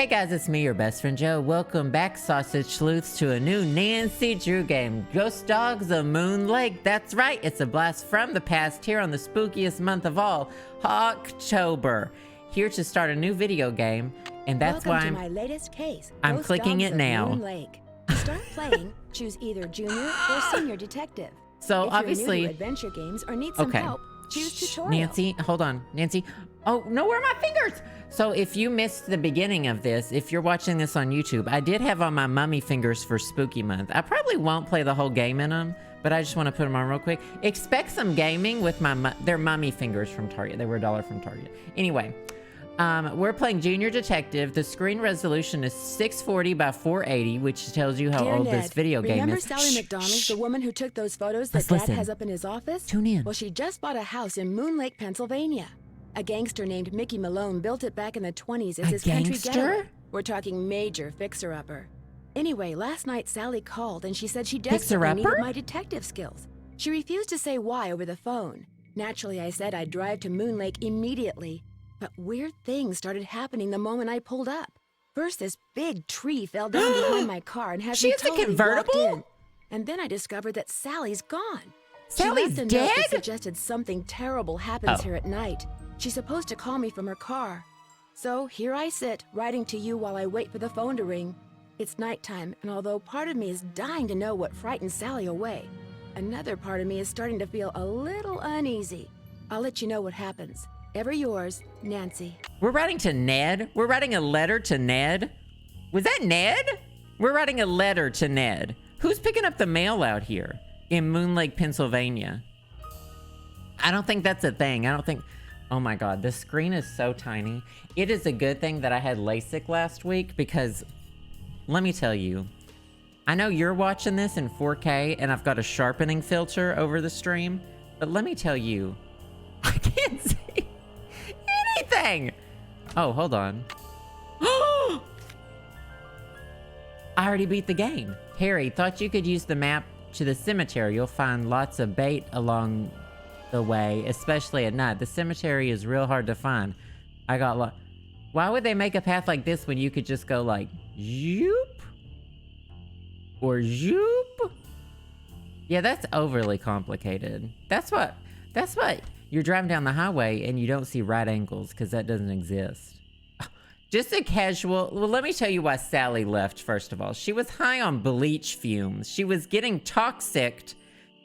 Hey guys, it's me, your best friend Joe. Welcome back, Sausage Sleuths, to a new Nancy Drew game. Ghost Dogs of Moon Lake. That's right, it's a blast from the past here on the spookiest month of all, October. Here to start a new video game, and that's Welcome why to my latest case. I'm Ghost clicking Dogs it of now. Moon Lake. To start playing, choose either junior or senior detective. So if obviously, you're new to adventure games or need some help, choose tutorial. Nancy, hold on, Nancy. Oh no, where are my fingers? So if you missed the beginning of this, if you're watching this on YouTube, I did have on my mummy fingers for Spooky Month. I probably won't play the whole game in them, but I just want to put them on real quick. Expect some gaming with their mummy fingers from Target. They were $1 from Target. Anyway, we're playing Junior Detective. The screen resolution is 640 by 480, which tells you how Dear old Ned, this video game remember is. Sally McDonald, the woman who took those photos that Let's Dad listen. has up in his office? Tune in. Well, she just bought a house in Moon Lake, Pennsylvania. A gangster named Mickey Malone built it back in the 20s as his country getaway. We're talking major fixer-upper. Anyway, last night Sally called and she said she desperately needed my detective skills. She refused to say why over the phone. Naturally, I said I'd drive to Moon Lake immediately. But weird things started happening the moment I pulled up. First, this big tree fell down behind my car and has me totally blocked in. And then I discovered that Sally's gone. Sally's she left a dead? note that suggested something terrible happens here at night. She's supposed to call me from her car. So here I sit, writing to you while I wait for the phone to ring. It's nighttime, and although part of me is dying to know what frightened Sally away, another part of me is starting to feel a little uneasy. I'll let you know what happens. Ever yours, Nancy. We're writing to Ned? We're writing a letter to Ned? Was that Ned? We're writing a letter to Ned. Who's picking up the mail out here in Moon Lake, Pennsylvania? I don't think that's a thing. I don't think... Oh my God, the screen is so tiny. It is a good thing that I had LASIK last week because, let me tell you, I know you're watching this in 4K and I've got a sharpening filter over the stream, but let me tell you, I can't see anything. Oh, hold on. I already beat the game. Harry, thought you could use the map to the cemetery. You'll find lots of bait along the way, especially at night. The cemetery is real hard to find. I got why would they make a path like this when you could just go like zoop or zoop? Yeah, that's overly complicated. That's what you're driving down the highway and you don't see right angles because that doesn't exist. Just a casual... Well, let me tell you why Sally left, first of all. She was high on bleach fumes. She was getting toxicked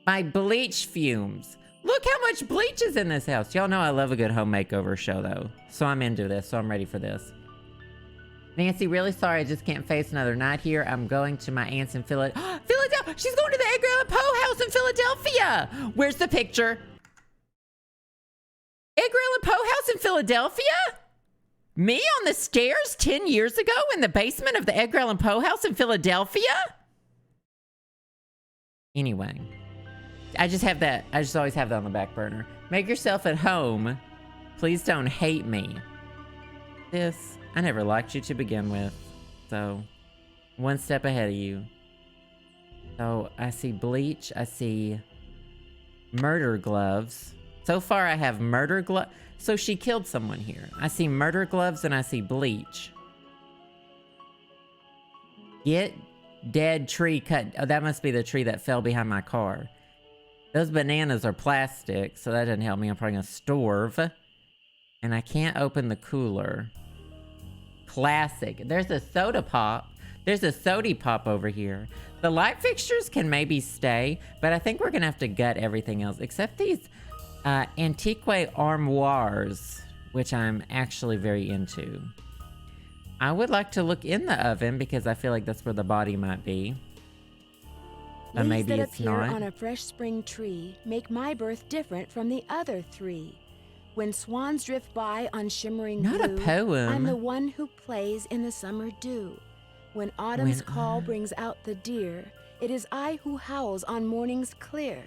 by bleach fumes. Look how much bleach is in this house. Y'all know I love a good home makeover show, though. So I'm into this, so I'm ready for this. Nancy, really sorry, I just can't face another night here. I'm going to my aunt's in Philadelphia. Philadelphia! She's going to the Edgar Allan Poe house in Philadelphia! Where's the picture? Edgar Allan Poe house in Philadelphia? Me on the stairs 10 years ago in the basement of the Edgar Allan Poe house in Philadelphia? Anyway. I just always have that on the back burner. Make yourself at home. Please don't hate me. I never liked you to begin with. So, one step ahead of you. So, I see bleach. I see murder gloves. So far, I have murder gloves. So, she killed someone here. I see murder gloves and I see bleach. Get dead tree cut. Oh, that must be the tree that fell behind my car. Those bananas are plastic, so that doesn't help me. I'm probably gonna starve. And I can't open the cooler. Classic. There's a soda pop. There's a sody pop over here. The light fixtures can maybe stay, but I think we're gonna have to gut everything else, except these antique armoires, which I'm actually very into. I would like to look in the oven because I feel like that's where the body might be. Leaves maybe that it's appear not. on a fresh spring tree make my birth different from the other three. When swans drift by on shimmering Not blue, a poem. I'm the one who plays in the summer dew. When autumn's call brings out the deer, it is I who howls on mornings clear.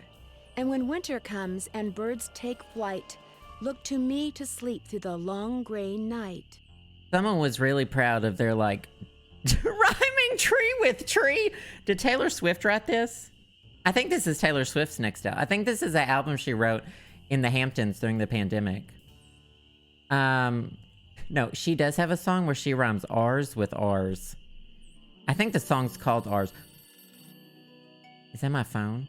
And when winter comes and birds take flight, look to me to sleep through the long gray night. Someone was really proud of their, like, rhyming tree with tree. Did Taylor Swift write this? I think this is Taylor Swift's next album. I think this is an album she wrote in the Hamptons during the pandemic. No, she does have a song where she rhymes R's with R's. I think the song's called R's. Is that my phone?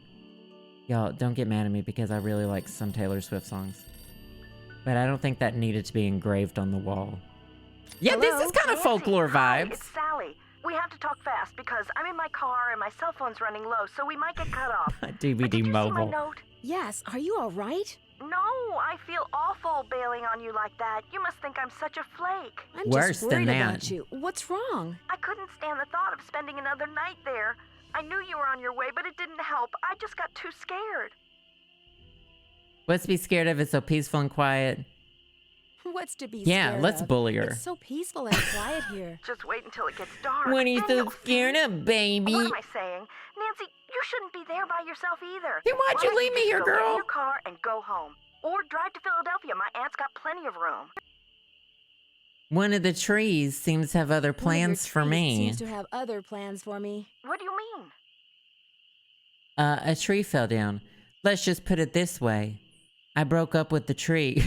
Y'all, don't get mad at me because I really like some Taylor Swift songs. But I don't think that needed to be engraved on the wall. Yeah, Hello? this is kind of folklore Hi, vibes. it's Sally. We have to talk fast because I'm in my car and my cell phone's running low, so we might get cut off. DVD Did you mobile. see my note? Yes, are you all right? No, I feel awful bailing on you like that. You must think I'm such a flake. I'm Worse just worried than about that. you. What's wrong? I couldn't stand the thought of spending another night there. I knew you were on your way, but it didn't help. I just got too scared. Let's be scared of it so peaceful and quiet. What's to be Yeah, scared let's of? bully her. It's so peaceful and quiet here. Just wait until it gets dark. What are you Then so you'll scared see. of, baby? What am I saying? Nancy, you shouldn't be there by yourself either. Then why'd Why you don't leave me just here, go get in girl? your car and go home. Or drive to Philadelphia. My aunt's got plenty of room. One of the trees seems to have other One of your plans for trees me. Seems to have other plans for me. What do you mean? A tree fell down. Let's just put it this way. I broke up with the tree.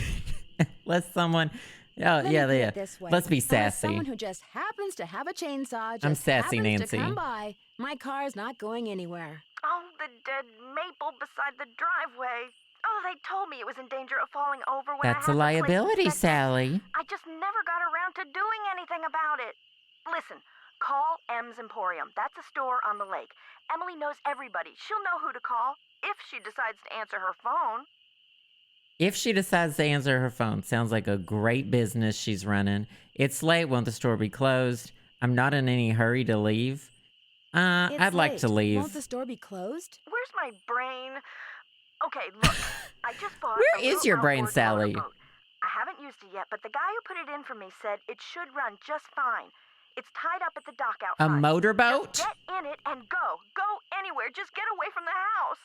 Let someone... Oh, Let yeah, me put yeah. it this way. Let's be As sassy. someone who just happens to have a chainsaw, just I'm sassy, happens Nancy. to come by, my car's not going anywhere. Oh, the dead maple beside the driveway. Oh, they told me it was in danger of falling over when That's I a had the place liability, inspected. Sally. I just never got around to doing anything about it. Listen, call M's Emporium. That's a store on the lake. Emily knows everybody. She'll know who to call if she decides to answer her phone. If she decides to answer her phone, sounds like a great business she's running. It's late. Won't the store be closed? I'm not in any hurry to leave. It's I'd like late. to leave. Won't the store be closed? Where's my brain? Okay, look. I just bought Where a is little your brain, outboard Sally? motorboat. I haven't used it yet, but the guy who put it in for me said it should run just fine. It's tied up at the dock out A front. motorboat? Just get in it and go. Go anywhere. Just get away from the house.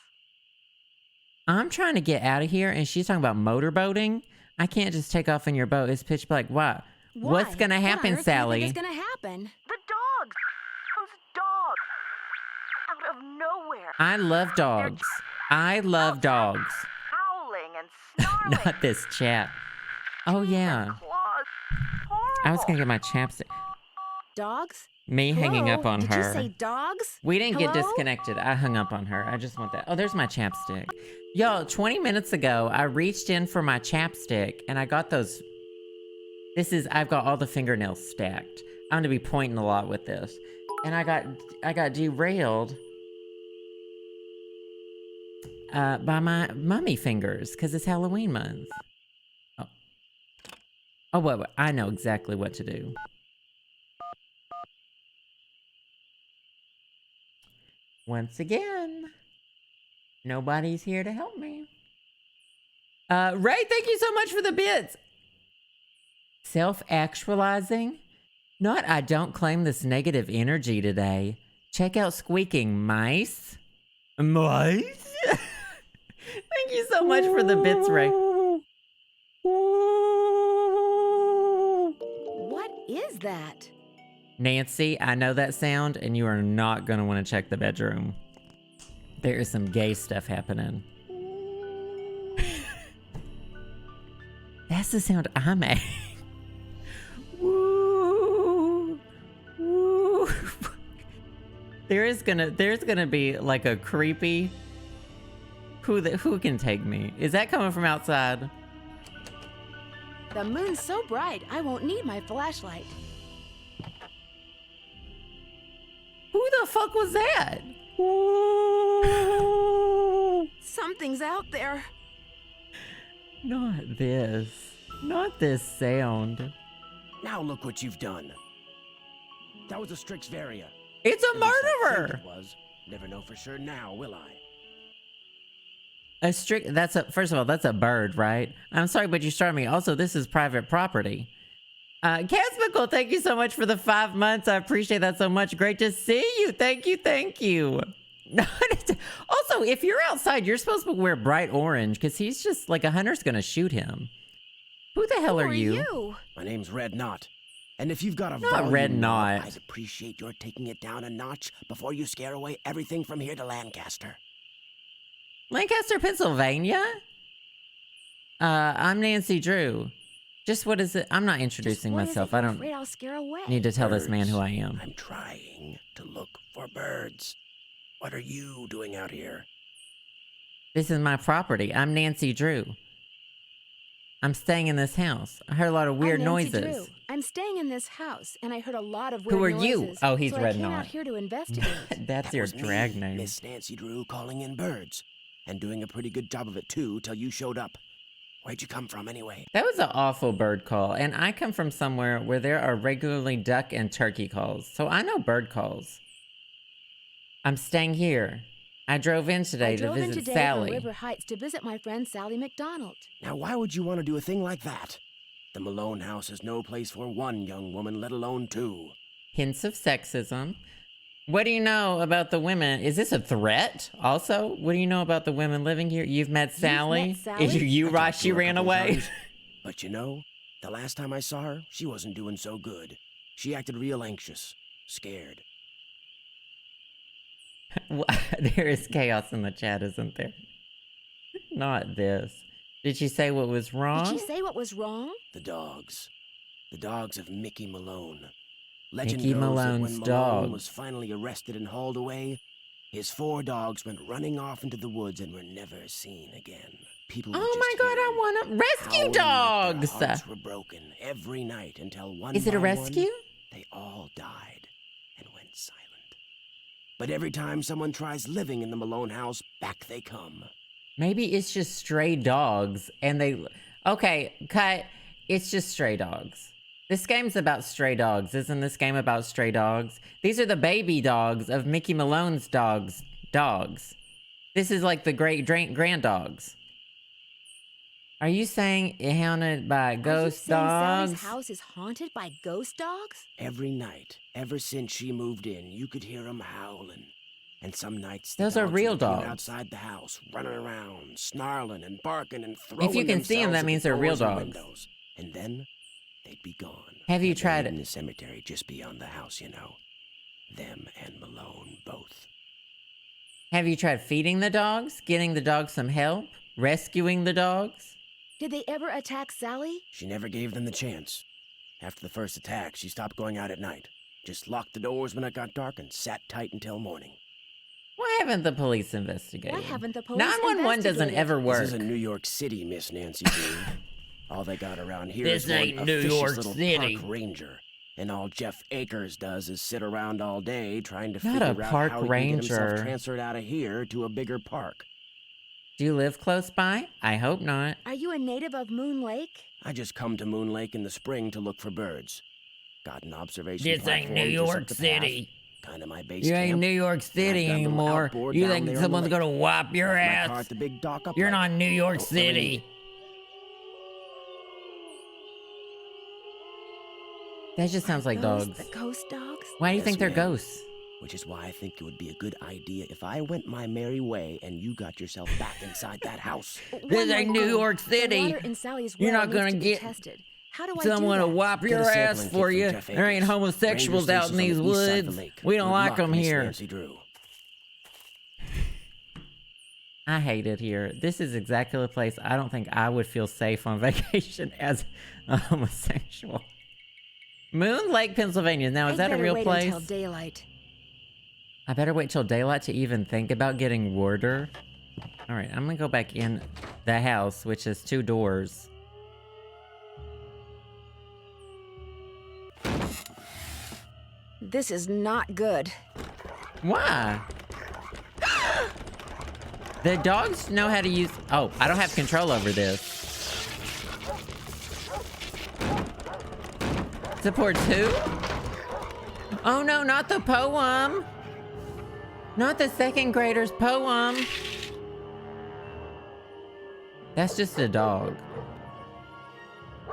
I'm trying to get out of here, and she's talking about motorboating. I can't just take off in your boat. It's pitch black. Why? What's Why? gonna What on happen, earth Sally? Do you think is gonna happen? The dogs. Those dogs. Out of nowhere. I love dogs. I love dogs. Howling and snarling. Not this chat. Oh, yeah. Claws. I was Horrible. gonna get my chapstick. Dogs? Me hanging Hello? up on Did her. you say dogs? We didn't get Hello? disconnected. I hung up on her. I just want that. Oh, there's my chapstick. Yo, 20 minutes ago, I reached in for my chapstick and I got those. I've got all the fingernails stacked. I'm gonna be pointing a lot with this. And I got derailed by my mummy fingers because it's Halloween month. Oh, wait, I know exactly what to do. Once again, nobody's here to help me. Ray, thank you so much for the bits. Self-actualizing? Not I don't claim this negative energy today. Check out squeaking mice. Mice? Thank you so much for the bits, Ray. What is that? Nancy, I know that sound, and you are not going to want to check the bedroom. There is some gay stuff happening. That's the sound I make. Woo, woo. There's gonna be like a creepy. Who can take me? Is that coming from outside? The moon's so bright, I won't need my flashlight. Who the fuck was that? Something's out there. Not this. Not this sound. Now look what you've done. That was a Strixvaria. It's a At least I think murderer. it was. Never know for sure now, will I? First of all, that's a bird, right? I'm sorry, but you started me. Also, this is private property. Casmical, thank you so much for the 5 months. I appreciate that so much. Great to see you. Thank you, thank you. Also, if you're outside, you're supposed to wear bright orange because he's just like a hunter's gonna shoot him. Who the hell Who are you? My name's Red Knot. And if you've got a Not volume Red knob, Knot. I'd appreciate your taking it down a notch before you scare away everything from here to Lancaster. Lancaster, Pennsylvania? I'm Nancy Drew. Just what is it? I'm not introducing myself. I don't afraid I'll scare away. need to tell this man Birds. who I am. I'm trying to look for birds. What are you doing out here? This is my property. I'm Nancy Drew. I'm staying in this house. I heard a lot of weird I'm Nancy noises. Drew. I'm staying in this house, and I heard a lot of weird Who are noises. you? Oh, he's so red I came knot. out here to investigate. That's That your was drag me, name. Miss Nancy Drew, calling in birds. And doing a pretty good job of it, too, till you showed up. Where'd you come from, anyway? That was an awful bird call, and I come from somewhere where there are regularly duck and turkey calls, so I know bird calls. I'm staying here. I drove in today I to drove in visit today Sally. from River Heights to visit my friend Sally McDonald. Now, why would you want to do a thing like that? The Malone house is no place for one young woman, let alone two. Hints of sexism. What do you know about the women? Is this a threat? Also, what do you know about the women living here? You've met Sally? met Sally? Is you I right? talked She to her a ran couple away. times, but you know, the last time I saw her, she wasn't doing so good. She acted real anxious, scared. There is chaos in the chat, isn't there? Not this. Did she say what was wrong? Did she say what was wrong? The dogs. The dogs of Mickey Malone. Legend Mickey goes Malone's that when Malone dogs. was finally arrested and hauled away, his 4 dogs went running off into the woods and were never seen again. People would Oh just my god, hear I them want to rescue howling like dogs! their hearts were broken every night until one Is it a by rescue? one, they all died and went silent. But every time someone tries living in the Malone house, back they come. Maybe it's just stray dogs and they... Okay, cut. It's just stray dogs. This game's about stray dogs. Isn't this game about stray dogs? These are the baby dogs of Mickey Malone's dogs. This is like the grand dogs. Are you saying it haunted by ghost dogs? Sally's house is haunted by ghost dogs? Every night, ever since she moved in, you could hear them howling. And some nights, Those the are dogs real would appear dogs. outside the house, running around, snarling and barking and throwing If you can see them, themselves that at means the they're real doors and dogs. windows. And then they'd be gone. Have you They're tried buried it? in the cemetery just beyond the house, you know. Them and Malone both. Have you tried feeding the dogs? Getting the dogs some help? Rescuing the dogs? Did they ever attack Sally? She never gave them the chance. After the first attack, she stopped going out at night. Just locked the doors when it got dark and sat tight until morning. Why haven't the police investigated? Why haven't the police 911 doesn't investigated? ever work. This isn't New York City, Miss Nancy Drew. All they got around here This is one ain't New officious York little City. park ranger. And all Jeff Akers does is sit around all day trying to Not a figure out park how he can get himself ranger. transferred out of here to a bigger park. Do you live close by? I hope not. Are you a native of Moon Lake? I just come to Moon Lake in the spring to look for birds. Got an observation This ain't platform New just up York the City. path. Kind of my base You camp. ain't New York City got a little anymore. outboard You down think there on the someone's lake. gonna wipe your Left my car ass? at the big dock up You're lake. not New York Oh, I mean, City. That just sounds like Those dogs. the ghost dogs? Why do you Yes, think they're ma'am. ghosts? Which is why I think it would be a good idea if I went my merry way and you got yourself back inside that house. This ain't New York The City. water in Sally's You're well not gonna needs to be get tested. How do I Someone do to that? wipe Get your a sampling ass kit for from you. Jeff There ain't Akers. homosexuals Ranger out in station's on these the east side of the woods. lake. We don't Good like luck, them Miss here. Nancy Drew. I hate it here. This is exactly the place I don't think I would feel safe on vacation as a homosexual. Moon Lake, Pennsylvania. Now, is that a real wait place? Until daylight. I better wait till daylight to even think about getting water. All right, I'm gonna go back in the house, which has 2 doors. This is not good. Why? The dogs know how to use... Oh, I don't have control over this. Supports who? Oh no, not the poem. Not the 2nd grader's poem. That's just a dog.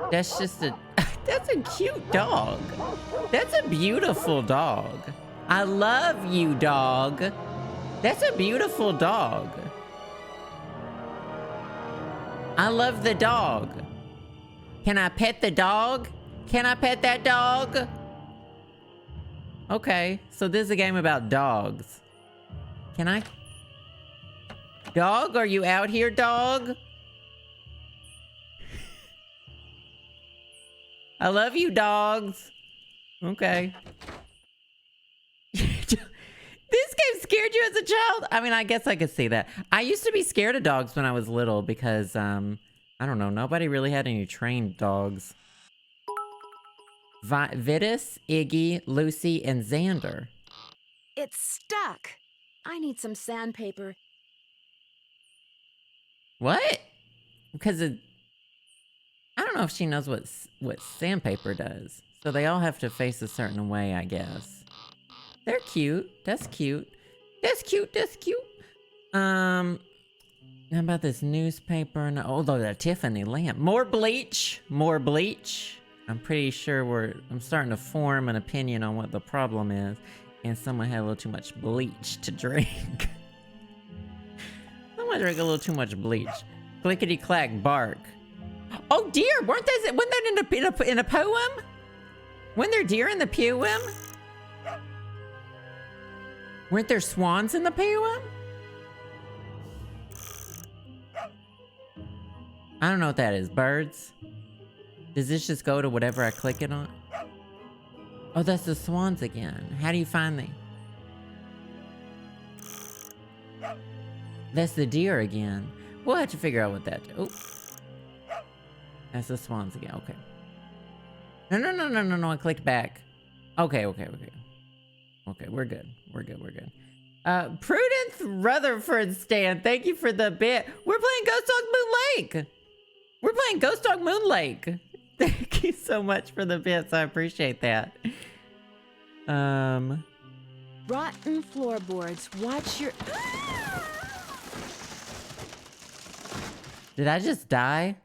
That's just a... That's a cute dog. That's a beautiful dog. I love you, dog. That's a beautiful dog. I love the dog. Can I pet the dog? Can I pet that dog? Okay, so this is a game about dogs. Can I? Dog, are you out here, dog? I love you, dogs. Okay. This game scared you as a child? I mean, I guess I could see that. I used to be scared of dogs when I was little because, I don't know, nobody really had any trained dogs. Vitus, Iggy, Lucy, and Xander. It's stuck. I need some sandpaper. What? Because I don't know if she knows what sandpaper does. So they all have to face a certain way, I guess. They're cute. That's cute. That's cute. That's cute. How about this newspaper? And oh, the Tiffany lamp. More bleach. More bleach. I'm pretty sure I'm starting to form an opinion on what the problem is. And someone had a little too much bleach to drink. Someone drank a little too much bleach. Clickety clack bark. Oh dear, wasn't that in a poem? Weren't there deer in the poem? Weren't there swans in the poem? I don't know what that is. Birds? Does this just go to whatever I click it on? Oh, that's the swans again. How do you find them? That's the deer again. We'll have to figure out what that... Oh. That's the swans again. Okay. No. I clicked back. Okay. Okay, we're good. Prudence Rutherford Stan, thank you for the bit. We're playing Ghost Dog Moon Lake. We're playing Ghost Dog Moon Lake. Thank you so much for the bits. I appreciate that. Rotten floorboards. Watch your... Did I just die?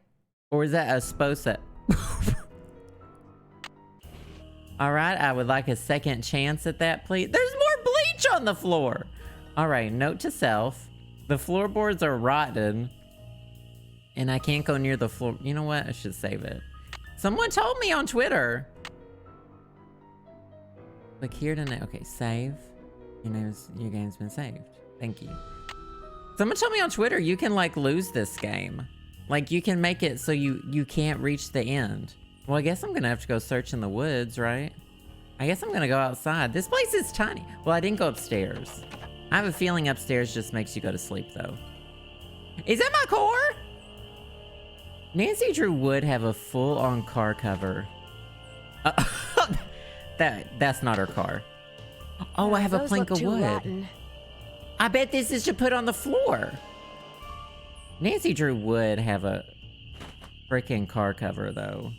Or is that a sposa? Alright, I would like a second chance at that, please. There's more bleach on the floor! Alright, note to self. The floorboards are rotten. And I can't go near the floor. You know what? I should save it. Someone told me on Twitter. Click here to... Okay, save. Your game's been saved. Thank you. Someone told me on Twitter you can, like, lose this game. Like, you can make it so you can't reach the end. Well, I guess I'm gonna have to go search in the woods, right? I guess I'm gonna go outside. This place is tiny. Well, I didn't go upstairs. I have a feeling upstairs just makes you go to sleep, though. Is that my car? Nancy Drew would have a full-on car cover. That's not her car. Oh, I have a plank of wood. Rotten. I bet this is to put on the floor. Nancy Drew would have a freaking car cover, though.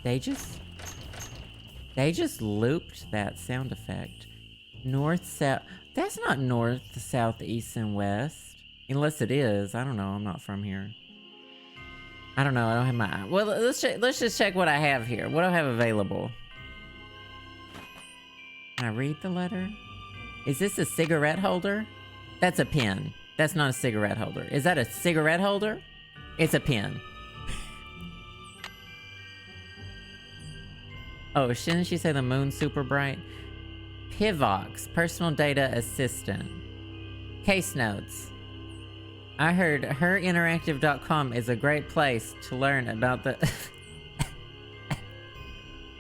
They just looped that sound effect. North, south. That's not north, south, east, and west. Unless it is. I don't know. I'm not from here. I don't know. I don't have my... Well, let's just check what I have here. What do I have available? Can I read the letter? Is this a cigarette holder? That's a pen. That's not a cigarette holder. Is that a cigarette holder? It's a pen. Oh, shouldn't she say the moon's super bright? Pivox, personal data assistant. Case notes. I heard herinteractive.com is a great place to learn about the...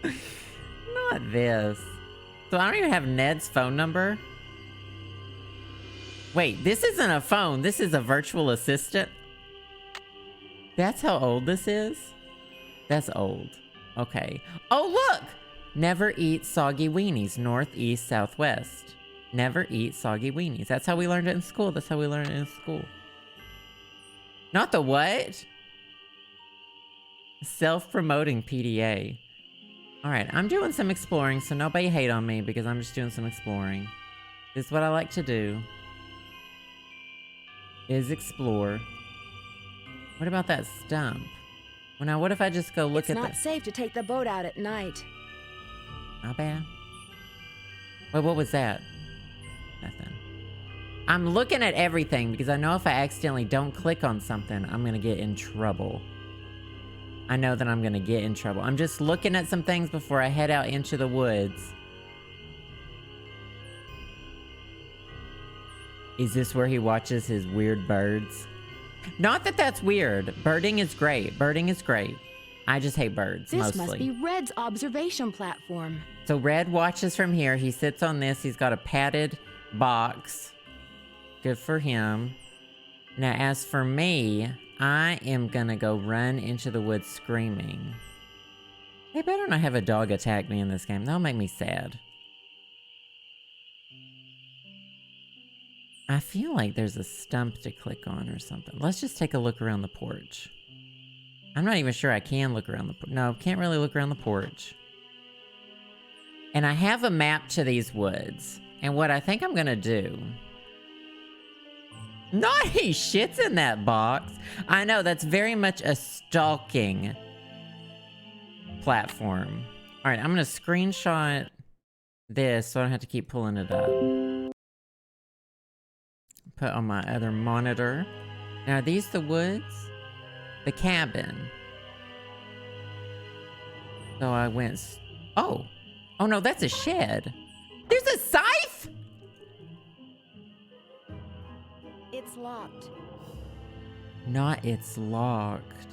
Not this. So I don't even have Ned's phone number. Wait, this isn't a phone. This is a virtual assistant. That's how old this is? That's old. Okay. Oh, look! Never eat soggy weenies. North, east, southwest. Never eat soggy weenies. That's how we learned it in school. That's how we learned it in school. Not the what? Self-promoting PDA. Alright, I'm doing some exploring, so nobody hate on me because I'm just doing some exploring. This is what I like to do. Is explore. What about that stump? Well, now what if I just go look at It's not safe to take the boat out at night. Not bad. Wait, what was that? Nothing. I'm looking at everything because I know if I accidentally don't click on something, I'm gonna get in trouble. I know that I'm gonna get in trouble. I'm just looking at some things before I head out into the woods. Is this where he watches his weird birds? Not that that's weird. Birding is great. Birding is great. I just hate birds, This mostly. must be Red's observation platform. So Red watches from here. He sits on this. He's got a padded box. Good for him. Now, as for me, I am gonna go run into the woods screaming. They better not have a dog attack me in this game. That'll make me sad. I feel like there's a stump to click on or something. Let's just take a look around the porch. I'm not even sure I can look around the porch. No, can't really look around the porch. And I have a map to these woods. And what I think I'm gonna do... Naughty shit's in that box. I know, that's very much a stalking platform. Alright, I'm gonna screenshot this so I don't have to keep pulling it up. Put on my other monitor. Now, are these the woods? The cabin. So I went... Oh! Oh no, that's a shed. There's a scythe?! It's locked. Not it's locked.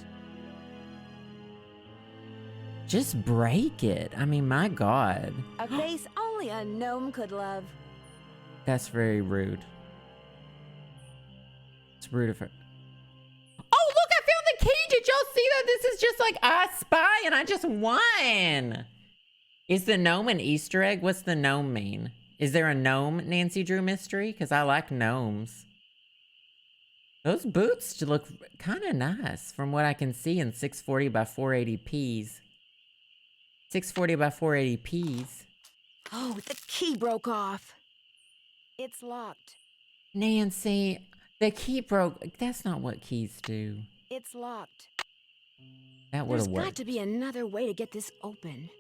Just break it. I mean, my God. A face only a gnome could love. That's very rude. It's rude of her. Oh, look, I found the key. Did y'all see that? This is just like I Spy and I just won. Is the gnome an Easter egg? What's the gnome mean? Is there a gnome Nancy Drew mystery? Because I like gnomes. Those boots look kind of nice from what I can see in 640 by 480p's. 640 by 480p's. Oh, the key broke off. It's locked. Nancy, the key broke. That's not what keys do. It's locked. That would There's have got worked. to be another way to get this open.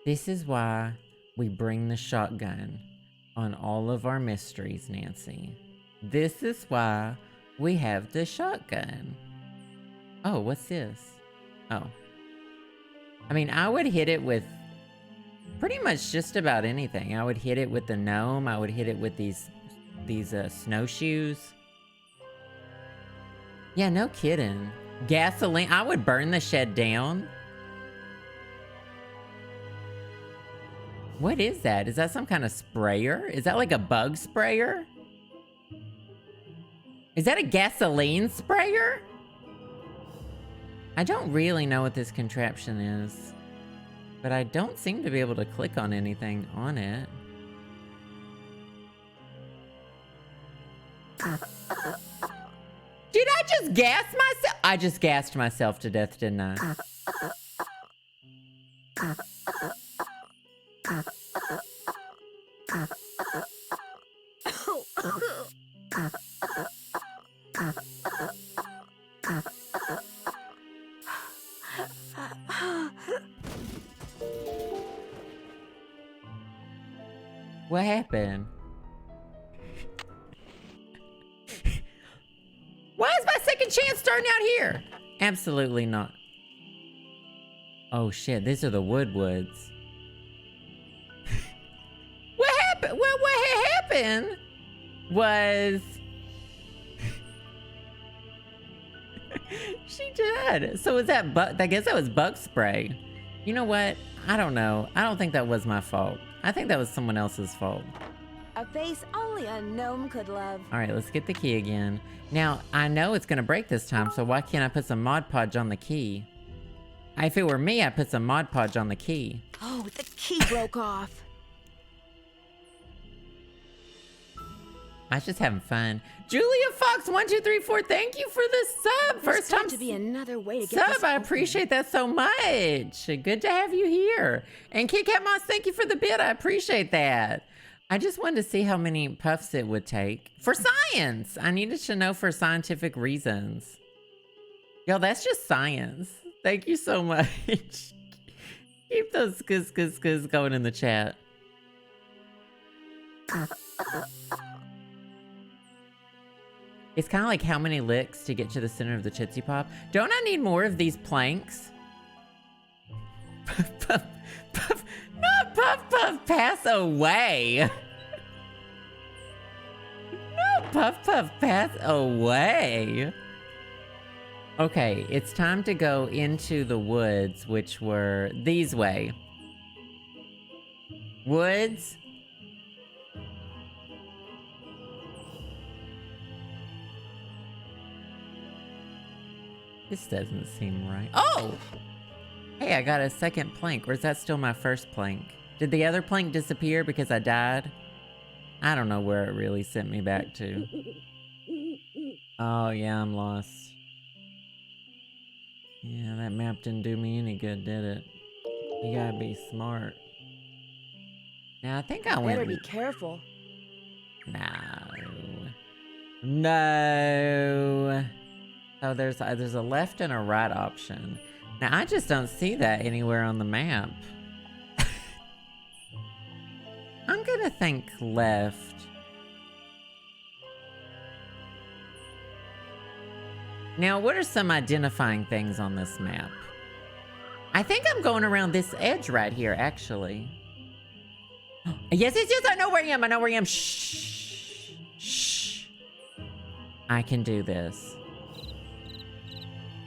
This is why we bring the shotgun on all of our mysteries, Nancy. This is why we have the shotgun. Oh, what's this? Oh. I mean, I would hit it with pretty much just about anything. I would hit it with the gnome. I would hit it with these snowshoes. Yeah, no kidding. Gasoline. I would burn the shed down. What is that? Is that some kind of sprayer? Is that like a bug sprayer? Is that a gasoline sprayer? I don't really know what this contraption is, but I don't seem to be able to click on anything on it. Did I just gas myself? I just gassed myself to death, didn't I? What happened? Why is my second chance starting out here? Absolutely not. Oh shit, these are the woods. What happened? Well, what happened was... She died. So was that bug? I guess that was bug spray. You know what? I don't know. I don't think that was my fault. I think that was someone else's fault. A face only a gnome could love. All right, let's get the key again. Now, I know it's gonna break this time, so why can't I put some Mod Podge on the key? If it were me, I'd put some Mod Podge on the key. Oh, the key broke off. I was just having fun. Julia Fox 1234, thank you for the sub. There's First got time to be another way to get this sub. I open. appreciate that so much. Good to have you here. And Kit Kat Moss, thank you for the bid. I appreciate that. I just wanted to see how many puffs it would take for science. I needed to know for scientific reasons. Yo, that's just science. Thank you so much. Keep those skis going in the chat. It's kind of like how many licks to get to the center of the Tootsie Pop. Don't I need more of these planks? Puff, puff, puff. Not puff, puff, pass away. Not Puff Puff Pass away. Okay, it's time to go into the woods, which were these way. Woods. This doesn't seem right. Oh! Hey, I got a second plank. Or is that still my first plank? Did the other plank disappear because I died? I don't know where it really sent me back to. Oh, yeah, I'm lost. Yeah, that map didn't do me any good, did it? You gotta be smart. Now, I think I went... Better be careful. No. No. Oh, there's a left and a right option. Now, I just don't see that anywhere on the map. I'm gonna think left. Now, what are some identifying things on this map? I think I'm going around this edge right here, actually. Yes, I know where I am. I know where I am. Shh. Shh. I can do this.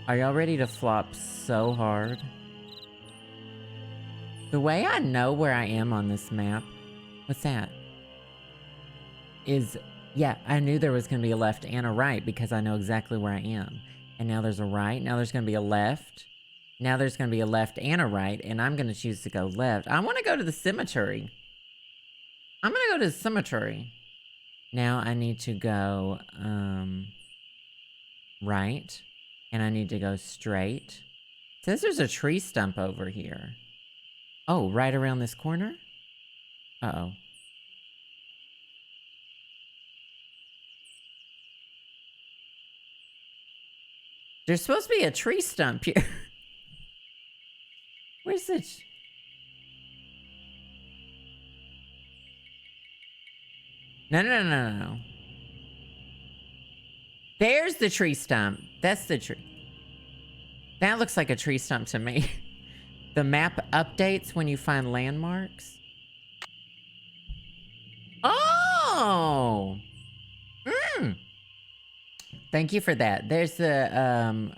Are y'all ready to flop so hard? The way I know where I am on this map, what's that? Yeah, I knew there was going to be a left and a right because I know exactly where I am. And now there's a right. Now there's going to be a left. Now there's going to be a left and a right. And I'm going to choose to go left. I want to go to the cemetery. I'm going to go to the cemetery. Now I need to go right. And I need to go straight. It says there's a tree stump over here. Oh, right around this corner? Uh-oh. There's supposed to be a tree stump here. Where's it? No. There's the tree stump. That's the tree. That looks like a tree stump to me. The map updates when you find landmarks. Oh! Thank you for that. There's the,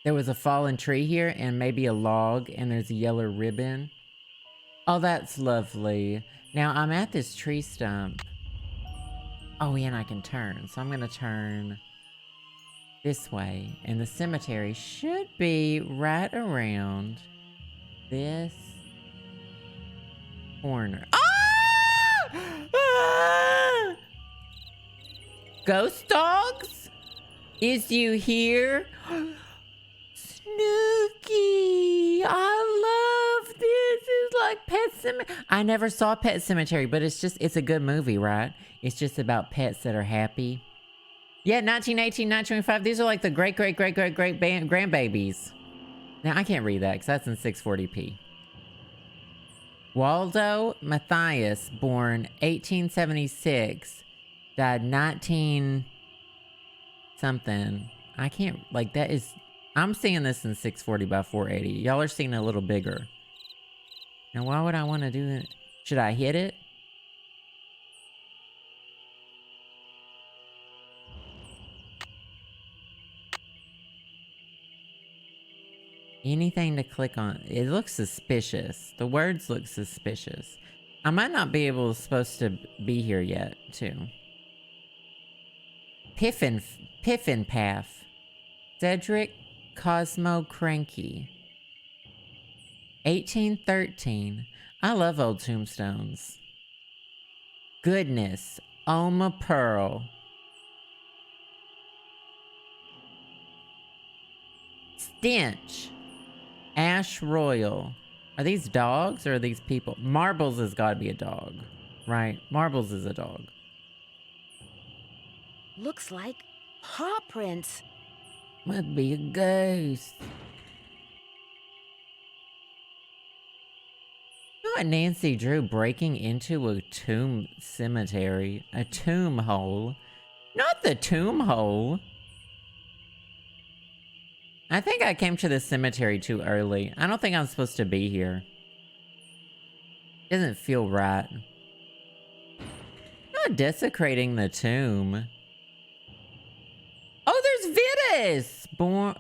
there was a fallen tree here and maybe a log and there's a yellow ribbon. Oh, that's lovely. Now I'm at this tree stump. Oh, yeah, and I can turn. So I'm gonna turn this way. And the cemetery should be right around this corner. Ah! Ah! Ghost dogs? Is you here? Snooky! I love this. It's like Pet Cemetery. I never saw Pet Cemetery, but it's a good movie, right? It's just about pets that are happy. Yeah, 1918, 1925. These are like the great grandbabies. Now, I can't read that because that's in 640p. Waldo Matthias, born 1876, died 19... something. I can't, like, that is, I'm seeing this in 640 by 480. Y'all are seeing it a little bigger. Now, why would I want to do it? Should I hit it? Anything to click on. It looks suspicious. The words look suspicious. I might not be supposed to be here yet, too. Piffin Path. Cedric Cosmo Cranky. 1813. I love old tombstones. Goodness. Oma Pearl. Stench. Ash Royal. Are these dogs or are these people? Marbles has got to be a dog, right? Marbles is a dog. Looks like paw prints. Must be a ghost. You know what Nancy drew breaking into a tomb cemetery? A tomb hole. Not the tomb hole. I think I came to the cemetery too early. I don't think I'm supposed to be here. Doesn't feel right. Not desecrating the tomb. Vivis! Born...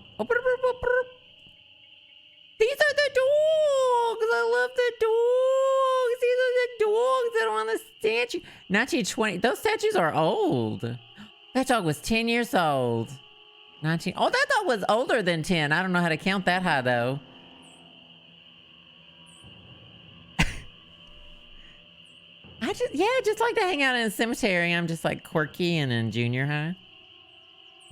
These are the dogs! I love the dogs! These are the dogs that are on the statue. 1920. Those statues are old. That dog was 10 years old. 19. Oh, that dog was older than 10. I don't know how to count that high, though. I just like to hang out in a cemetery. I'm just like quirky and in junior high.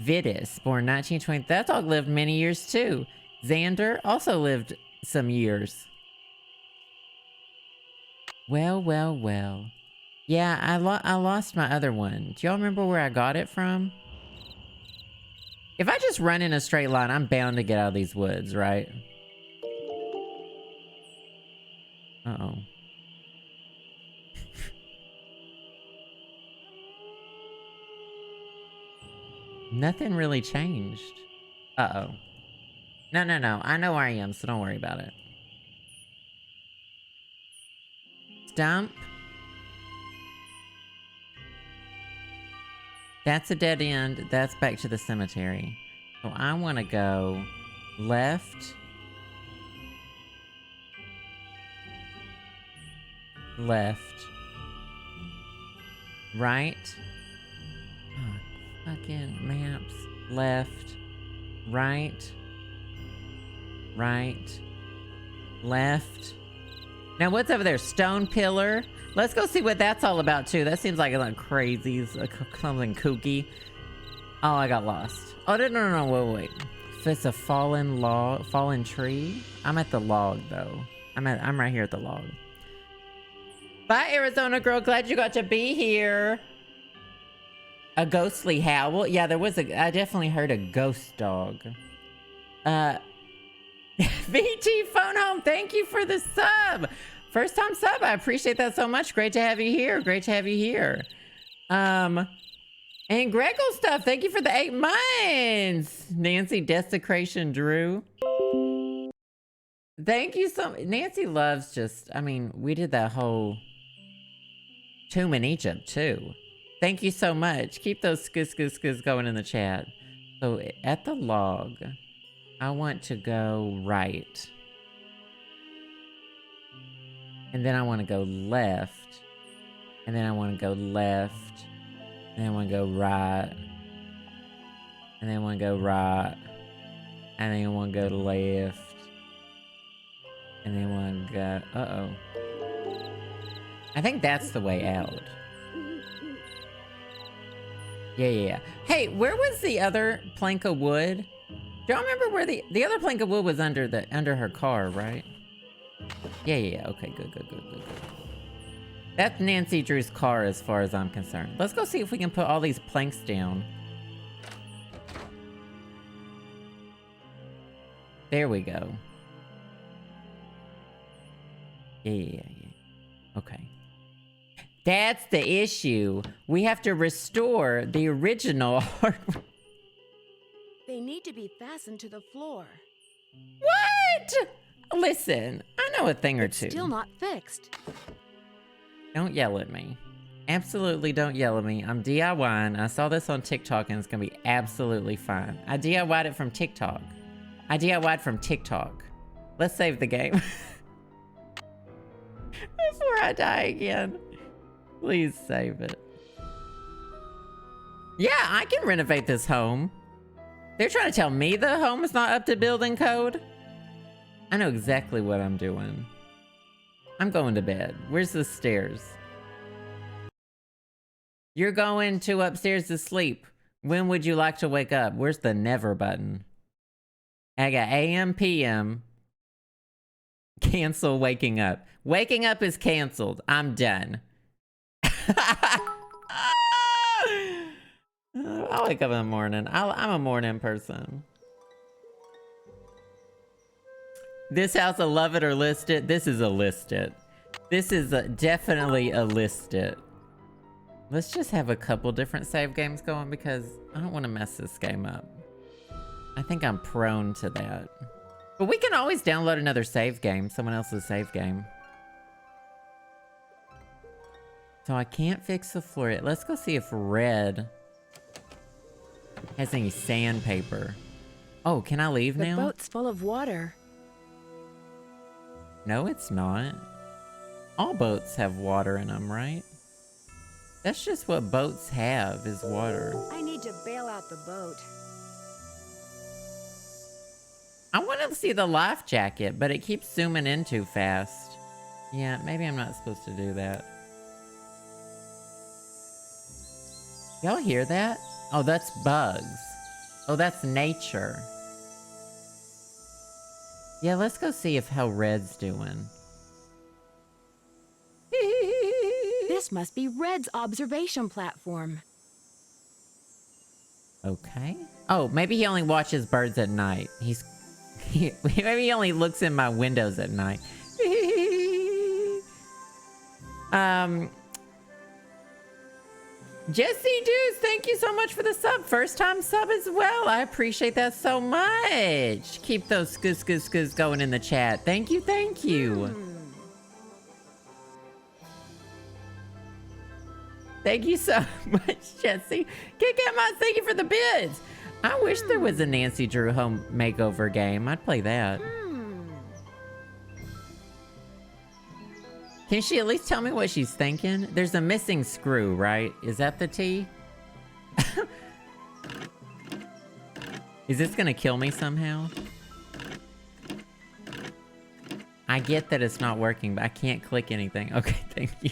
Vitis, born 1920. That dog lived many years, too. Xander also lived some years. Well, well, well. Yeah, I lost my other one. Do y'all remember where I got it from? If I just run in a straight line, I'm bound to get out of these woods, right? Uh-oh. Nothing really changed. Uh-oh. No, no, no. I know where I am, so don't worry about it. Stump. That's a dead end. That's back to the cemetery. So I want to go left. Left. Right. Oh, fucking maps. Left. Right. Right. Left. Now what's over there? Stone pillar? Let's go see what that's all about too. That seems like a lot crazy, something kooky. Oh, I got lost. Oh, no, wait. If it's a fallen tree? I'm at the log though. I'm right here at the log. Bye, Arizona girl. Glad you got to be here. A ghostly howl? Yeah, I definitely heard a ghost dog. VT Phone Home, thank you for the sub. First time sub, I appreciate that so much. Great to have you here. Great to have you here. And Gregor stuff, thank you for the 8 months. Nancy Desecration Drew. Thank you so much. Nancy loves we did that whole Tomb in Egypt too. Thank you so much. Keep those skis going in the chat. So at the log, I want to go right. And then I want to go left. And then I want to go left. And then I want to go right. And then I want to go right. And then I want to go left. And then I want to go... Uh-oh. I think that's the way out. Yeah. Hey, where was the other plank of wood? Do y'all remember where the other plank of wood was under her car, right? Yeah. Okay, good. That's Nancy Drew's car as far as I'm concerned. Let's go see if we can put all these planks down. There we go. Yeah. Okay. That's the issue. We have to restore the original hardware. They need to be fastened to the floor. What? Listen, I know a thing or two. Still not fixed. Don't yell at me. Absolutely don't yell at me. I'm DIYing. I saw this on TikTok and it's gonna be absolutely fine. I DIY'd it from TikTok. Let's save the game. Before I die again. Please save it. Yeah, I can renovate this home. They're trying to tell me the home is not up to building code? I know exactly what I'm doing. I'm going to bed. Where's the stairs? You're going to upstairs to sleep. When would you like to wake up? Where's the never button? I got AM, PM. Cancel waking up. Waking up is canceled. I'm done. I wake up in the morning. I'm a morning person. This house, a love it or list it. This is a list it. This is definitely a list it. Let's just have a couple different save games going because I don't want to mess this game up. I think I'm prone to that. But we can always download another save game, someone else's save game. So I can't fix the floor yet. Let's go see if red... Has any sandpaper. Oh, can I leave The now? boat's full of water. No, it's not. All boats have water in them, right? That's just what boats have, is water. I need to bail out the boat. I want to see the life jacket, but it keeps zooming in too fast. Yeah, maybe I'm not supposed to do that. Y'all hear that? Oh, that's bugs. Oh, that's nature. Yeah, let's go see how Red's doing. This must be Red's observation platform. Okay. Oh, maybe he only watches birds at night. Maybe he only looks in my windows at night. Jesse Deuce, thank you so much for the sub. First time sub as well. I appreciate that so much. Keep those skis going in the chat. Thank you, thank you. Thank you so much, Jesse. Kick Cat Mods, thank you for the bids. I wish there was a Nancy Drew home makeover game. I'd play that. Can she at least tell me what she's thinking? There's a missing screw, right? Is that the T? Is this gonna kill me somehow? I get that it's not working, but I can't click anything. Okay, thank you.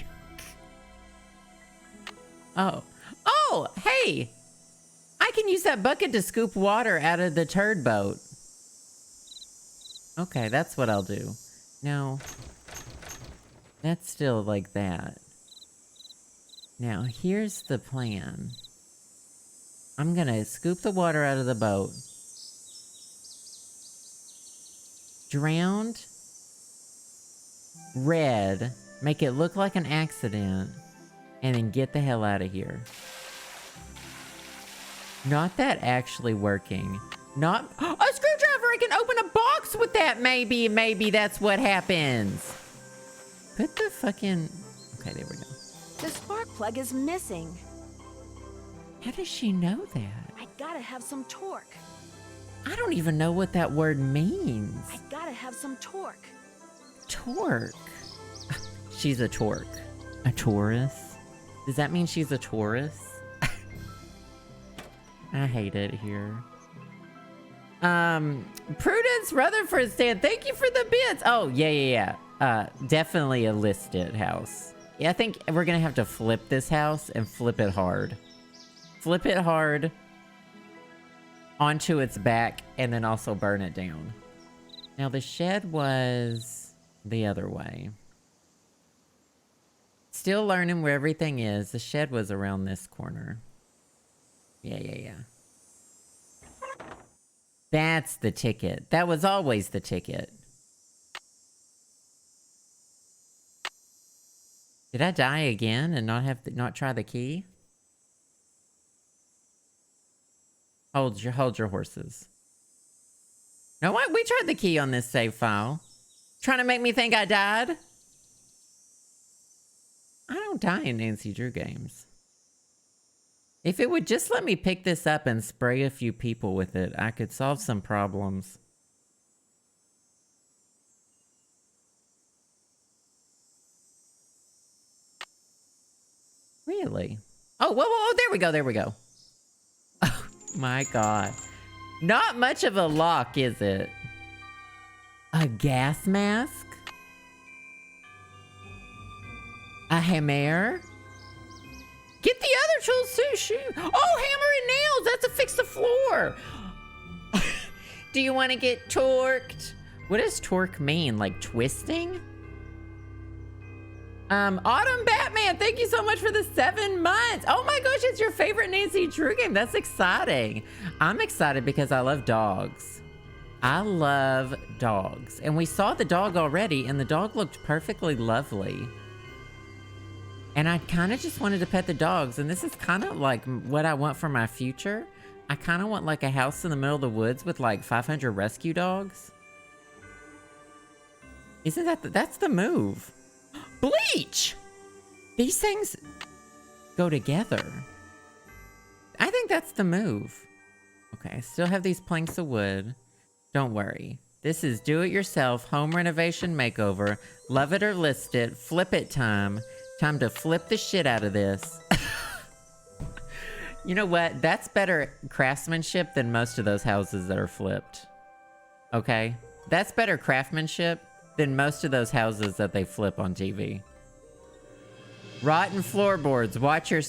Oh. Oh, hey! I can use that bucket to scoop water out of the turd boat. Okay, that's what I'll do. No. That's still like that. Now, here's the plan. I'm gonna scoop the water out of the boat. Drowned Red. Make it look like an accident. And then get the hell out of here. Not that actually working. Not a screwdriver! I can open a box with that, maybe. Maybe that's what happens. Put the fucking... Okay, there we go. The spark plug is missing. How does she know that? I gotta have some torque. I don't even know what that word means. I gotta have some torque. Torque. She's a torque. A Taurus? Does that mean she's a Taurus? I hate it here. Prudence Rutherford stand. Thank you for the bits. Oh, yeah. Definitely a listed house. Yeah, I think we're gonna have to flip this house and flip it hard. Flip it hard onto its back and then also burn it down. Now the shed was the other way. Still learning where everything is. The shed was around this corner. Yeah. That's the ticket. That was always the ticket. Did I die again and not try the key? Hold your horses. No, what? We tried the key on this save file. Trying to make me think I died? I don't die in Nancy Drew games. If it would just let me pick this up and spray a few people with it, I could solve some problems. Really? Oh, whoa, there we go. Oh, my God. Not much of a lock, is it? A gas mask? A hammer? Get the other tools too, shoot. Oh, hammer and nails, that's to fix the floor. Do you want to get torqued? What does torque mean, like twisting? Autumn Batman, thank you so much for the 7 months. Oh my gosh, it's your favorite Nancy Drew game. That's exciting. I'm excited because I love dogs. I love dogs. And we saw the dog already, and the dog looked perfectly lovely. And I kind of just wanted to pet the dogs, and this is kind of like what I want for my future. I kind of want like a house in the middle of the woods with like 500 rescue dogs. Isn't that's the move? Bleach! These things go together. I think that's the move. Okay, I still have these planks of wood. Don't worry. This is do-it-yourself home renovation makeover. Love it or list it. Flip it time. Time to flip the shit out of this. You know what? That's better craftsmanship than most of those houses that are flipped. Okay? That's better craftsmanship than most of those houses that they flip on TV. Rotten floorboards. Watch your...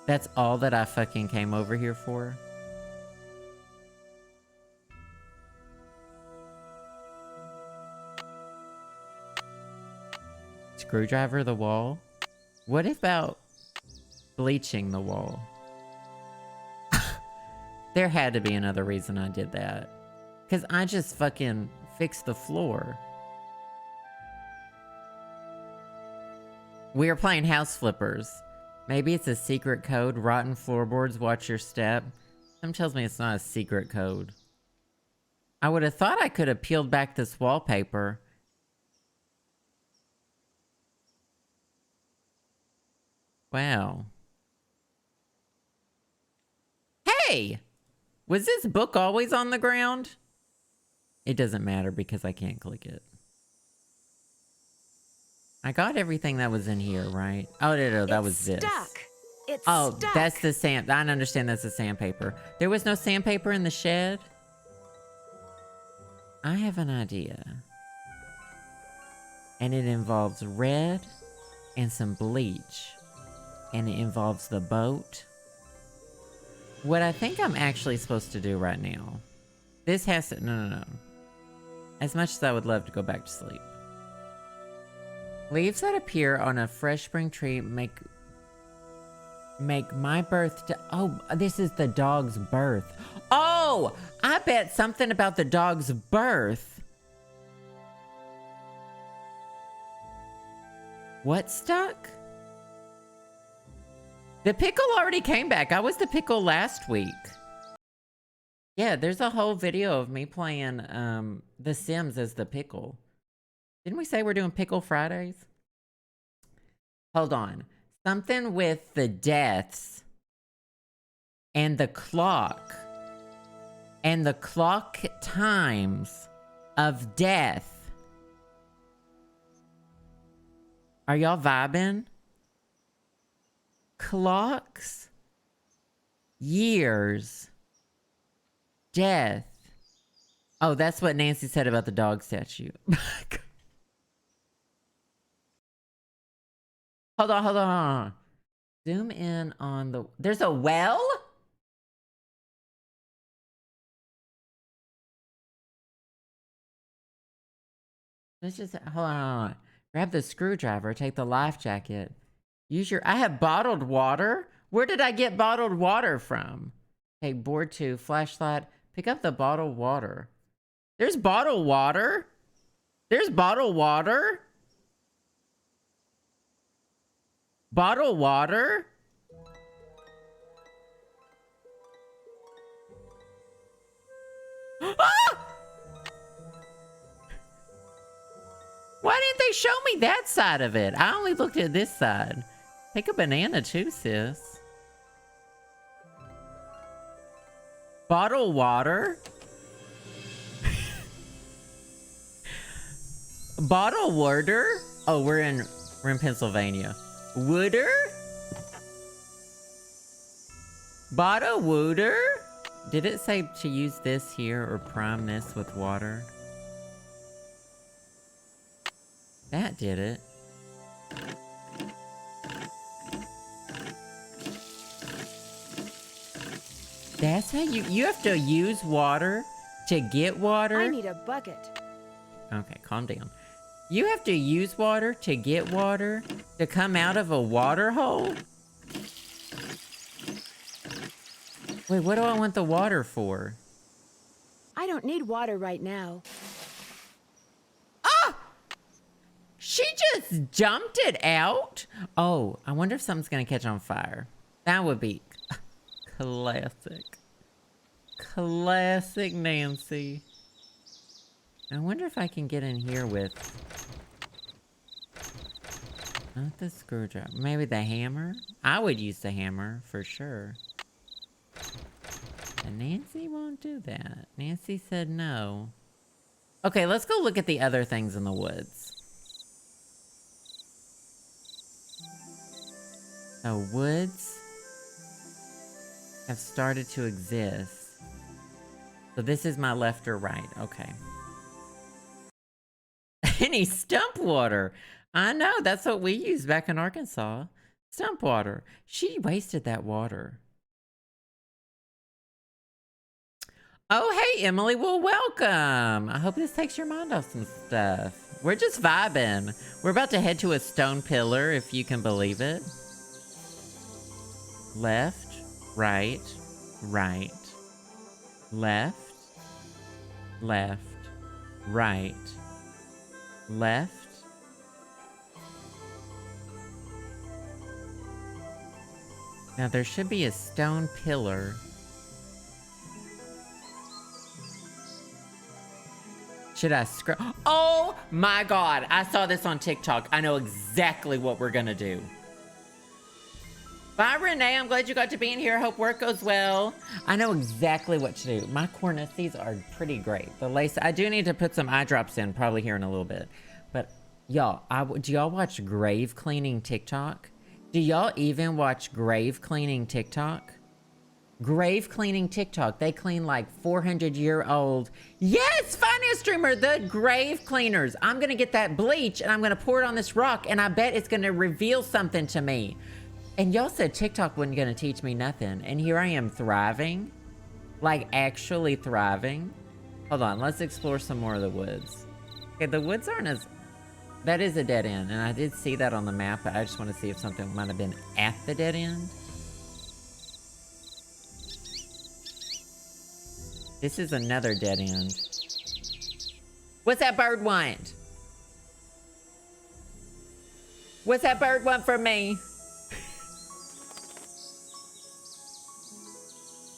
That's all that I fucking came over here for? Screwdriver the wall? What about bleaching the wall? There had to be another reason I did that. Because I just fucking fixed the floor. We are playing House Flippers. Maybe it's a secret code. Rotten floorboards, watch your step. Some tells me it's not a secret code. I would have thought I could have peeled back this wallpaper. Wow. Hey! Was this book always on the ground? It doesn't matter because I can't click it. I got everything that was in here, right? Oh, no, that was this. It's Oh, stuck. that's the sand. I understand that's the sandpaper. There was no sandpaper in the shed? I have an idea. And it involves red and some bleach. And it involves the boat. What I think I'm actually supposed to do right now. This has to... No. As much as I would love to go back to sleep. Leaves that appear on a fresh spring tree make my birth to... Oh, this is the dog's birth. Oh! I bet something about the dog's birth. What stuck? The pickle already came back. I was the pickle last week. Yeah, there's a whole video of me playing The Sims as the pickle. Didn't we say we're doing Pickle Fridays? Hold on. Something with the deaths and the clock times of death. Are y'all vibing? Clocks, years, death. Oh, that's what Nancy said about the dog statue. Hold on. Zoom in on the... There's a well? Let's just... Hold on. Grab the screwdriver, take the life jacket. Use your... I have bottled water? Where did I get bottled water from? Take board 2, flashlight. Pick up the bottled water. There's bottled water? There's bottled water? Bottled water? Ah! Why didn't they show me that side of it? I only looked at this side. Take a banana too, sis. Bottled water? Bottled water? Oh, we're in Pennsylvania. Wooder? Bottled water? Did it say to use this here or prime this with water? That did it. That's how you have to use water to get water? I need a bucket. Okay, calm down. You have to use water to get water to come out of a water hole? Wait, what do I want the water for? I don't need water right now. Ah! She just jumped it out? Oh, I wonder if something's gonna catch on fire. That would be classic. Classic Nancy. I wonder if I can get in here with... Not the screwdriver. Maybe the hammer? I would use the hammer, for sure. And Nancy won't do that. Nancy said no. Okay, let's go look at the other things in the woods. So, woods have started to exist. So this is my left or right. Okay. Any stump water. I know, that's what we used back in Arkansas. Stump water. She wasted that water. Oh, hey, Emily. Well, welcome. I hope this takes your mind off some stuff. We're just vibing. We're about to head to a stone pillar, if you can believe it. Left, right, right. Left, left, right, left. Now there should be a stone pillar. Should I scroll? Oh my god, I saw this on TikTok. I know exactly what we're gonna do. Bye, Renee. I'm glad you got to be in here. Hope work goes well. I know exactly what to do. My cornices are pretty great. The lace, I do need to put some eye drops in probably here in a little bit. But y'all, do y'all watch grave cleaning TikTok? Do y'all even watch grave cleaning TikTok? Grave cleaning TikTok. They clean like 400-year-old. Yes, finance streamer, the grave cleaners. I'm going to get that bleach and I'm going to pour it on this rock and I bet it's going to reveal something to me. And y'all said TikTok wasn't going to teach me nothing. And here I am thriving. Like, actually thriving. Hold on, let's explore some more of the woods. Okay, the woods aren't as... That is a dead end. And I did see that on the map, but I just want to see if something might have been at the dead end. This is another dead end. What's that bird want? What's that bird want from me?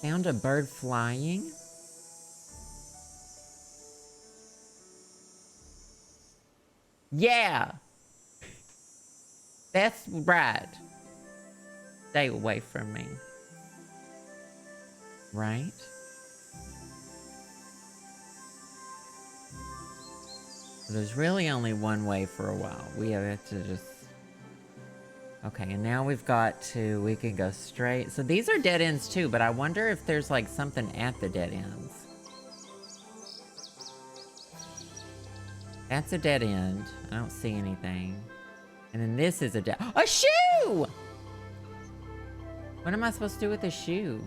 Found a bird flying. Yeah. That's right. Stay away from me. Right? There's really only one way for a while. We have to just... Okay, and now we've got to... We can go straight. So these are dead ends too, but I wonder if there's like something at the dead ends. That's a dead end. I don't see anything. And then this is a dead... A shoe! What am I supposed to do with a shoe?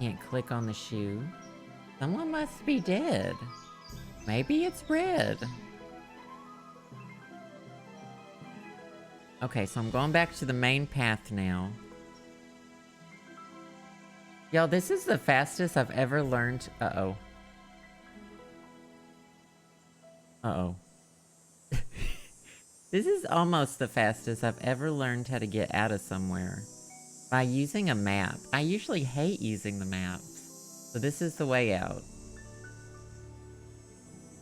Can't click on the shoe. Someone must be dead. Maybe it's red. Okay, so I'm going back to the main path now. Yo, this is the fastest I've ever learned. Uh-oh. Uh-oh. This is almost the fastest I've ever learned how to get out of somewhere. By using a map. I usually hate using the maps. So this is the way out.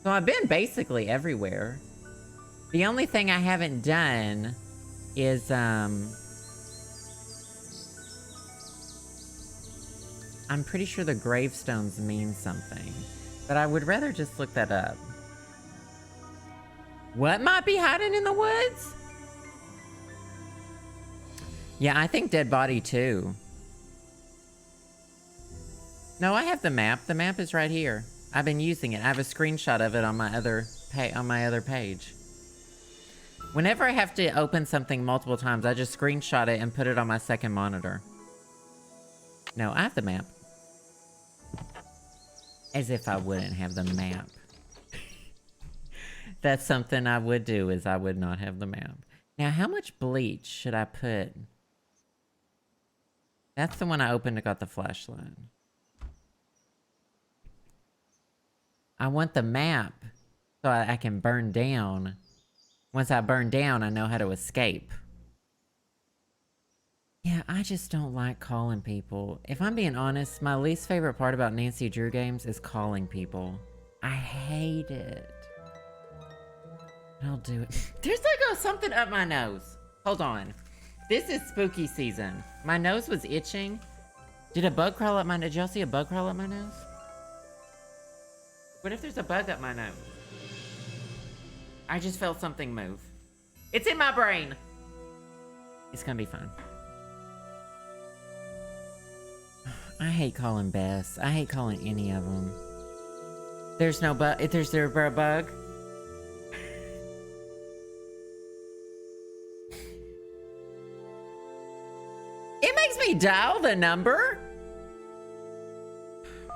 So I've been basically everywhere. The only thing I haven't done is, I'm pretty sure the gravestones mean something. But I would rather just look that up. What might be hiding in the woods? Yeah, I think dead body too. No, I have the map. The map is right here. I've been using it. I have a screenshot of it on my other page. Whenever I have to open something multiple times, I just screenshot it and put it on my second monitor. No, I have the map. As if I wouldn't have the map. That's something I would do, is I would not have the map. Now, how much bleach should I put? That's the one I opened and got the flashlight. I want the map so I can burn down. Once I burn down, I know how to escape. Yeah, I just don't like calling people. If I'm being honest, my least favorite part about Nancy Drew games is calling people. I hate it. I'll do it. There's like something up my nose. Hold on. This is spooky season. My nose was itching. Did a bug crawl up my nose? Did y'all see a bug crawl up my nose? What if there's a bug up my nose? I just felt something move. It's in my brain. It's gonna be fine. I hate calling Bess. I hate calling any of them. There's no bug. There's there a bug? It makes me dial the number.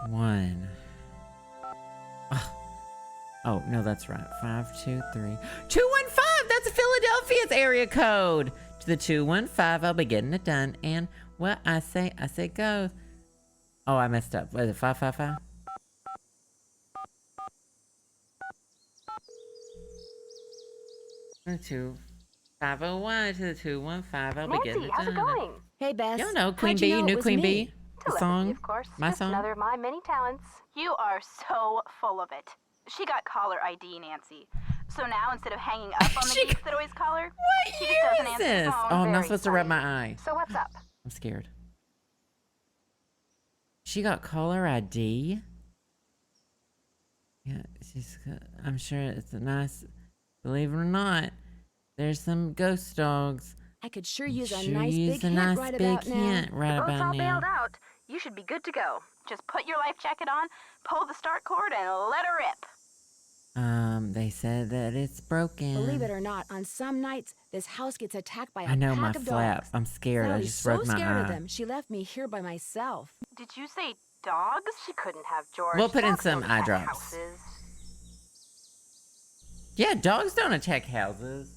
1. Oh, no, that's right. 523 215. That's Philadelphia's area code. To the 215, I'll be getting it done. And what I say go. Oh, I messed up. Was it 555? To 501 to the 215. I'll be getting it done. How's it going? Hey, Bess. Y'all know Queen How'd you Bee, know it new was Queen me? Bee. The Telepathy, song. of course. My Just song. another of my many talents. You are so full of it. She got caller ID, Nancy. So now instead of hanging up on the She- geeks that always call her, What she year just doesn't is answer the this? phone. Oh, I'm not Very supposed to rub funny. my eye. So what's up? I'm scared. She got caller ID. Yeah, I'm sure it's a nice. Believe it or not, there's some ghost dogs. I could sure use a Sure nice use big a hint nice right big about now. hint right The boat's about all now. bailed out. You should be good to go. Just put your life jacket on, pull the start cord, and let her rip. They said that it's broken. Believe it or not, on some nights, this house gets attacked by a I know pack my of flap. dogs. I'm scared. I Sally's just so rubbed my scared of eye. them, she left me here by myself. Did you say dogs? She couldn't have George. We'll put in Dogs some don't eye attack drops. houses. Yeah, dogs don't attack houses.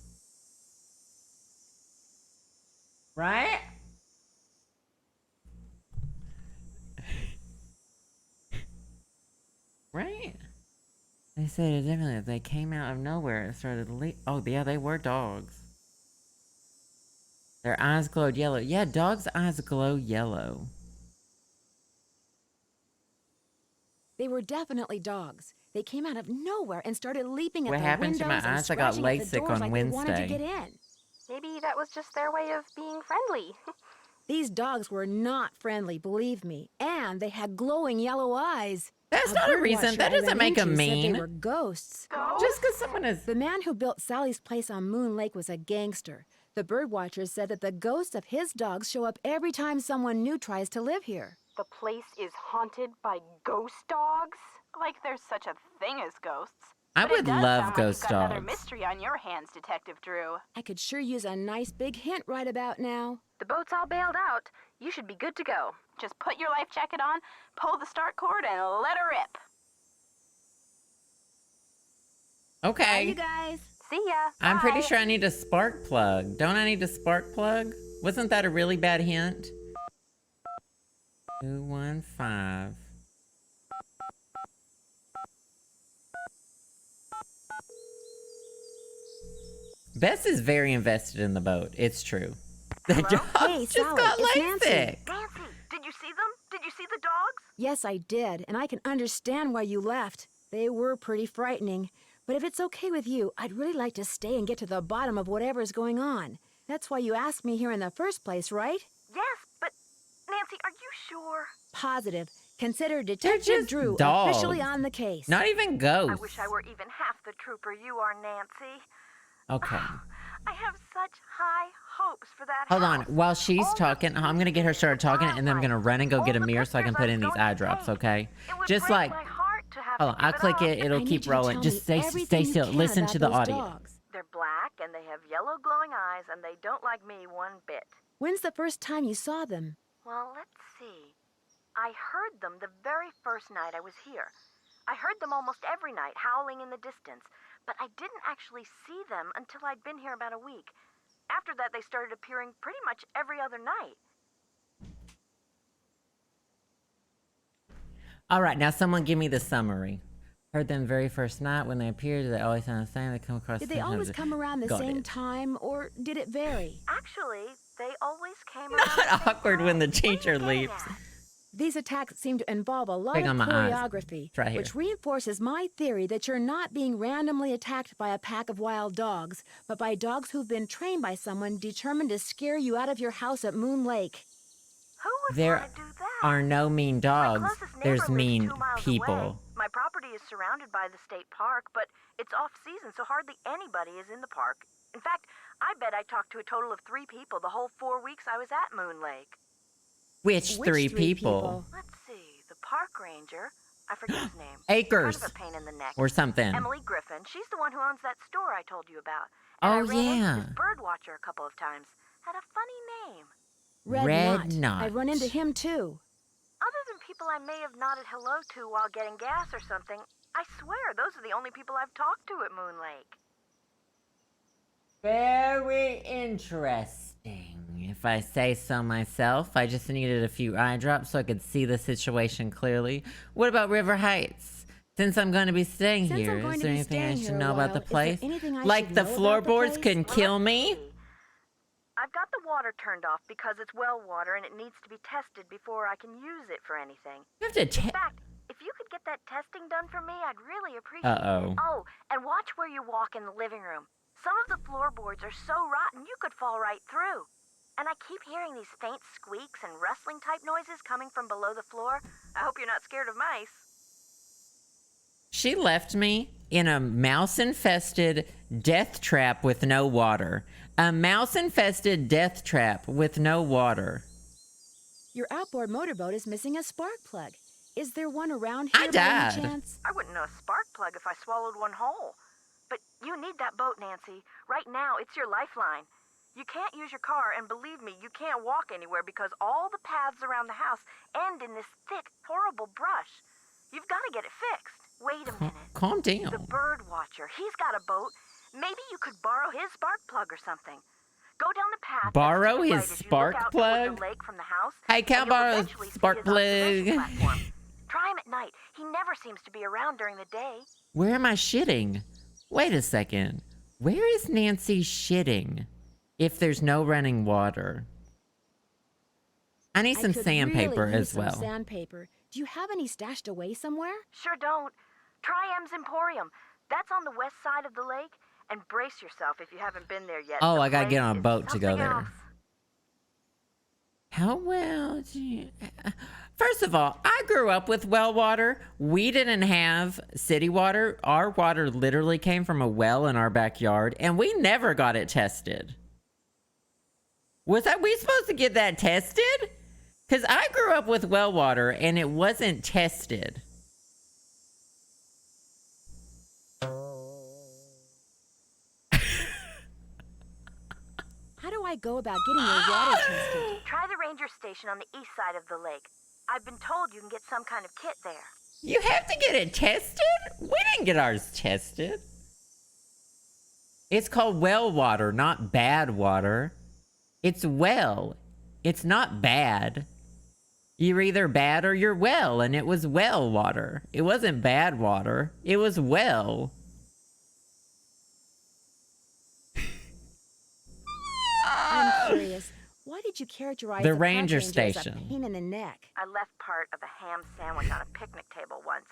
Right? Right? They said it definitely. If they came out of nowhere and started to leap. Oh, yeah, they were dogs. Their eyes glowed yellow. Yeah, dogs' eyes glow yellow. They were definitely dogs. They came out of nowhere and started leaping at What the happened windows to my and eyes? I got scratching at the LASIK doors on like they wanted to Wednesday. get in. Maybe that was just their way of being friendly. These dogs were not friendly, believe me, and they had glowing yellow eyes. That's not a bird reason. watcher That I doesn't ran make them into said mean. They were ghosts. Just because someone is. The man who built Sally's place on Moon Lake was a gangster. The bird watchers said that the ghosts of his dogs show up every time someone new tries to live here. The place is haunted by ghost dogs? Like there's such a thing as ghosts. I But it would does love sound ghost like you've got another dogs. mystery on your hands, Detective Drew. I could sure use a nice big hint right about now. The boat's all bailed out. You should be good to go. Just put your life jacket on, pull the start cord, and let her rip. Bye, Okay. you guys. See ya. I'm pretty Bye. sure I need a spark plug. Don't I need a spark plug? Wasn't that a really bad hint? 215. Bess is very invested in the boat. It's true. The Hello? dog Hey, just Sally, got it's LASIK. Nancy, did you see them? Did you see the dogs? Yes, I did, and I can understand why you left. They were pretty frightening. But if it's okay with you, I'd really like to stay and get to the bottom of whatever's going on. That's why you asked me here in the first place, right? Yes, but Nancy, are you sure? Positive. Consider just Detective Drew dogs. officially on the case. Not even ghosts. I wish I were even half the trooper you are, Nancy. Okay. I have such high hopes for that Hold on. house. While she's All the talking, I'm going to get her started talking, and then I'm going to run and go All get a the mirror so I can pictures put I'm in these going eye to drops, take. okay? It would Just break like, my heart to have hold on, to I'll give click up. it. It'll I need keep you to rolling. tell Just me stay everything you still. can Listen about to the those audio. dogs. They're black and they have yellow glowing eyes and they don't like me one bit. When's the first time you saw them? Well, let's see. I heard them the very first night I was here. I heard them almost every night, howling in the distance, but I didn't actually see them until I'd been here about a week. After that, they started appearing pretty much every other night. All right, now someone give me the summary. Heard them very first night when they appeared. They always sound the same. They come across. Did they sometimes always it- come around the Got same it. time, or did it vary? Actually, they always came Not around the same awkward when the time. What are you teacher getting leaves. at? These attacks seem to involve a lot Big of on my eyes. choreography, It's right here. which reinforces my theory that you're not being randomly attacked by a pack of wild dogs, but by dogs who've been trained by someone determined to scare you out of your house at Moon Lake. Who would There want to do that? are no mean My dogs. closest neighbor There's lives mean 2 miles people. away. My property is surrounded by the state park, but it's off season, so hardly anybody is in the park. In fact, I bet I talked to a total of 3 people the whole 4 weeks I was at Moon Lake. Which three people? Let's see, the park ranger. I forget his name. Acres. Kind of a pain in the neck. Or something. Emily Griffin. She's the one who owns that store I told you about. Oh, And I ran into yeah. this bird watcher a couple of times. Had a funny name. Red Knot. I run into him too. Other than people I may have nodded hello to while getting gas or something, I swear those are the only people I've talked to at Moon Lake. Very interesting, if I say so myself. I just needed a few eye drops so I could see the situation clearly. What about River Heights? Since I'm going to be staying Since here, I'm going is to there be anything I staying should here a know about the while, is there place? anything I Like should the know about the floorboards place? can kill me? I've got the water turned off because it's well water and it needs to be tested before I can use it for anything. You have to In fact, if you could get that testing done for me, I'd really appreciate Uh-oh. it. Oh, and watch where you walk in the living room. Some of the floorboards are so rotten you could fall right through. And I keep hearing these faint squeaks and rustling type noises coming from below the floor. I hope you're not scared of mice. She left me in a mouse-infested death trap with no water. A mouse-infested death trap with no water. Your outboard motorboat is missing a spark plug. Is there one around I here by any died. chance? I wouldn't know a spark plug if I swallowed one whole. But you need that boat, Nancy. Right now, it's your lifeline. You can't use your car, and believe me, you can't walk anywhere because all the paths around the house end in this thick, horrible brush. You've got to get it fixed. Wait a minute. Calm down. The bird watcher, he's got a boat. Maybe you could borrow his spark plug or something. Go down the path. Borrow that's to the his right as you spark look out plug? toward the lake from the house, I can't and you'll borrow a eventually see spark his observation plug. platform. Try him at night. He never seems to be around during the day. Where am I shitting? Wait a second. Where is Nancy shitting if there's no running water? I need some I could sandpaper really use as some well. Sandpaper. Do you have any stashed away somewhere? Sure don't. Try M's Emporium. That's on the west side of the lake. And brace yourself if you haven't been there yet. Oh, The I gotta get place on a is boat to go something there. else. How well do you... First of all, I grew up with well water. We didn't have city water. Our water literally came from a well in our backyard, and we never got it tested. We supposed to get that tested? Because I grew up with well water, and it wasn't tested. How do I go about getting your water tested? Try the ranger station on the east side of the lake. I've been told you can get some kind of kit there. You have to get it tested? We didn't get ours tested. It's called well water, not bad water. It's well. It's not bad. You're either bad or you're well, and it was well water. It wasn't bad water. It was well. I'm curious. Why did you characterize The park ranger as a station. pain in the neck? I left part of a ham sandwich on a picnic table once.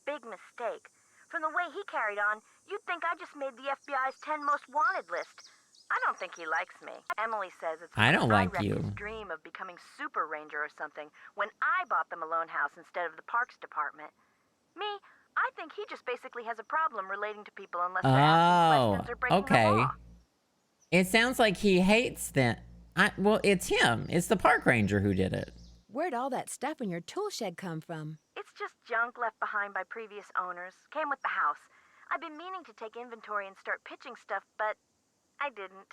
Big mistake. From the way he carried on, you'd think I just made the FBI's 10 most wanted list. I don't think he likes me. Emily says it's I don't like wrecked you. his dream of becoming super ranger or something when I bought the Malone house instead of the parks department. Me, I think he just basically has a problem relating to people unless they're asking questions or breaking okay. the law. It sounds like he hates them. Well, it's him. It's the park ranger who did it. Where'd all that stuff in your tool shed come from? It's just junk left behind by previous owners. Came with the house. I've been meaning to take inventory and start pitching stuff, but I didn't.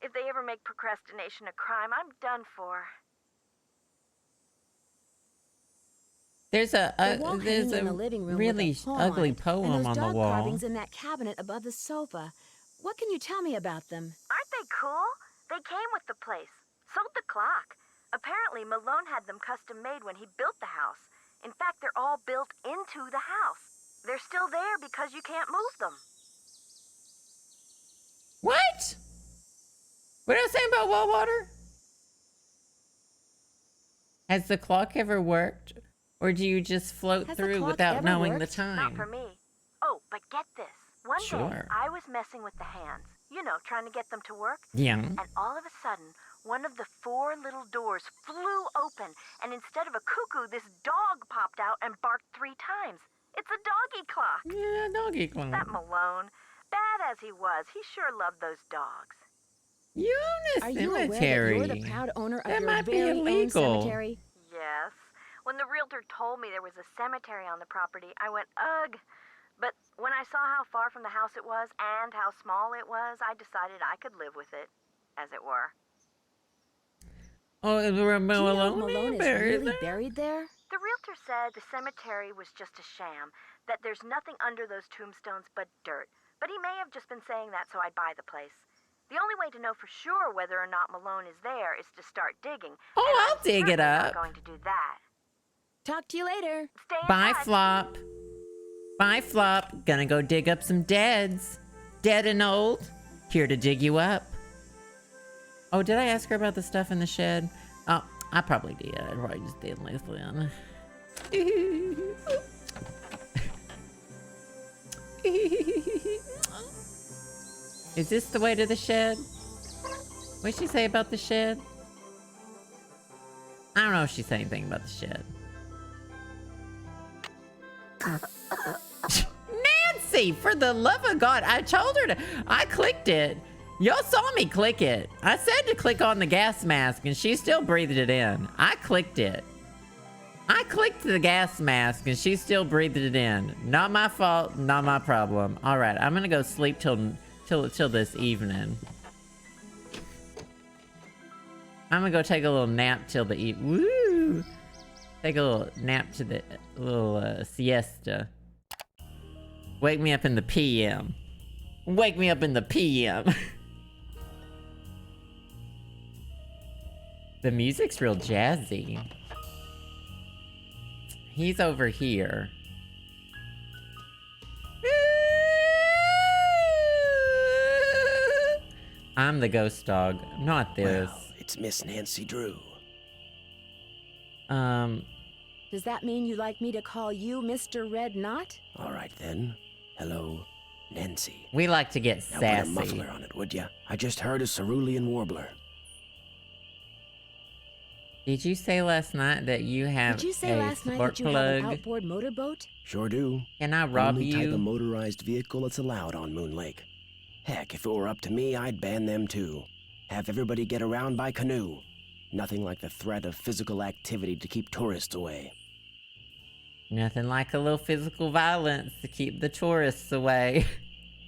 If they ever make procrastination a crime, I'm done for. There's a The wall hanging in the living room with really a poem on ugly it, poem and those on the dog wall. carvings in that cabinet above the sofa. What can you tell me about them? Aren't they cool? They came with the place. Sold the clock. Apparently, Malone had them custom made when he built the house. In fact, they're all built into the house. They're still there because you can't move them. What? What did I say about well water? Has the clock ever worked? Or do you just float Has the through clock without ever knowing the worked? time? Not for me. Oh, but get this. One day, Sure. I was messing with the hands. You know, trying to get them to work. Yeah. And all of a sudden, one of the 4 little doors flew open, and instead of a cuckoo, this dog popped out and barked 3 times. It's a doggy clock. Yeah, doggy clock. That Malone, bad as he was, he sure loved those dogs. You own a Are you aware that cemetery. you're the proud owner of That your might be very own illegal. cemetery? Yes. When the realtor told me there was a cemetery on the property, I went, ugh. But when I saw how far from the house it was and how small it was, I decided I could live with it, as it were. Oh, is there a Do you know if Malone Malone is buried really there? buried there? The realtor said the cemetery was just a sham, that there's nothing under those tombstones but dirt. But he may have just been saying that so I'd buy the place. The only way to know for sure whether or not Malone is there is to start digging. Oh, and I'll I'm dig it certainly up. not going to do that. Talk to you later. Stay in Bye, touch. Flop. Bye, Flop. Gonna go dig up some deads. Dead and old. Here to dig you up. Oh, did I ask her about the stuff in the shed? Oh, I probably did. I probably just didn't listen. Is this the way to the shed? What'd she say about the shed? I don't know if she said anything about the shed. Nancy, for the love of God, I told her to. I clicked it. Y'all saw me click it. I said to click on the gas mask and she still breathed it in. I clicked it. I clicked the gas mask and she still breathed it in. Not my fault, not my problem. All right, I'm gonna go sleep till this evening. I'm gonna go take a little nap till the woo. Take a little nap to the little siesta. Wake me up in the PM. Wake me up in the PM. The music's real jazzy. He's over here. I'm the ghost dog, not this. Well, it's Miss Nancy Drew. Does that mean you'd like me to call you Mr. Red Knot? All right then. Hello, Nancy. We like to get Now put sassy. a muffler on it, would ya? I just heard a cerulean warbler. Did you say last night that you have Did you say a last night spark that you plug? have an outboard motorboat? Sure do. Can I rob Only type you? of motorized vehicle that's allowed on Moon Lake. Heck, if it were up to me, I'd ban them too. Have everybody get around by canoe. Nothing like the threat of physical activity to keep tourists away. Nothing like a little physical violence to keep the tourists away.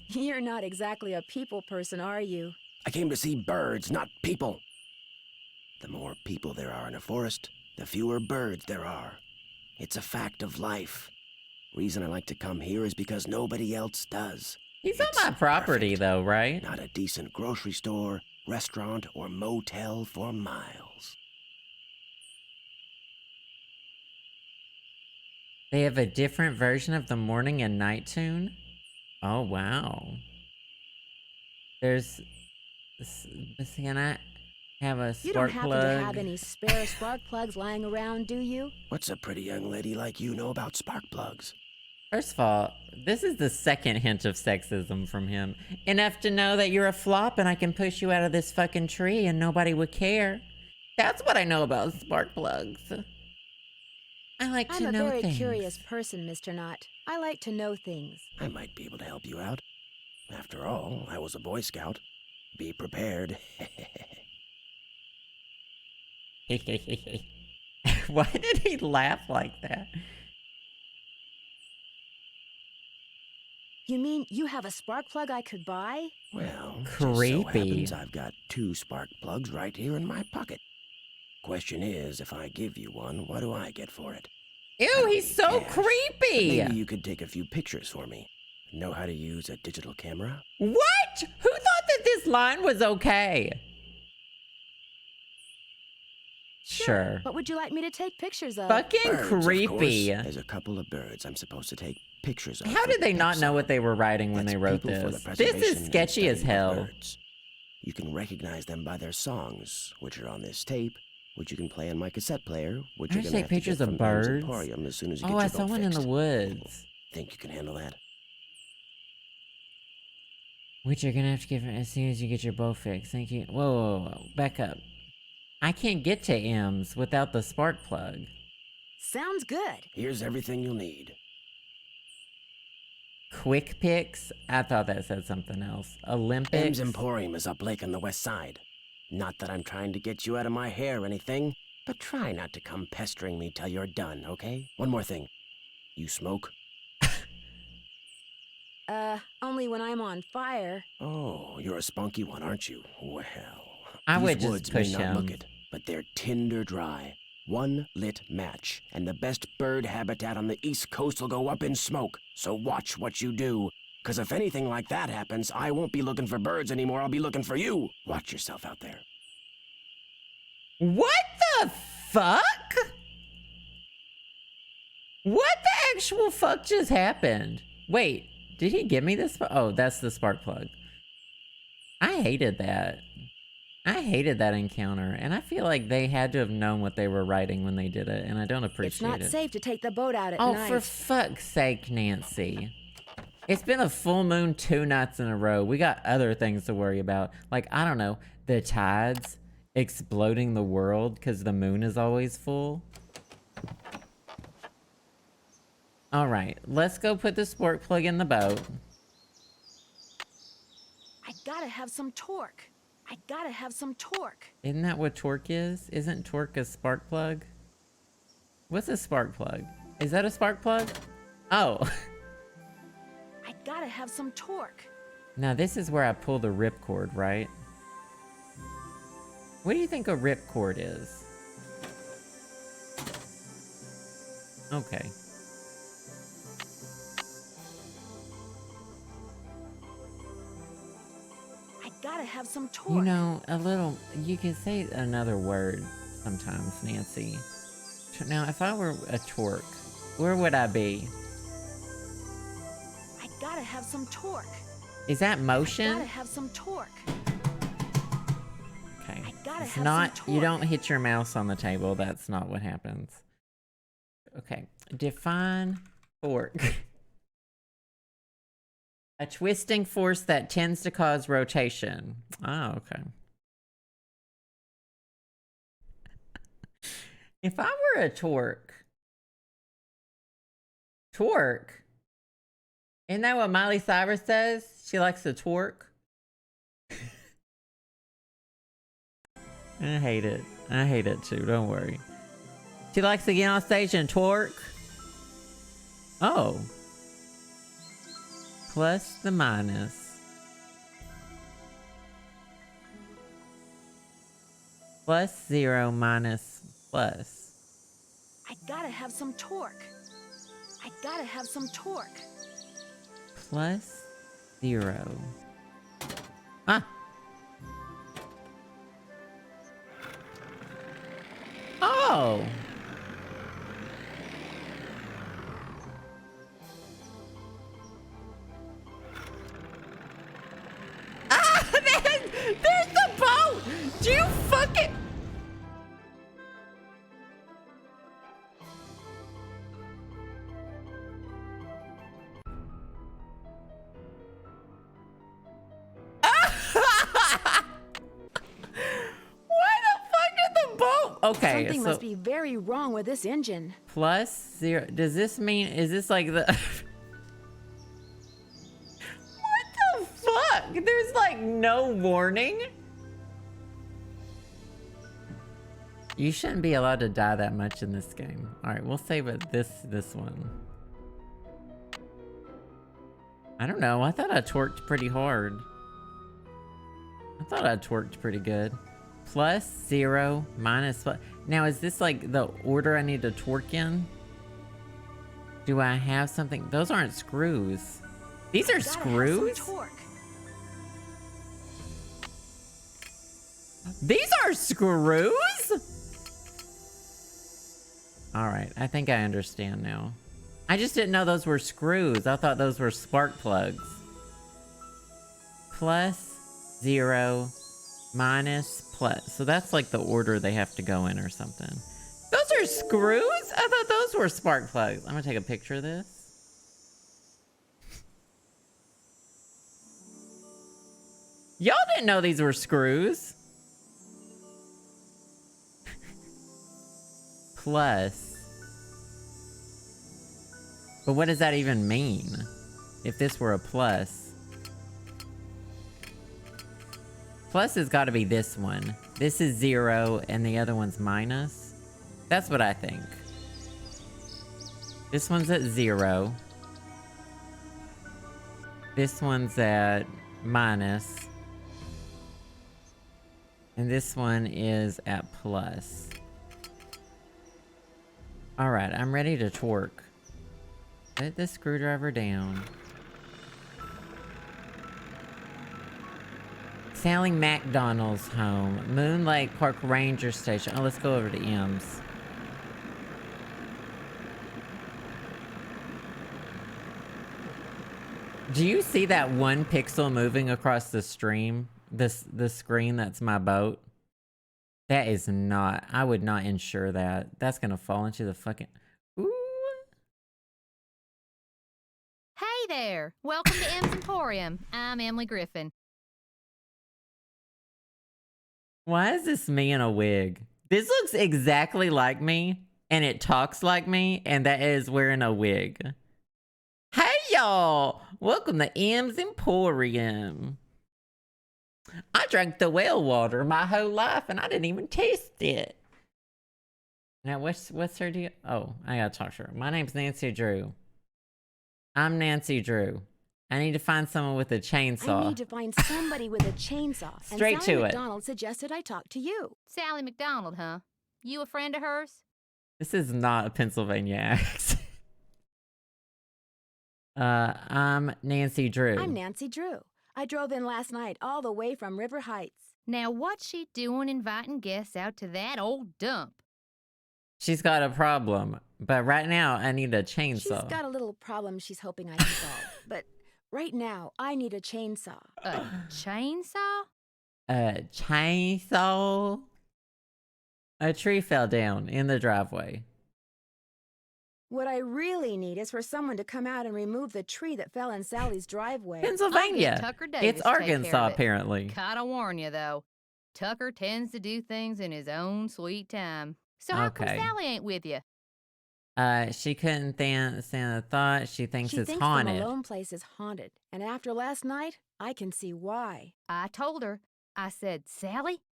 You're not exactly a people person, are you? I came to see birds, not people. The more people there are in a forest, the fewer birds there are. It's a fact of life. Reason I like to come here is because nobody else does. He's on It's my property perfect. though, right? Not a decent grocery store, restaurant, or motel for miles. They have a different version of the morning and night tune? Oh, wow. There's... Can I have a You don't spark happen plug? to have any spare spark plugs lying around, do you? What's a pretty young lady like you know about spark plugs? First of all, this is the second hint of sexism from him. Enough to know that you're a flop and I can push you out of this fucking tree and nobody would care. That's what I know about spark plugs. I like to I'm a know very things. curious person, Mr. Knot. I like to know things. I might be able to help you out. After all, I was a Boy Scout. Be prepared. Why did he laugh like that? You mean you have a spark plug I could buy? Well, just Creepy. so happens I've got 2 spark plugs right here in my pocket. Question is, if I give you one, what do I get for it? Ew, he's so Cash. creepy! Maybe you could take a few pictures for me. Know how to use a digital camera? What? Who thought that this line was okay? Sure. What would you like me to take pictures of? Fucking Birds, of creepy. course. There's a couple of birds I'm supposed to take pictures of. How for did they not know what they were writing when That's they wrote people for the this? This preservation is and sketchy as study of hell. birds. You can recognize them by their songs, which are on this tape, which you can play on my cassette player, which I you're should gonna take have to get pictures of from M's birds. Emporium as soon as you Oh, get I your saw boat one in the fixed. woods. Think you can handle that? Which you're gonna have to give as soon as you get your bow fixed. Thank you. Whoa, whoa, whoa. Back up. I can't get to M's without the spark plug. Sounds good. Here's everything you'll need. Quick picks? I thought that said something else. Olympics? M's Emporium is up lake on the west side. Not that I'm trying to get you out of my hair or anything, but try not to come pestering me till you're done, okay? One more thing. You smoke? Only when I'm on fire. Oh, you're a spunky one, aren't you? Well, I these would just woods push may not him. look it, but they're tinder dry. One lit match, and the best bird habitat on the East Coast will go up in smoke. So watch what you do. Because if anything like that happens, I won't be looking for birds anymore. I'll be looking for you. Watch yourself out there. What the fuck? What the actual fuck just happened? Wait, did he give me this? Oh, that's the spark plug. I hated that. I hated that encounter, and I feel like they had to have known what they were writing when they did it, and I don't appreciate it. It's not safe to take the boat out at Oh, night. for fuck's sake, Nancy. It's been a full moon 2 nights in a row. We got other things to worry about. Like, I don't know, the tides exploding the world because the moon is always full. Alright, let's go put the spark plug in the boat. I gotta have some torque. I gotta have some torque. Isn't that what torque is? Isn't torque a spark plug? What's a spark plug? Is that a spark plug? Oh. I gotta have some torque. Now this is where I pull the ripcord, right? What do you think a ripcord is? Okay. I gotta have some torque. You know, you can say another word sometimes, Nancy. Now, if I were a torque, where would I be? I gotta have some torque. Is that I motion? gotta have some torque. Okay. I gotta It's have not, some you torque. don't hit your mouse on the table. That's not what happens. Okay. Define torque. A twisting force that tends to cause rotation. Oh, okay. If I were a torque. Torque? Isn't that what Miley Cyrus says? She likes to twerk. I hate it. I hate it too, don't worry. She likes to get on stage and twerk. Oh. Plus the minus. Plus 0 minus plus. I gotta have some torque. I gotta have some torque. Plus 0. Ah. Oh. Ah, there's the boat. Do you fucking... Okay, Something so must be very wrong with this engine. plus 0. Does this mean, is this like the... What the fuck? There's like no warning? You shouldn't be allowed to die that much in this game. Alright, we'll save it this one. I don't know, I thought I torqued pretty hard. I thought I torqued pretty good. Plus 0 minus... Now, is this like the order I need to torque in? Do I have something? Those aren't screws. These are Gotta have some screws? torque. These are screws? Alright, I think I understand now. I just didn't know those were screws. I thought those were spark plugs. Plus 0 minus, plus. So that's like the order they have to go in or something. Those are screws? I thought those were spark plugs. I'm gonna take a picture of this. Y'all didn't know these were screws. Plus. But what does that even mean? If this were a plus. Plus has got to be this one. This is 0 and the other one's minus. That's what I think. This one's at 0. This one's at minus. And this one is at plus. Alright, I'm ready to torque. Put the screwdriver down. Sally McDonald's home. Moon Lake Park Ranger Station. Oh, let's go over to M's. Do you see that one pixel moving across the stream? The screen that's my boat? That is not... I would not insure that. That's gonna fall into the fucking... Ooh. Hey there! Welcome to M's Emporium. I'm Emily Griffin. Why is this me in a wig? This looks exactly like me, and it talks like me, and that is wearing a wig. Hey y'all! Welcome to M's Emporium. I drank the well water my whole life, and I didn't even taste it. Now, what's her deal? Oh, I gotta talk to her. My name's Nancy Drew. I'm Nancy Drew. I need to find someone with a chainsaw. I need to find somebody with a chainsaw. Straight and Sally to it. McDonald suggested I talk to you. Sally McDonald, huh? You a friend of hers? This is not a Pennsylvania accent. I'm Nancy Drew. I'm Nancy Drew. I drove in last night all the way from River Heights. Now what's she doing inviting guests out to that old dump? She's got a problem, but right now I need a chainsaw. She's got a little problem she's hoping I can solve. But right now, I need a chainsaw. A chainsaw? A chainsaw? A tree fell down in the driveway. What I really need is for someone to come out and remove the tree that fell in Sally's driveway. Pennsylvania. Tucker Davis It's take care Arkansas, of it. apparently. Gotta warn you, though. Tucker tends to do things in his own sweet time. So how come Okay. Sally ain't with you? She couldn't stand the thought. She thinks it's haunted. The Malone place is haunted. And after last night, I can see why. I told her. I said, Sally,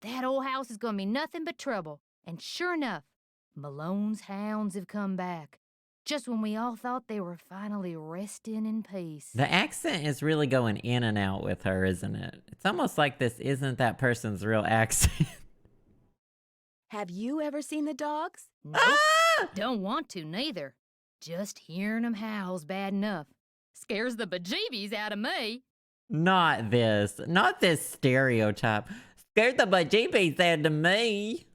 that old house is gonna be nothing but trouble. And sure enough, Malone's hounds have come back. Just when we all thought they were finally resting in peace. The accent is really going in and out with her, isn't it? It's almost like this isn't that person's real accent. Have you ever seen the dogs? Nope. Don't want to, neither. Just hearing them howl's bad enough. Scares the bejeebies out of me. Not this stereotype. Scared the bejeebies out of me.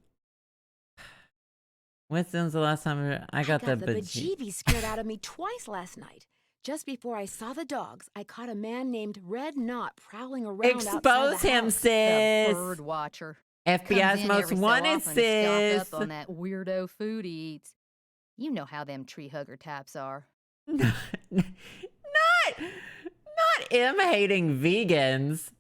When's the last time I got the bejeebies scared out of me twice last night. Just before I saw the dogs, I caught a man named Red Knot prowling around outside Expose the him, house. sis. The bird watcher. FBI's Comes in most every so wanted, often, sis. stock up on that weirdo food he eats. You know how them tree hugger types are. not hating vegans.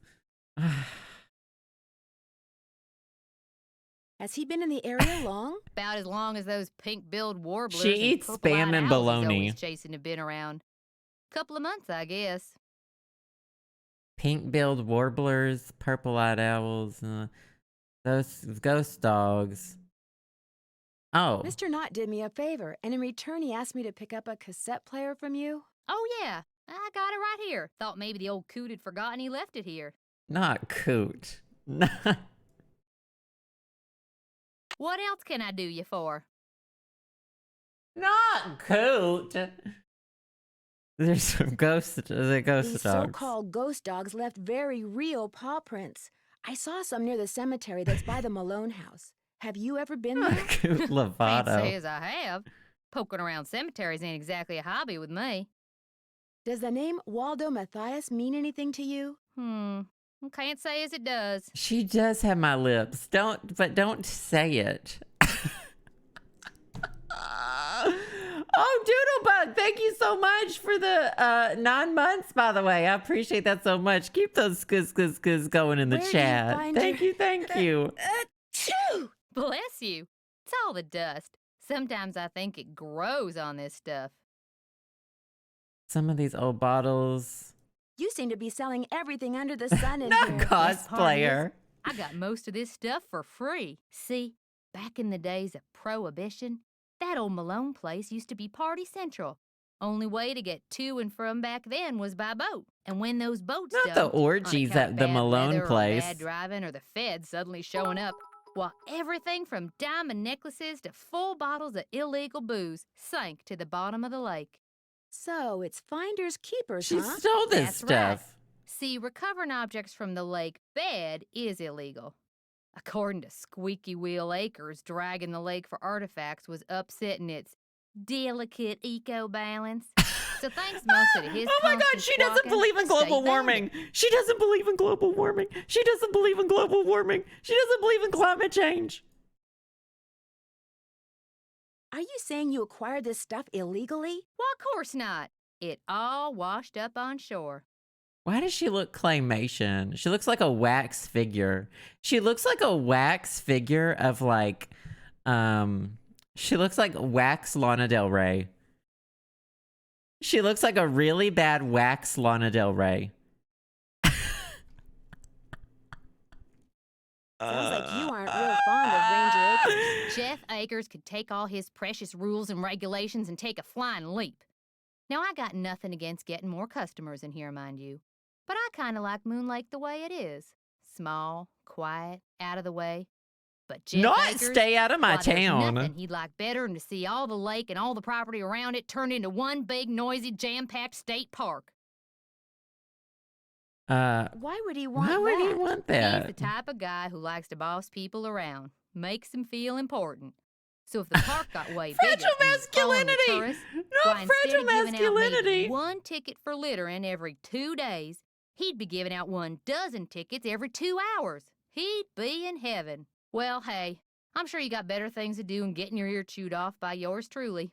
Has he been in the area long? About as long as those pink-billed warblers. She and eats purple-eyed spam and owls he's bologna. always chasing have been around. Couple of months, I guess. Pink-billed warblers, purple-eyed owls, those ghost dogs. Oh. Mr. Knott did me a favor, and in return he asked me to pick up a cassette player from you. Oh, yeah. I got it right here. Thought maybe the old coot had forgotten he left it here. Not coot. What else can I do you for? Not coot. There's some ghost These dogs. so-called ghost dogs left very real paw prints. I saw some near the cemetery that's by the Malone house. Have you ever been there? Coot Can't say Lovato. as I have. Poking around cemeteries ain't exactly a hobby with me. Does the name Waldo Matthias mean anything to you? Can't say as it does. She does have my lips. Don't say it. Oh, Doodlebug, thank you so much for the 9 months, by the way. I appreciate that so much. Keep those skis going in the Where do you chat. find Thank your- you. Achoo! Bless you. It's all the dust. Sometimes I think it grows on this stuff. Some of these old bottles. You seem to be selling everything under the sun in Not here. Best part is, cosplayer. I got most of this stuff for free. See, back in the days of Prohibition, that old Malone place used to be party central. Only way to get to and from back then was by boat. And when those boats Not the dumped, on orgies account of at the bad Malone weather or place. bad driving or the feds suddenly showing up, well, everything from diamond necklaces to full bottles of illegal booze sank to the bottom of the lake. So it's finders keepers, She huh? stole this That's stuff. right. See, recovering objects from the lake bed is illegal. According to Squeaky Wheel Acres, dragging the lake for artifacts was upsetting its delicate eco-balance. So thanks mostly to his Oh my God, constant she doesn't squawking, believe in the global state banned warming. it. She doesn't believe in global warming. She doesn't believe in global warming. She doesn't believe in climate change. Are you saying you acquired this stuff illegally? Well, of course not. It all washed up on shore. Why does she look claymation? She looks like a wax figure. She looks like a wax figure of like, she looks like wax Lana Del Rey. She looks like a really bad wax Lana Del Rey. Sounds like you aren't real fond of Ranger Acres. Jeff Akers could take all his precious rules and regulations and take a flying leap. Now, I got nothing against getting more customers in here, mind you. But I kind of like Moon Lake the way it is. Small, quiet, out of the way. But Jeff Not Akers, stay out of my why, there's town. nothing he'd like better than to see all the lake and all the property around it turned into one big, noisy, jam-packed state park. Why would he want Why would he that? want He's that? the type of guy who likes to boss people around, makes them feel important. So if the park got way bigger, Fragile and was full of masculinity! tourists, No, why, instead fragile of giving out masculinity! maybe one ticket for littering every 2 days, he'd be giving out 12 tickets every 2 hours. He'd be in heaven. Well, hey, I'm sure you got better things to do than getting your ear chewed off by yours truly.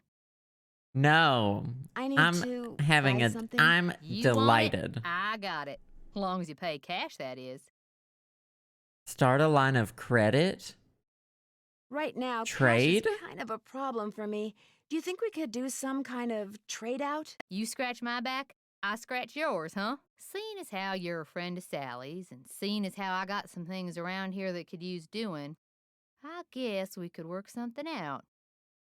No. I need I'm to having buy a. something. I'm You delighted. Want it? I got it. As long as you pay cash, that is. Start a line of credit. Right now, Trade? cash is kind of a problem for me. Do you think we could do some kind of trade out? You scratch my back, I scratch yours, huh? Seeing as how you're a friend of Sally's, and seeing as how I got some things around here that could use doing, I guess we could work something out.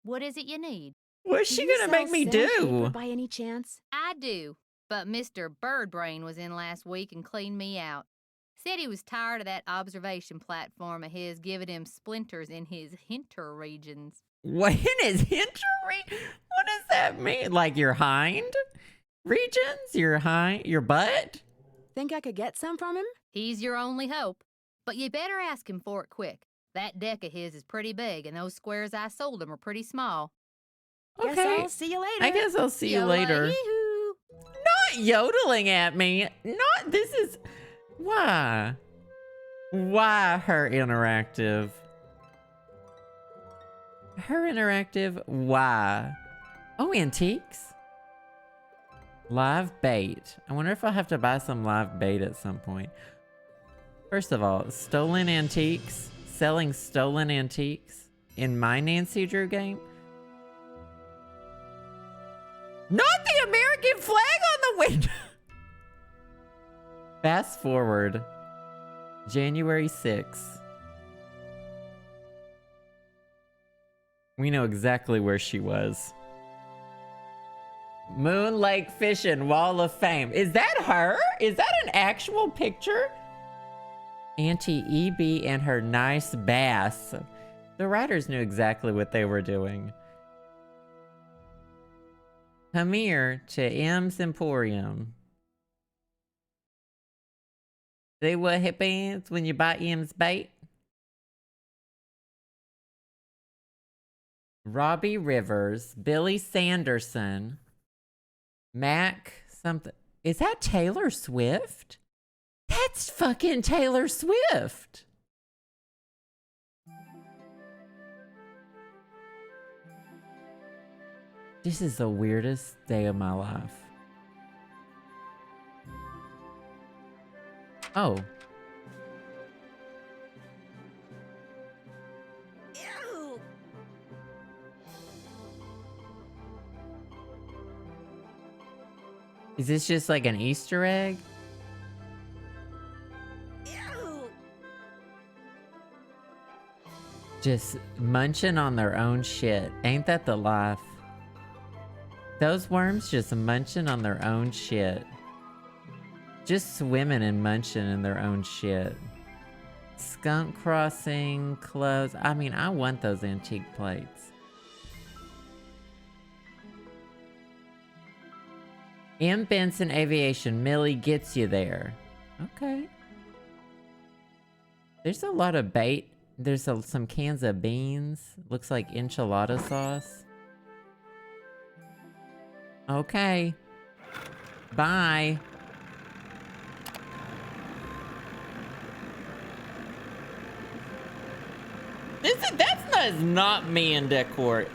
What is it you need? What's Do she you gonna sell make me sandpaper do? by any chance? I do, but Mr. Birdbrain was in last week and cleaned me out. Said he was tired of that observation platform of his giving him splinters in his hinter regions. What is hintery? What does that mean? Like your hind regions? Your butt? Think I could get some from him? He's your only hope, but you better ask him for it quick. That deck of his is pretty big, and those squares I sold him are pretty small. Guess Okay. I'll see you later. I guess I'll see you later. Yola-yee-hoo. Not yodeling at me. Not. This is. Why? Why her interactive? Her interactive. Why? Oh, antiques. Live bait. I wonder if I'll have to buy some live bait at some point. First of all, stolen antiques. Selling stolen antiques in my Nancy Drew game. Not the American flag on the window. Fast forward. January 6th. We know exactly where she was. Moon Lake Fishing Wall of Fame. Is that her? Is that an actual picture? Auntie EB and her nice bass. The writers knew exactly what they were doing. Come here to M's Emporium. See what happens when you buy M's bait? Robbie Rivers, Billy Sanderson, Mac something. Is that Taylor Swift? That's fucking Taylor Swift. This is the weirdest day of my life. Oh. Ew! Is this just like an Easter egg? Ew! Just munching on their own shit. Ain't that the life? Those worms just munching on their own shit. Just swimming and munching in their own shit. Skunk crossing, clothes. I mean, I want those antique plates. M. Benson Aviation. Millie gets you there. Okay. There's a lot of bait. There's some cans of beans. Looks like enchilada sauce. Okay. Bye. That's not me in decor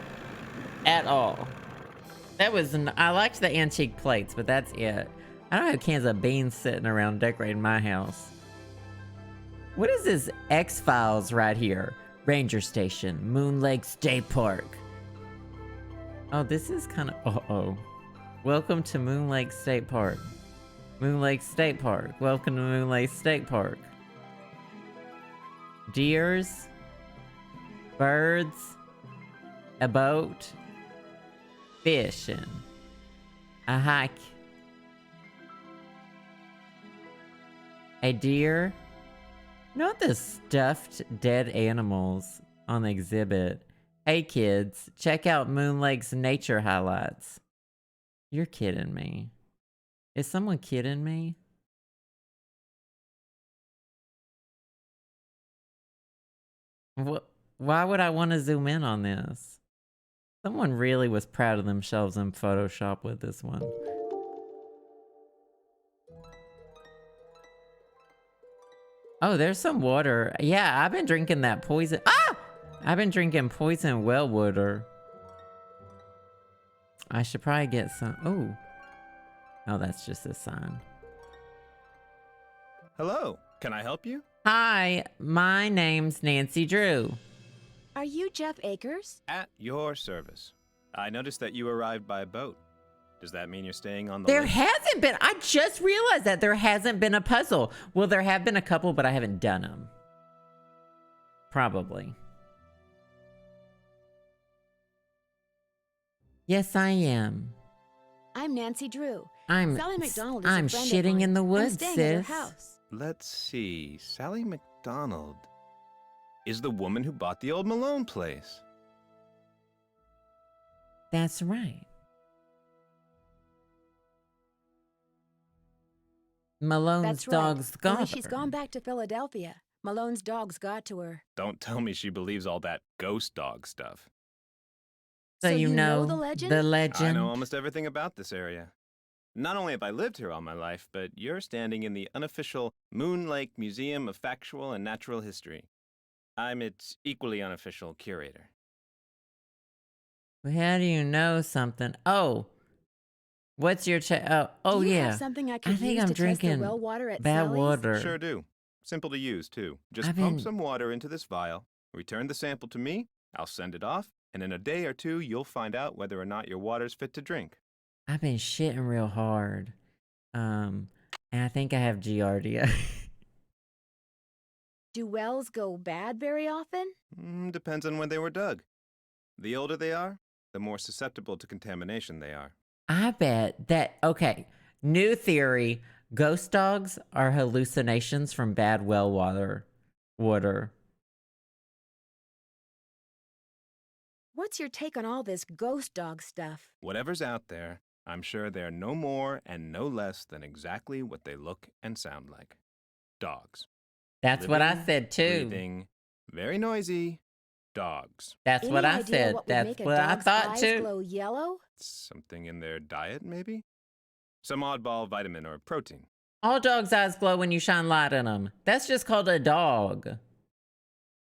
at all. That was, I liked the antique plates, but that's it. I don't have cans of beans sitting around decorating my house. What is this X-Files right here? Ranger Station, Moon Lake State Park. Oh, this is kind of, uh-oh. Welcome to Moon Lake State Park. Moon Lake State Park. Welcome to Moon Lake State Park. Deers. Birds. A boat. Fishing. A hike. A deer. Not the stuffed dead animals on the exhibit. Hey kids, check out Moon Lake's nature highlights. You're kidding me. Is someone kidding me? What? Why would I want to zoom in on this? Someone really was proud of themselves in Photoshop with this one. Oh, there's some water. Yeah, I've been drinking that poison. Ah! I've been drinking poison well water. I should probably get some. Oh. Oh, that's just a sign. Hello, can I help you? Hi, my name's Nancy Drew. Are you Jeff Akers? At your service. I noticed that you arrived by boat. Does that mean you're staying on the There lake? hasn't been. I just realized that there hasn't been a puzzle. Well, there have been a couple, but I haven't done them. Probably. Yes, I am. I'm Nancy Drew. I'm Sally McDonald is I'm a friend of shitting mine. in the I'm woods, staying at her sis. house. Let's see. Sally McDonald is the woman who bought the old Malone place. That's right. Malone's That's right. dogs got Only she's her. gone back to Philadelphia. Malone's dogs got to her. Don't tell me she believes all that ghost dog stuff. So you know the legend? The legend. I know almost everything about this area. Not only have I lived here all my life, but you're standing in the unofficial Moon Lake Museum of Factual and Natural History. I'm its equally unofficial curator. Well, how do you know something? Oh, what's your oh Do you yeah. have something I could think use I'm to test the drinking well water at bad Sally's? water. Sure do. Simple to use, too. Just I've pump been- some water into this vial, return the sample to me, I'll send it off, and in a day or two, you'll find out whether or not your water's fit to drink. I've been shitting real hard. And I think I have Giardia. Do wells go bad very often? Depends on when they were dug. The older they are, the more susceptible to contamination they are. I bet that, okay, new theory, ghost dogs are hallucinations from bad well water. What's your take on all this ghost dog stuff? Whatever's out there, I'm sure they're no more and no less than exactly what they look and sound like. Dogs. That's what I Living, said too. Breathing, very noisy dogs. That's Any what I idea said. what would That's make a what I dog's thought eyes too. glow yellow? Something in their diet, maybe? Some oddball vitamin or protein. All dogs' eyes glow when you shine light in them. That's just called a dog.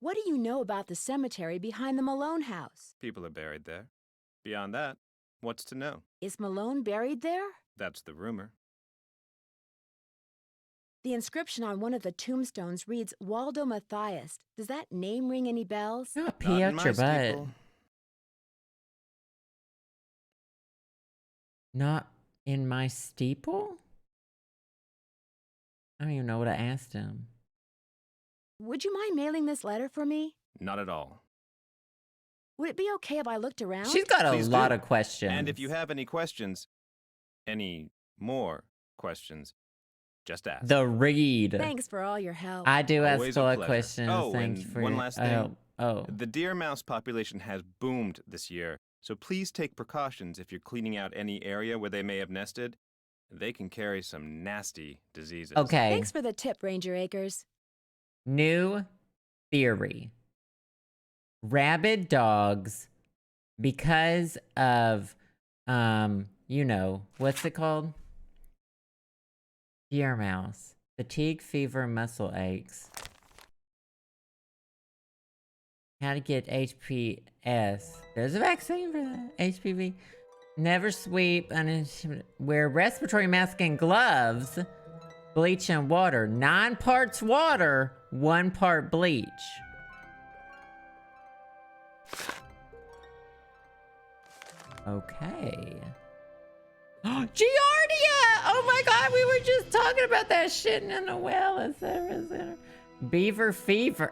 What do you know about the cemetery behind the Malone house? People are buried there. Beyond that, what's to know? Is Malone buried there? That's the rumor. The inscription on one of the tombstones reads Waldo Matthias. Does that name ring any bells? Oh, Not pee in out my your butt. steeple. Not in my steeple? I don't even know what I asked him. Would you mind mailing this letter for me? Not at all. Would it be okay if I looked around? She's got a Please lot do. of questions. And if you have any questions, any more questions, just ask. The read. Thanks for all your help. I do ask Always a a lot of pleasure. questions. Oh, Thank and you for one your last thing. help. Oh. The deer mouse population has boomed this year, so please take precautions if you're cleaning out any area where they may have nested. They can carry some nasty diseases. Okay. Thanks for the tip, Ranger Acres. New theory. Rabid dogs, because of, you know, what's it called? Deer mouse. Fatigue, fever, muscle aches. How to get HPS. There's a vaccine for that. HPV. Never sweep. Wear respiratory mask and gloves. Bleach and water. 9 parts water, 1 part bleach. Okay. Giardia! Oh my god, we were just talking about that shitting in the well, etc., etc. Beaver fever.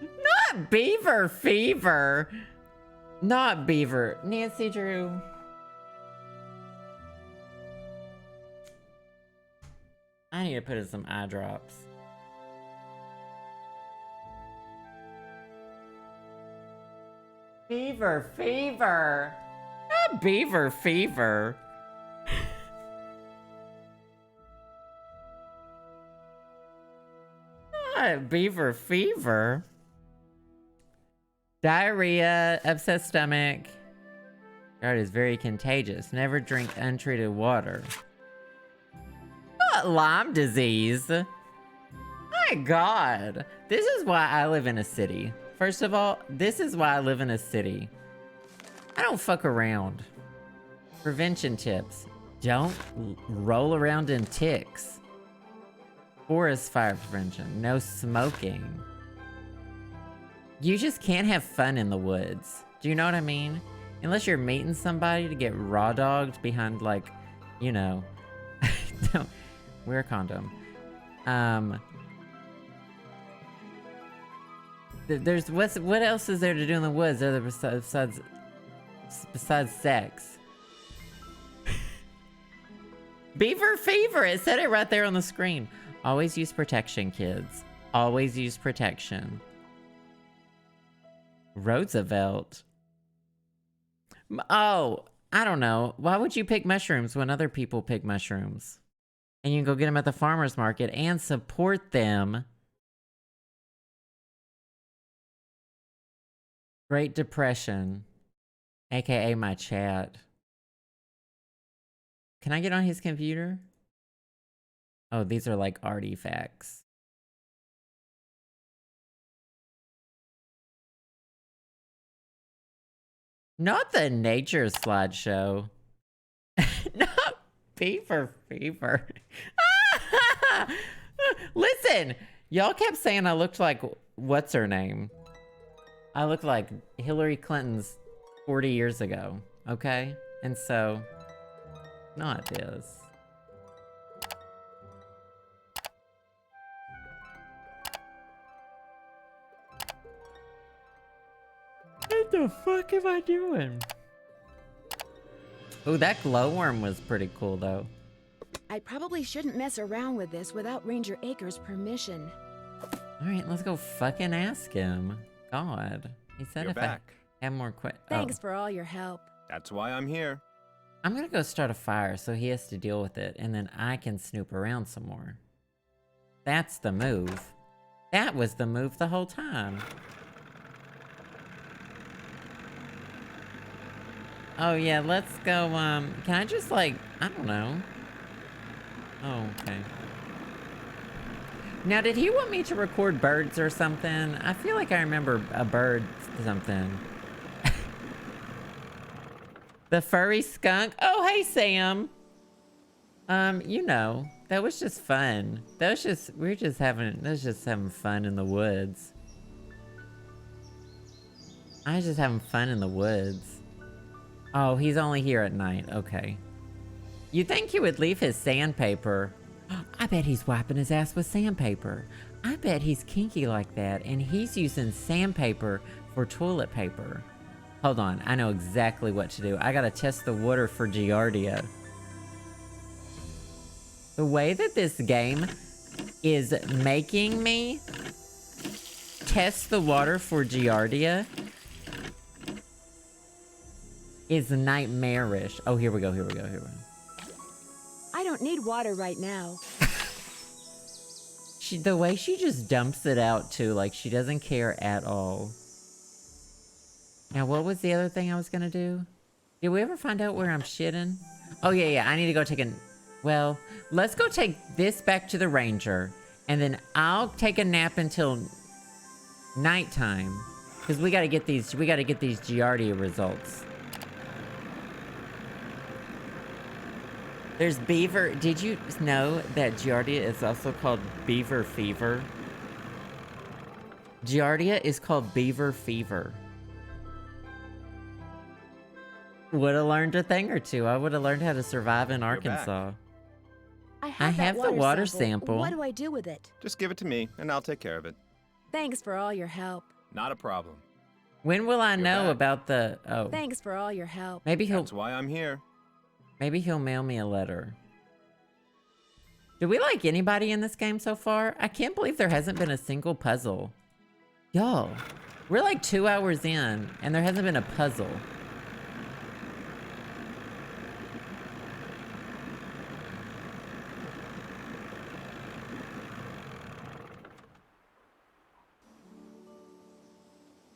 Not beaver fever. Not beaver. Nancy Drew. I need to put in some eye drops. Beaver fever. Not beaver fever. Not beaver fever. Diarrhea, upset stomach. God is very contagious. Never drink untreated water. Not Lyme disease. My God. This is why I live in a city. First of all, this is why I live in a city. I don't fuck around. Prevention tips. Don't roll around in ticks. Forest fire prevention. No smoking. You just can't have fun in the woods. Do you know what I mean? Unless you're meeting somebody to get raw dogged behind, like, you know. Don't wear a condom. There's what else is there to do in the woods other besides sex? Beaver fever. It said it right there on the screen. Always use protection, kids. Always use protection. Roosevelt. Oh, I don't know. Why would you pick mushrooms when other people pick mushrooms? And you can go get them at the farmer's market and support them. Great Depression. AKA my chat. Can I get on his computer? Oh, these are like artifacts. Not the nature slideshow. Not beaver fever. Listen, y'all kept saying I looked like, what's her name? I looked like Hillary Clinton's 40 years ago, okay? And so, not this. What the fuck am I doing? Oh, that glowworm was pretty cool, though. I probably shouldn't mess around with this without Ranger Acres' permission. All right, let's go fucking ask him. God, he said You're if back. I have more questions. Thanks for all your help. That's why I'm here. I'm gonna go start a fire so he has to deal with it, and then I can snoop around some more. That's the move. That was the move the whole time. Oh, yeah, let's go, can I just, like, I don't know. Oh, okay. Now, did he want me to record birds or something? I feel like I remember a bird something. The furry skunk? Oh, hey, Sam. You know, that was just fun. That was just, that was just having fun in the woods. I was just having fun in the woods. Oh, he's only here at night. Okay. You'd think he would leave his sandpaper. I bet he's wiping his ass with sandpaper. I bet he's kinky like that, and he's using sandpaper for toilet paper. Hold on, I know exactly what to do. I gotta test the water for Giardia. The way that this game is making me test the water for Giardia is nightmarish. Oh, here we go, here we go, here we go. I don't need water right now. The way she just dumps it out too, like she doesn't care at all. Now, what was the other thing I was gonna do? Did we ever find out where I'm shitting? Oh, yeah, I need to go take a... Well, let's go take this back to the ranger, and then I'll take a nap until nighttime, because we gotta get these Giardia results. There's beaver. Did you know that Giardia is also called beaver fever? Giardia is called beaver fever. Would have learned a thing or two. I would have learned how to survive in Arkansas. I I have have that the water sample. What do I do with it? Just give it to me, and I'll take care of it. Thanks for all your help. Not a problem. When will I You're know back. about the... Oh. Thanks for all your help. Maybe he'll... That's why I'm here. Maybe he'll mail me a letter. Do we like anybody in this game so far? I can't believe there hasn't been a single puzzle. Y'all, we're like 2 hours in, and there hasn't been a puzzle.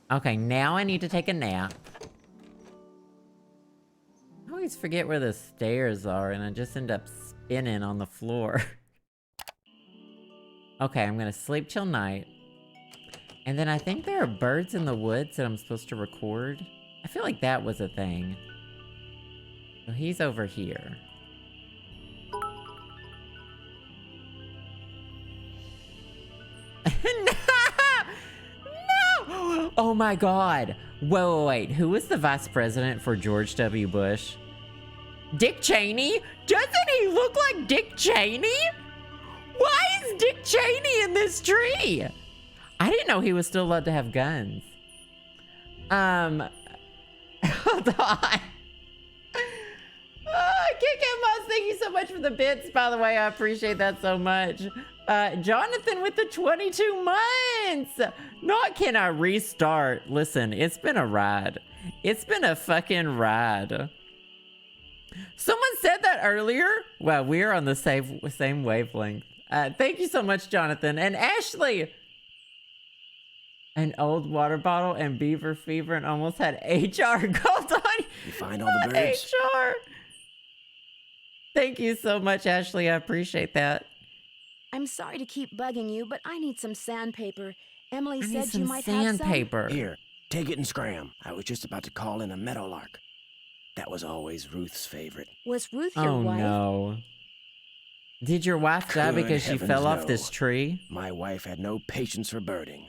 Okay, now I need to take a nap. I always forget where the stairs are, and I just end up spinning on the floor. Okay, I'm gonna sleep till night. And then I think there are birds in the woods that I'm supposed to record. I feel like that was a thing. So he's over here. No! No! Oh my god. Wait. Who was the vice president for George W. Bush? Dick Cheney? Doesn't he look like Dick Cheney? Why is Dick Cheney in this tree? I didn't know he was still allowed to have guns. Hold on. Kick Moss, thank you so much for the bits, by the way. I appreciate that so much. Jonathan with the 22 months. Not can I restart. Listen, it's been a ride. It's been a fucking ride. Someone said that earlier. Wow, we're on the same wavelength. Thank you so much, Jonathan. And Ashley. An old water bottle and beaver fever and almost had HR called on you. You find all the birds? HR. Thank you so much, Ashley. I appreciate that. I'm sorry to keep bugging you, but I need some sandpaper. Emily I need said you some might have some. sandpaper. Here, take it and scram. I was just about to call in a meadowlark. That was always Ruth's favorite. Was Ruth your Oh wife? no. Did your wife die Good because she heavens, fell off no. this tree? My wife had no patience for birding.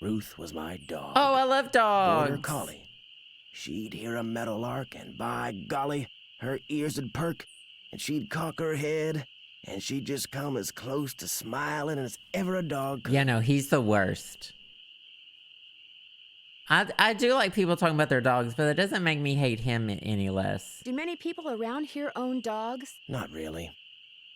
Ruth was my dog. Oh, I love dogs. Border collie. She'd hear a meadowlark, and by golly, her ears would perk, and she'd cock her head, and she'd just come as close to smiling as ever a dog could. Yeah, no, he's the worst. I do like people talking about their dogs, but that doesn't make me hate him any less. Do many people around here own dogs? Not really.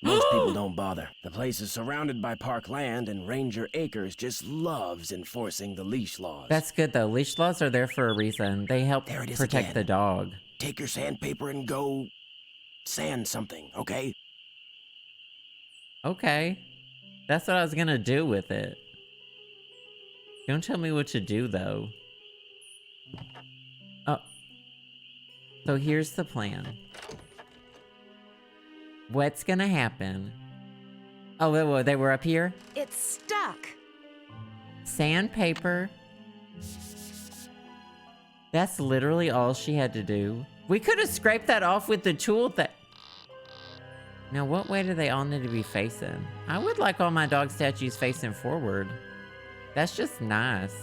Most people don't bother. The place is surrounded by park land, and Ranger Acres just loves enforcing the leash laws. That's good, though. Leash laws are there for a reason. They help There it is protect again. the dog. Take your sandpaper and go sand something, okay? Okay. That's what I was gonna do with it. Don't tell me what to do, though. Oh. So here's the plan. What's gonna happen? Oh, they were up here? It's stuck. Sandpaper. That's literally all she had to do. We could have scraped that off with the tool that... Now, what way do they all need to be facing? I would like all my dog statues facing forward. That's just nice.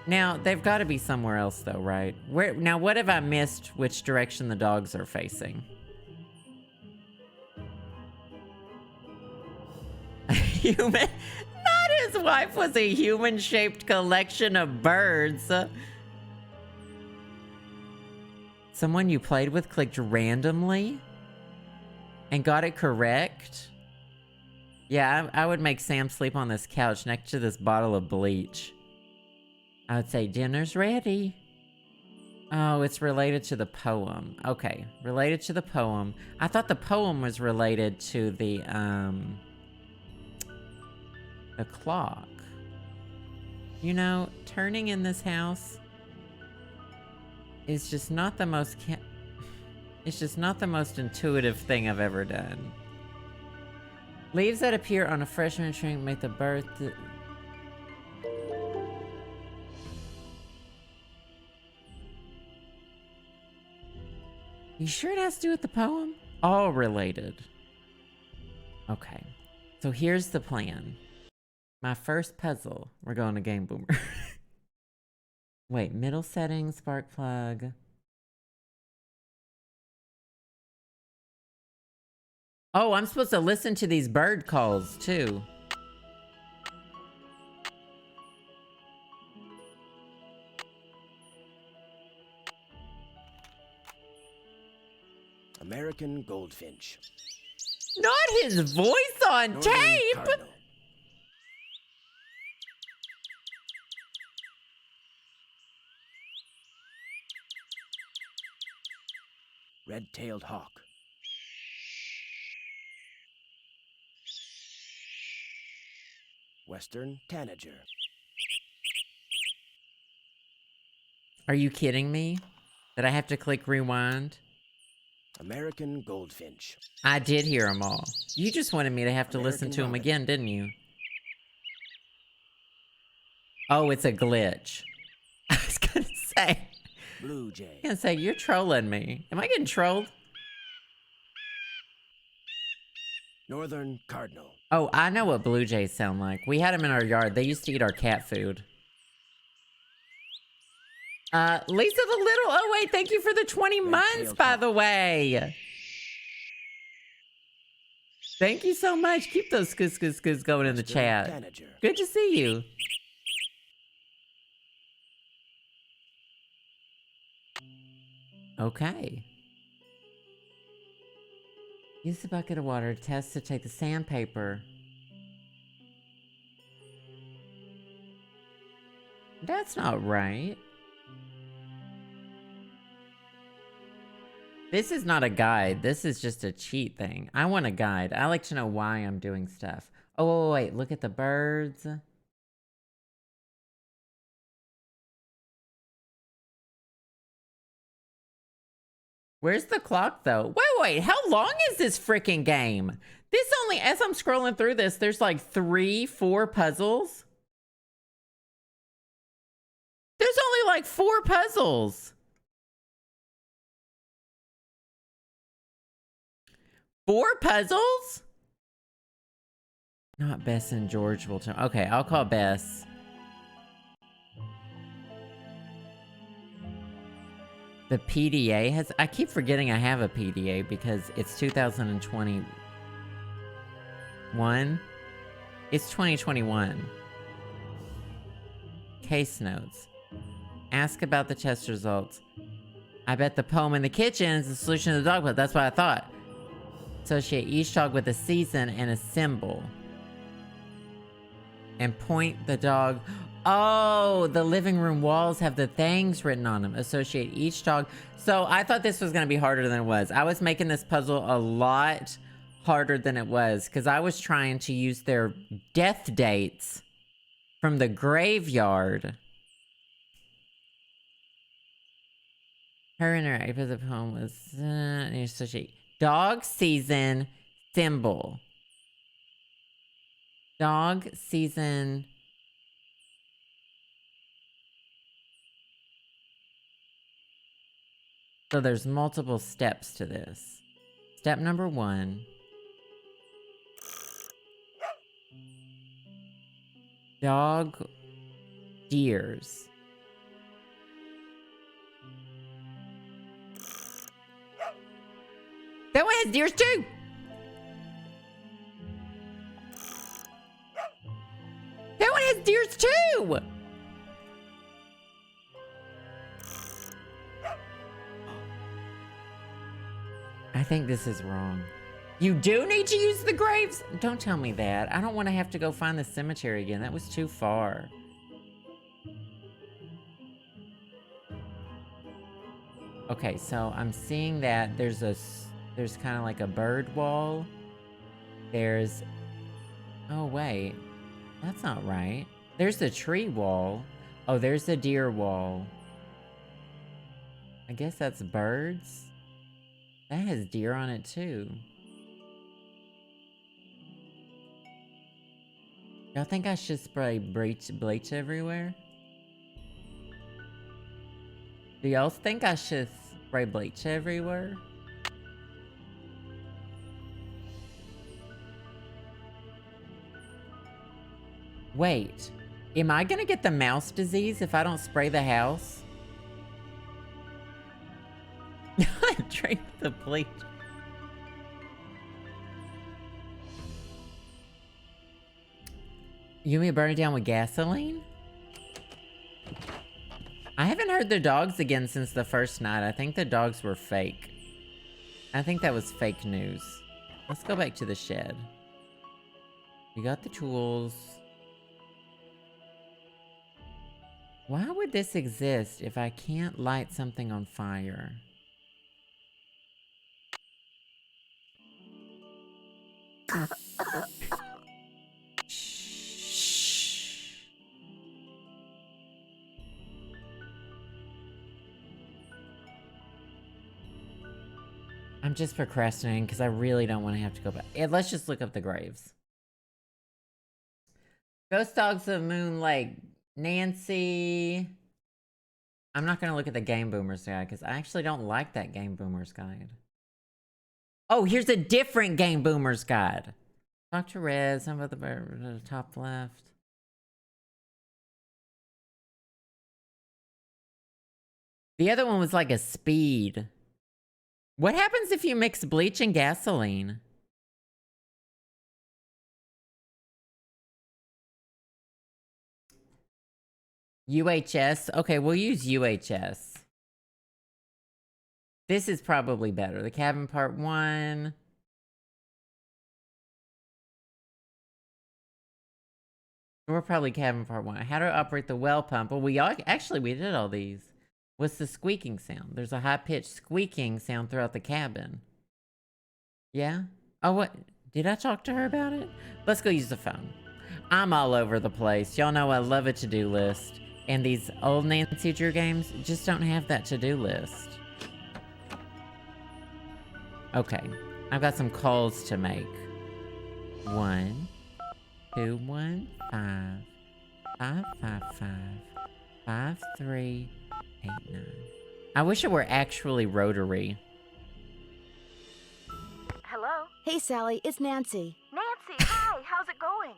Now, they've got to be somewhere else, though, right? Now, what have I missed which direction the dogs are facing? Human? Not his wife was a human-shaped collection of birds. Someone you played with clicked randomly and got it correct? Yeah, I would make Sam sleep on this couch next to this bottle of bleach. I would say, dinner's ready. Oh, it's related to the poem. Okay, related to the poem. I thought the poem was related to the clock. You know, turning in this house is just not the most it's just not the most intuitive thing I've ever done. Leaves that appear on a freshman tree make the birth... You sure it has to do with the poem? All related. Okay. So here's the plan. My first puzzle. We're going to Game Boomer. Wait, middle setting, spark plug. Oh, I'm supposed to listen to these bird calls too. American goldfinch. Not his voice on Northern tape! cardinal. Red-tailed hawk. Western tanager. Are you kidding me? That I have to click rewind? American goldfinch. I did hear them all. You just wanted me to have to listen to them American again, didn't you? Oh, it's a glitch. I was gonna say. Blue jay. I was gonna say, you're trolling me. Am I getting trolled? Northern cardinal. Oh, I know what blue jays sound like. We had them in our yard. They used to eat our cat food. Lisa the Little. Oh, wait. Thank you for the 20 months, by the way. Thank you so much. Keep those skis going in the chat. Tanager. Good to see you. Okay. Use a bucket of water. Test to take the sandpaper. That's not right. This is not a guide. This is just a cheat thing. I want a guide. I like to know why I'm doing stuff. Oh, wait. Look at the birds. Where's the clock, though? Wait. How long is this freaking game? This only, as I'm scrolling through this, there's like 3-4 puzzles. There's only like 4 puzzles. 4 puzzles? Not Bess and George will tell. Okay, I'll call Bess. The PDA has... I keep forgetting I have a PDA because it's 2021. It's 2021. Case notes. Ask about the test results. I bet the poem in the kitchen is the solution to the dog but that's what I thought. Associate each dog with a season and a symbol. And point the dog... Oh, the living room walls have the things written on them. Associate each dog. So I thought this was going to be harder than it was. I was making this puzzle a lot harder than it was because I was trying to use their death dates from the graveyard. Her interactive as a poem was so she dog season symbol. Dog season. So there's multiple steps to this. Step number 1. Dog deers. That one has deers too. That one has deers too. I think this is wrong. You do need to use the graves? Don't tell me that. I don't want to have to go find the cemetery again. That was too far. Okay, so I'm seeing that there's kind of like a bird wall. There's... Oh, wait. That's not right. There's the tree wall. Oh, there's the deer wall. I guess that's birds. That has deer on it, too. Y'all think I should spray bleach everywhere? Do y'all think I should spray bleach everywhere? Wait, am I gonna get the mouse disease if I don't spray the house? Drink the bleach. You mean burn it down with gasoline? I haven't heard the dogs again since the first night. I think the dogs were fake. I think that was fake news. Let's go back to the shed. We got the tools. Why would this exist if I can't light something on fire? Shh. I'm just procrastinating because I really don't want to have to go back. Yeah, let's just look up the graves. Ghost Dogs of Moon Lake. Nancy. I'm not going to look at the Game Boomers guide because I actually don't like that Game Boomers guide. Oh, here's a different Game Boomers guide. Dr. Red, some of the top left. The other one was like a speed. What happens if you mix bleach and gasoline? UHS? Okay, we'll use UHS. This is probably better. The cabin part 1. We're probably cabin part 1. How to operate the well pump. Well, we did all these. What's the squeaking sound? There's a high-pitched squeaking sound throughout the cabin. Yeah? Oh, what? Did I talk to her about it? Let's go use the phone. I'm all over the place. Y'all know I love a to-do list. And these old Nancy Drew games just don't have that to-do list. Okay. I've got some calls to make. 1 215 555 5389. I wish it were actually rotary. Hello? Hey, Sally, it's Nancy. Nancy, hi, how's it going?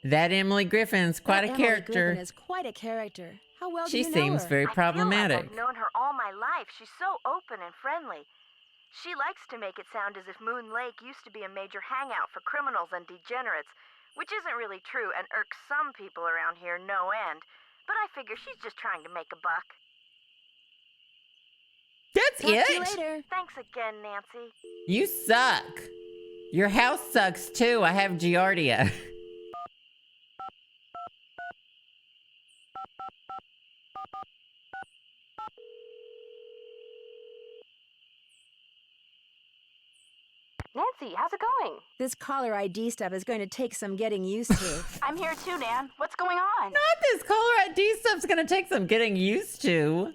That Emily Griffin's quite a character. Emily Griffin is quite a character. How well do She you know seems her? very problematic. I feel like I've known her all my life. She's so open and friendly. She likes to make it sound as if Moon Lake used to be a major hangout for criminals and degenerates, which isn't really true and irks some people around here no end. But I figure she's just trying to make a buck. That's Talk it? to you later. Thanks again, Nancy. You suck. Your house sucks too. I have Giardia. Nancy, how's it going? This caller ID stuff is going to take some getting used to. I'm here too, Nan. What's going on? Not this caller ID stuff's gonna take some getting used to.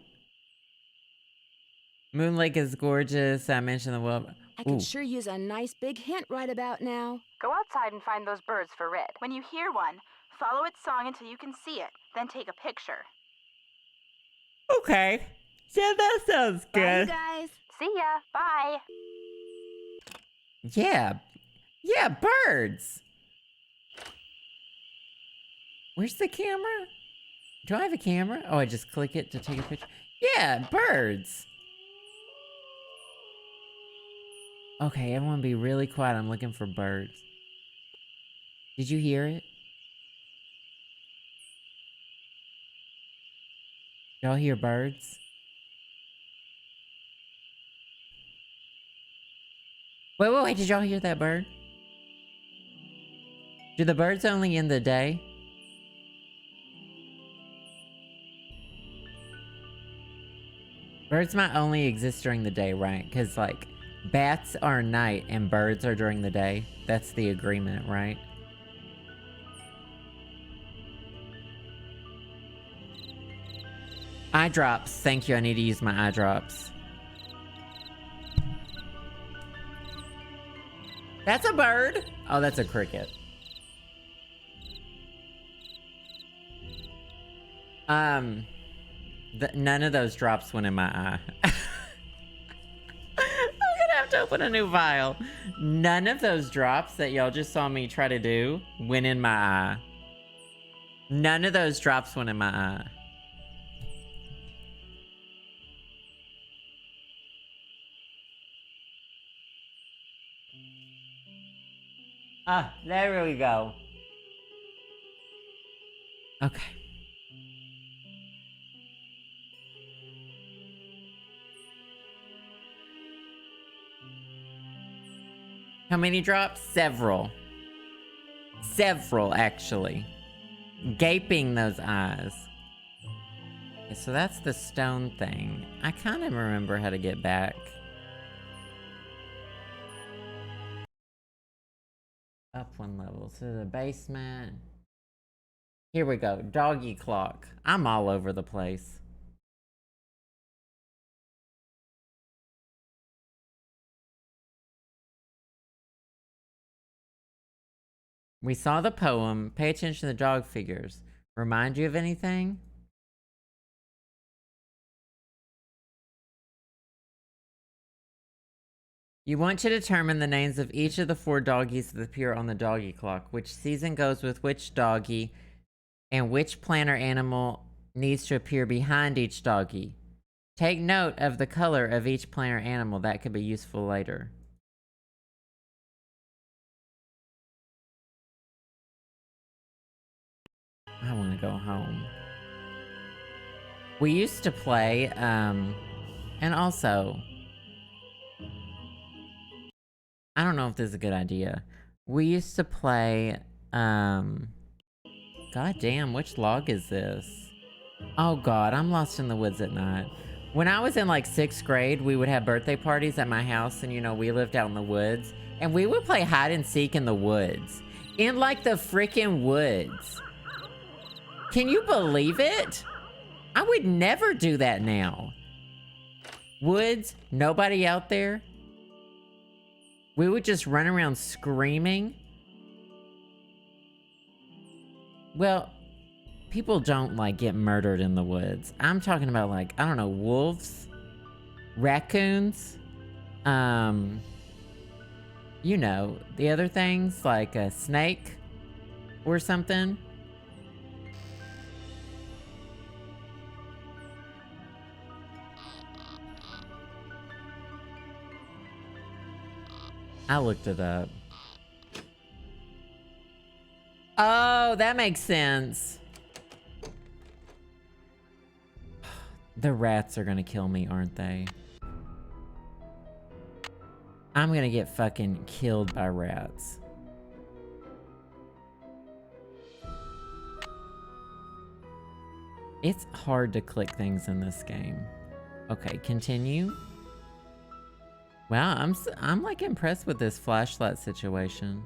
Moon Lake is gorgeous. I mentioned the well. I could sure use a nice big hint right about now. Go outside and find those birds for Red. When you hear one, follow its song until you can see it, then take a picture. Okay. Yeah, that sounds Bye, you good. guys. See ya. Bye. Yeah. Yeah, birds. Where's the camera? Do I have a camera? Oh, I just click it to take a picture. Yeah, birds. Okay, everyone be really quiet. I'm looking for birds. Did you hear it? Y'all hear birds? Wait. Did y'all hear that bird? Do the birds only in the day? Birds might only exist during the day, right? Because, like, bats are night and birds are during the day. That's the agreement, right? Eye drops. Thank you. I need to use my eye drops. That's a bird. Oh, that's a cricket. None of those drops went in my eye. I'm gonna have to open a new vial. None of those drops that y'all just saw me try to do went in my eye. None of those drops went in my eye. Ah, there we go. Okay. How many drops? Several. Several, actually. Gaping those eyes. Okay, so that's the stone thing. I kind of remember how to get back. Up one level. So the basement. Here we go. Doggy clock. I'm all over the place. We saw the poem. Pay attention to the dog figures. Remind you of anything? You want to determine the names of each of the 4 doggies that appear on the doggy clock. Which season goes with which doggy, and which plant or animal needs to appear behind each doggy. Take note of the color of each plant or animal. That could be useful later. I want to go home. We used to play, and also, I don't know if this is a good idea. We used to play, God damn, which log is this? Oh god, I'm lost in the woods at night. When I was in like 6th grade, we would have birthday parties at my house, and you know, we lived out in the woods, and we would play hide and seek in the woods. In like the freaking woods. Can you believe it? I would never do that now. Woods, nobody out there. We would just run around screaming. Well, people don't like get murdered in the woods. I'm talking about like, I don't know, wolves, raccoons, you know, the other things like a snake or something. I looked it up. Oh, that makes sense. The rats are gonna kill me, aren't they? I'm gonna get fucking killed by rats. It's hard to click things in this game. Okay, continue. Wow, I'm like impressed with this flashlight situation.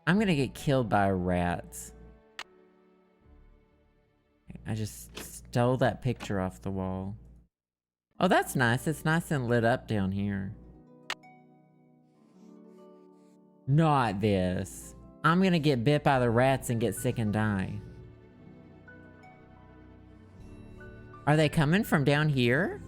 I'm gonna get killed by rats. I just stole that picture off the wall. Oh, that's nice. It's nice and lit up down here. Not this. I'm gonna get bit by the rats and get sick and die. Are they coming from down here?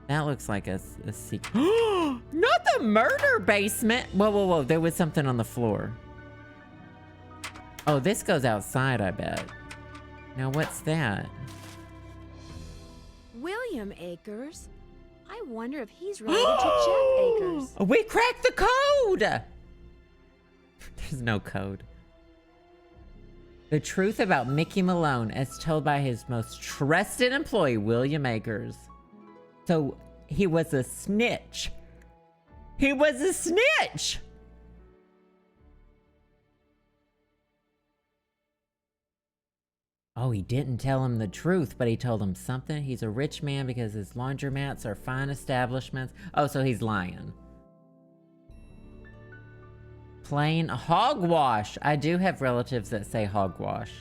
That looks like a secret. Not the murder basement! Whoa, whoa, whoa. There was something on the floor. Oh, this goes outside, I bet. Now, what's that? William Akers? I wonder if he's related to Jeff Akers. We cracked the code! There's no code. The truth about Mickey Malone as told by his most trusted employee, William Akers. So, he was a snitch. He was a snitch! Oh, he didn't tell him the truth, but he told him something. He's a rich man because his laundromats are fine establishments. Oh, so he's lying. Plain hogwash. I do have relatives that say hogwash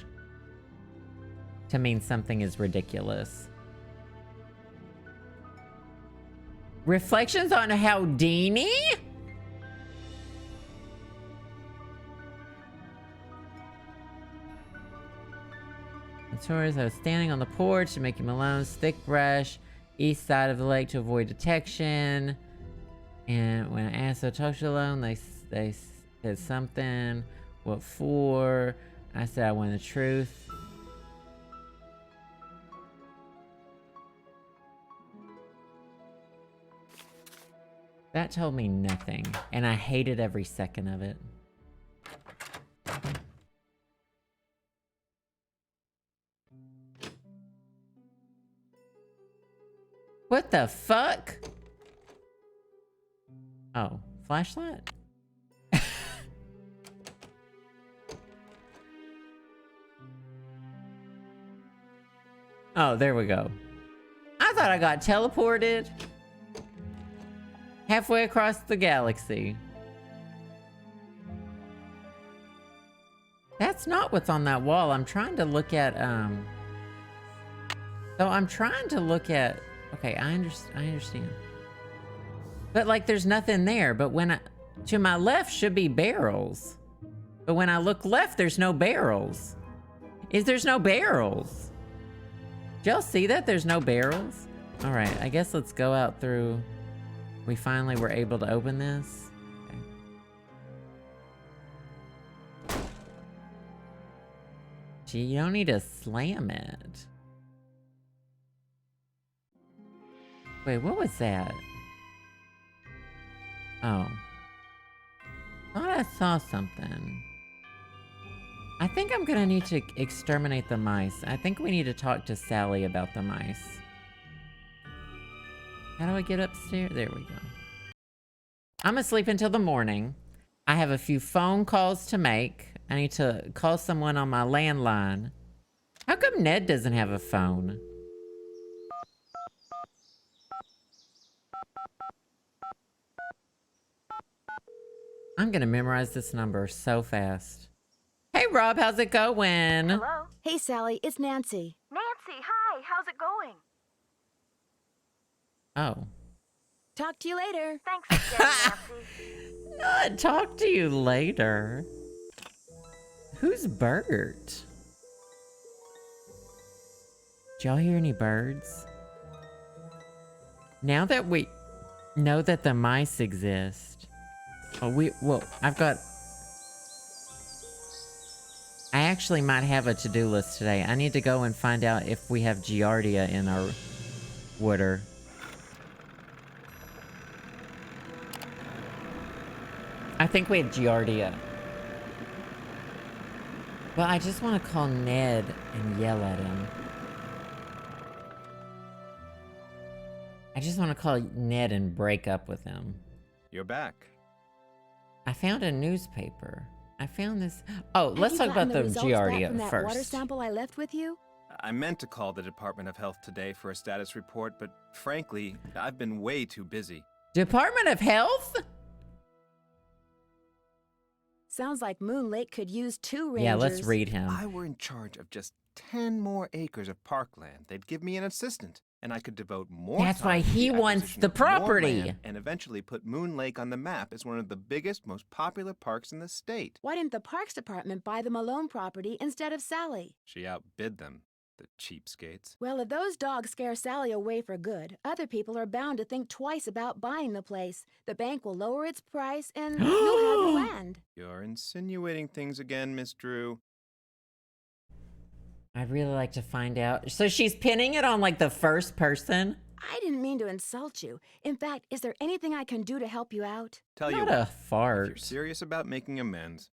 to mean something is ridiculous. Reflections on Houdini? The tourist, I was standing on the porch to Mickey Malone's thick brush, east side of the lake to avoid detection. And when I asked to talk to Malone, they said something. What for? I said I wanted the truth. That told me nothing, and I hated every second of it. What the fuck? Oh, flashlight? Oh, there we go. I thought I got teleported halfway across the galaxy. That's not what's on that wall. I'm trying to look at, So I'm trying to look at... Okay, I understand. But, like, there's nothing there. But when to my left should be barrels. But when I look left, there's no barrels. There's no barrels. Did y'all see that? There's no barrels? All right, I guess let's go out through... We finally were able to open this. Okay. Gee, you don't need to slam it. Wait, what was that? Oh. Thought I saw something. I think I'm gonna need to exterminate the mice. I think we need to talk to Sally about the mice. How do I get upstairs? There we go. I'm gonna sleep until the morning. I have a few phone calls to make. I need to call someone on my landline. How come Ned doesn't have a phone? I'm gonna memorize this number so fast. Hey Rob, how's it going? Hello? Hey, Sally, it's Nancy. Nancy, hi. How's it going? Oh. Talk to you later. Thanks again, Nancy. Not talk to you later. Who's Bert? Did y'all hear any birds? Now that we know that the mice exist. Well, I've got... I actually might have a to-do list today. I need to go and find out if we have Giardia in our water. I think we have Giardia. Well, I just want to call Ned and yell at him. I just want to call Ned and break up with him. You're back. I found a newspaper. I found this... Oh, Have let's you talk gotten about the results back from Giardia that water first. sample I left with you? I meant to call the Department of Health today for a status report, but frankly, I've been way too busy. Department of Health? Sounds like Moon Lake could use 2 rangers. Yeah, let's read If him. I were in charge of just 10 more acres of parkland, they'd give me an assistant, and I could devote more That's time why to he the wants acquisition the of more property. land and eventually put Moon Lake on the map as one of the biggest, most popular parks in the state. Why didn't the Parks Department buy the Malone property instead of Sally? She outbid them, the cheapskates. Well, if those dogs scare Sally away for good, other people are bound to think twice about buying the place. The bank will lower its price and you'll have your land. You're insinuating things again, Miss Drew. I'd really like to find out. So she's pinning it on like the first person? I didn't mean to insult you. In fact, is there anything I can do to help you out? Tell you Not what, a if you're fart. serious about making amends,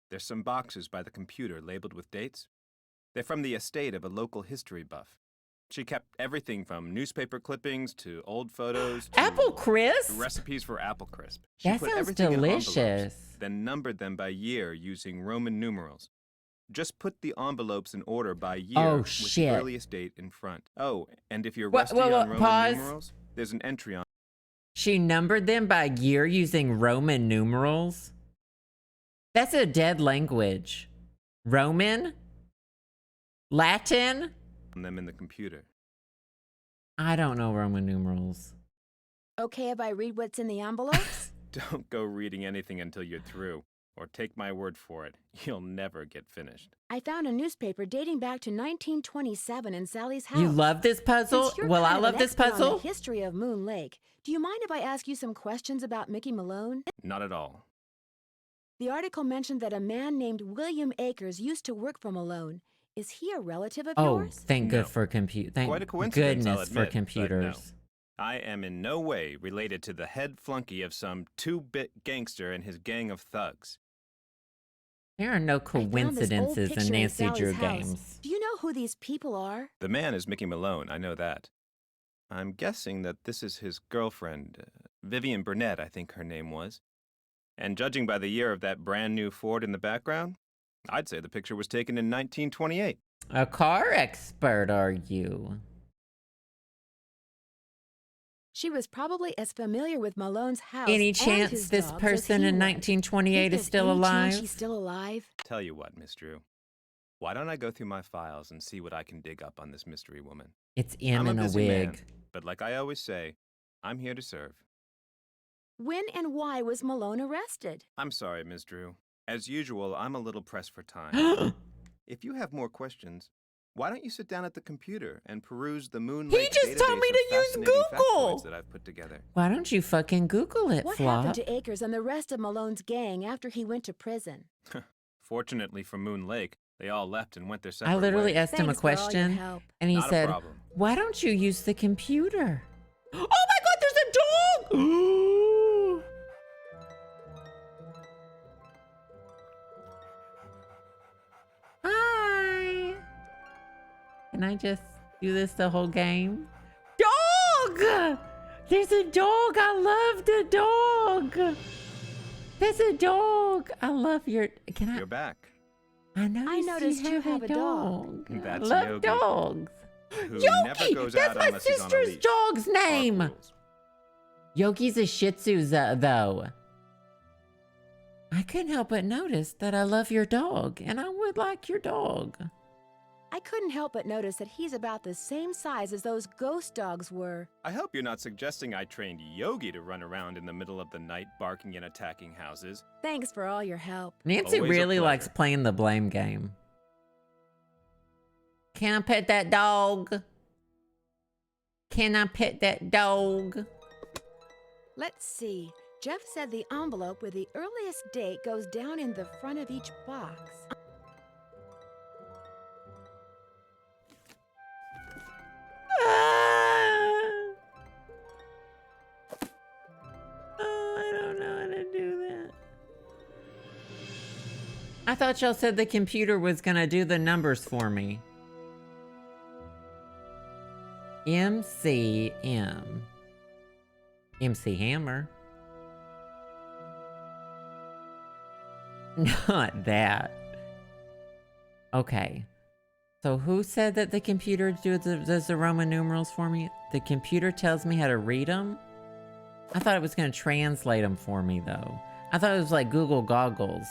there's some boxes by the computer labeled with dates. They're from the estate of a local history buff. She kept everything from newspaper clippings to old photos to Apple crisp? recipes for apple crisp. She That put sounds everything in envelopes, delicious. then numbered them by year using Roman numerals. Just put the envelopes in order by year Oh, with shit. the earliest date in front. Oh, and if you're What- rusty what- on Roman pause. numerals, there's an entry on. She numbered them by year using Roman numerals? That's a dead language. Roman? Latin? them in the computer. I don't know Roman numerals. Okay if I read what's in the envelopes? Don't go reading anything until you're through, or take my word for it, you'll never get finished. I found a newspaper dating back to 1927 in Sally's house. You love this puzzle? Since you're Well, kind I of love an this expert on puzzle. the history of Moon Lake. Do you mind if I ask you some questions about Mickey Malone? Not at all. The article mentioned that a man named William Akers used to work for Malone. Is he a relative of Oh, yours? thank No. good for compute. Thank Quite a coincidence, I'll goodness admit, for computers. but no. I am in no way related to the head flunky of some 2-bit gangster and his gang of thugs. There are no I found this old coincidences picture in Nancy Sally's Drew house. games. Do you know who these people are? The man is Mickey Malone, I know that. I'm guessing that this is his girlfriend, Vivian Burnett, I think her name was. And judging by the year of that brand new Ford in the background, I'd say the picture was taken in 1928. A car expert, are you? She was probably as familiar with Malone's house Any and chance his this dogs as person he in was. 1928 Think is there's still any chance alive? She's still alive? Tell you what, Miss Drew. Why don't I go through my files and see what I can dig up on this mystery woman? It's him I'm in a a busy wig. man, but like I always say, I'm here to serve. When and why was Malone arrested? I'm sorry, Miss Drew. As usual, I'm a little pressed for time. If you have more questions, why don't you sit down at the computer and peruse the Moon He Lake just told database me of to use fascinating Google. factoids that I've put together? Why don't you fucking Google it, What Flop? happened to Akers and the rest of Malone's gang after he went to prison? Fortunately for Moon Lake, they all left and went their separate I literally ways. asked him a Thanks for all your question, help. and he Not a said, problem. why don't you use the computer? Oh my god, there's a dog! Hi! Can I just do this the whole game? Dog! There's a dog! I love the dog! There's a dog! I love your... Can I... You're back. I noticed you have a dog. I That's love Yogi, dogs. who Yogi! never goes That's out my unless he's on a sister's leash. dog's Park name. rules. Yogi's a Shih Tzu, though. I couldn't help but notice that I love your dog, and I would like your dog. I couldn't help but notice that he's about the same size as those ghost dogs were. I hope you're not suggesting I trained Yogi to run around in the middle of the night barking and attacking houses. Thanks for all your help. Nancy Always a really likes pleasure. playing the blame game. Can I pet that dog? Can I pet that dog? Let's see. Jeff said the envelope with the earliest date goes down in the front of each box. I don't know how to do that. I thought y'all said the computer was gonna do the numbers for me. MCM. MC Hammer. Not that. Okay. So who said that the computer does the Roman numerals for me? The computer tells me how to read them? I thought it was going to translate them for me, though. I thought it was like Google Goggles.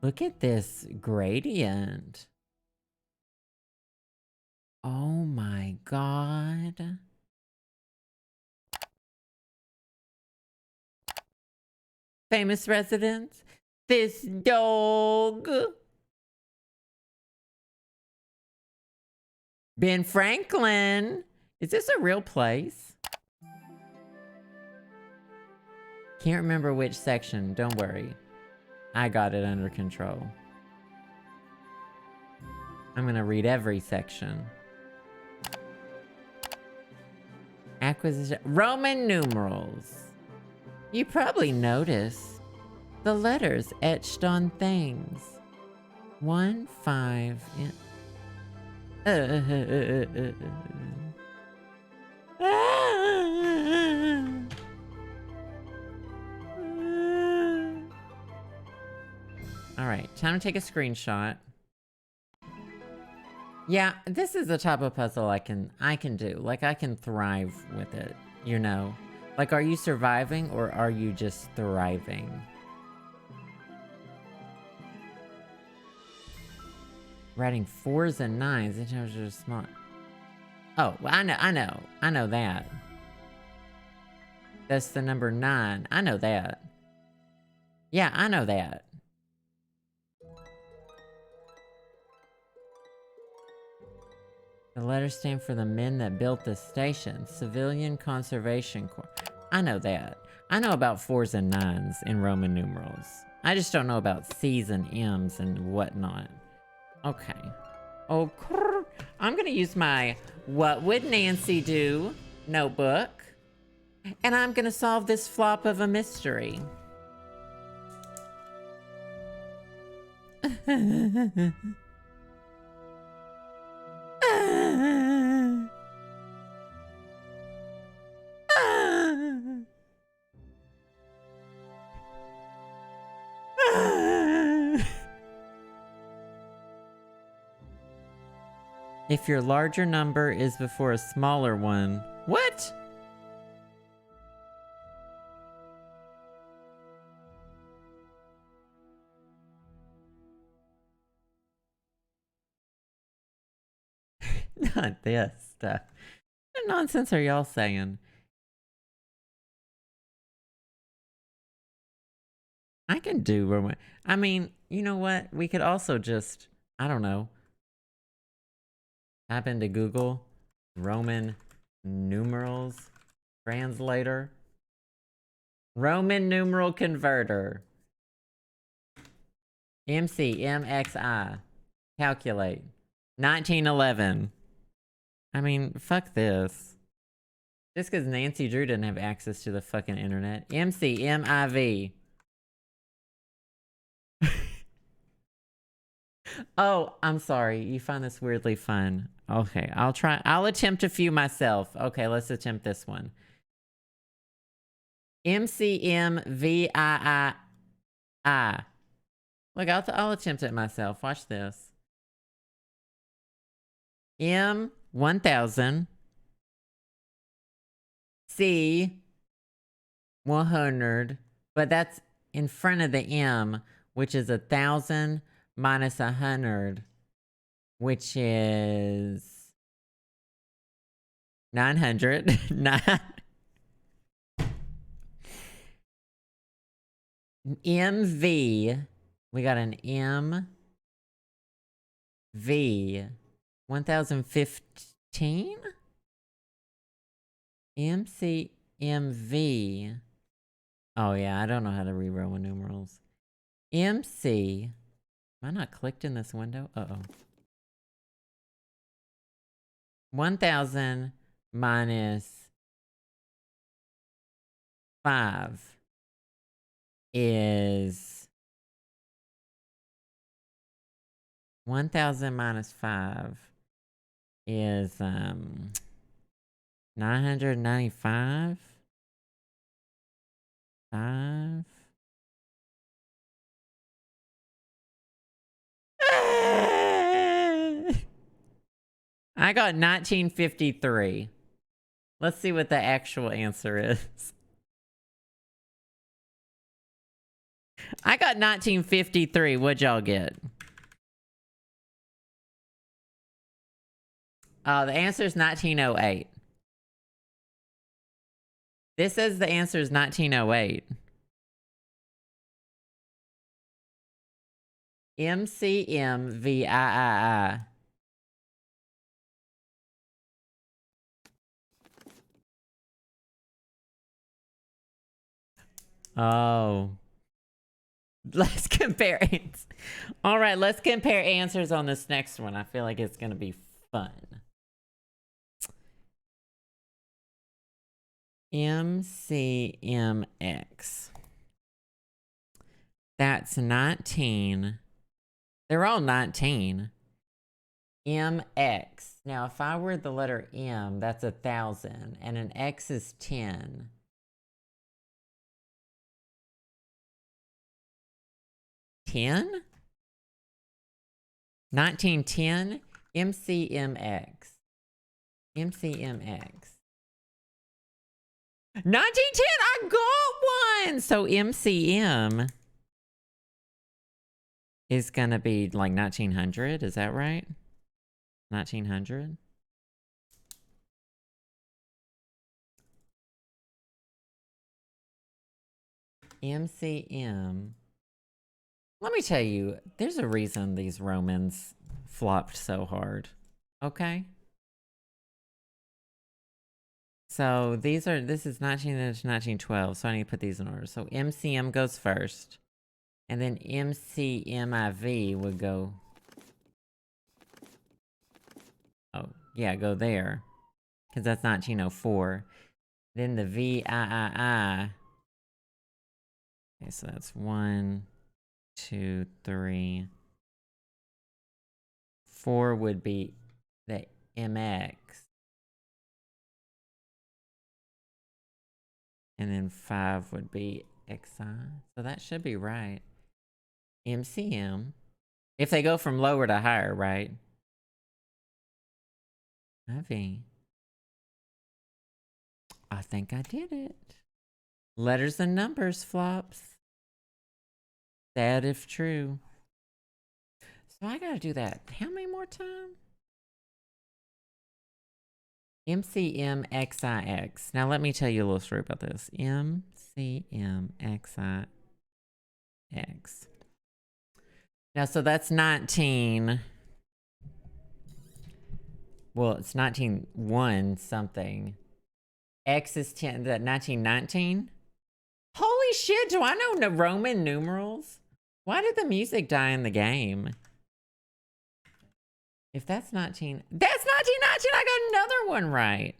Look at this gradient. Oh my god. Famous residence. This dog. Ben Franklin. Is this a real place? Can't remember which section. Don't worry. I got it under control. I'm gonna read every section. Acquisition. Roman numerals. You probably noticed the letters etched on things. 1, 5. Alright, time to take a screenshot. Yeah, this is the type of puzzle I can do. Like, I can thrive with it, you know? Like, are you surviving or are you just thriving? Writing 4s and 9s in terms of small. Oh, well, I know that. That's the number 9. I know that. Yeah, I know that. The letters stand for the men that built the station. Civilian Conservation Corps. I know that. I know about 4s and 9s in Roman numerals. I just don't know about C's and M's and whatnot. Okay. Oh, I'm gonna use my What Would Nancy Do notebook. And I'm gonna solve this flop of a mystery. If your larger number is before a smaller one. What? Not this stuff. What nonsense are y'all saying? I can do Roman. I mean, you know what? We could also just, I don't know, type into Google Roman numerals translator. Roman numeral converter. MCMXI. Calculate. 1911. I mean, fuck this. Just because Nancy Drew didn't have access to the fucking internet. MCMIV. Oh, I'm sorry. You find this weirdly fun. Okay, I'll attempt a few myself. Okay, let's attempt this one. MCMVII. Look, I'll attempt it myself. Watch this. M 1000. C 100. But that's in front of the M, which is 1,000 minus 100, which is 900. MV. We got an MV. 1015? MCMV. Oh yeah, I don't know how to read Roman numerals. MC. Am I not clicked in this window? Uh-oh. 1,000 minus 5 is 1,000 minus 5 is 995. 5. I got 1953. Let's see what the actual answer is. I got 1953. What'd y'all get? The answer is 1908. This says the answer is 1908. MCMVIII. Oh. Let's compare answers. All right, let's compare answers on this next one. I feel like it's going to be fun. MCMX. That's 19. They're all 19. MX. Now, if I were the letter M, that's 1,000, and an X is 10. $10? 1910? MCMX. MCMX. 1910! I got one! So MCM is gonna be like 1900, is that right? 1900? MCM. Let me tell you, there's a reason these Romans flopped so hard. Okay? So this is 19 to 1912, so I need to put these in order. So MCM goes first. And then MCMIV would go... Oh, yeah, go there. Because that's 1904. Then the VIII. Okay, so that's 1, 2, 3. 4 would be the MX. And then 5 would be XI. So that should be right. MCM. If they go from lower to higher, right? IV. I think I did it. Letters and numbers flops. Sad if true. So I gotta do that. How many more times? MCMXIX. Now let me tell you a little story about this. MCMXIX. Now, so that's 19. Well, it's 1901 something. X is 10. That 1919? Holy shit, do I know Roman numerals? Why did the music die in the game? If that's 19... That's 1919! I got another one right!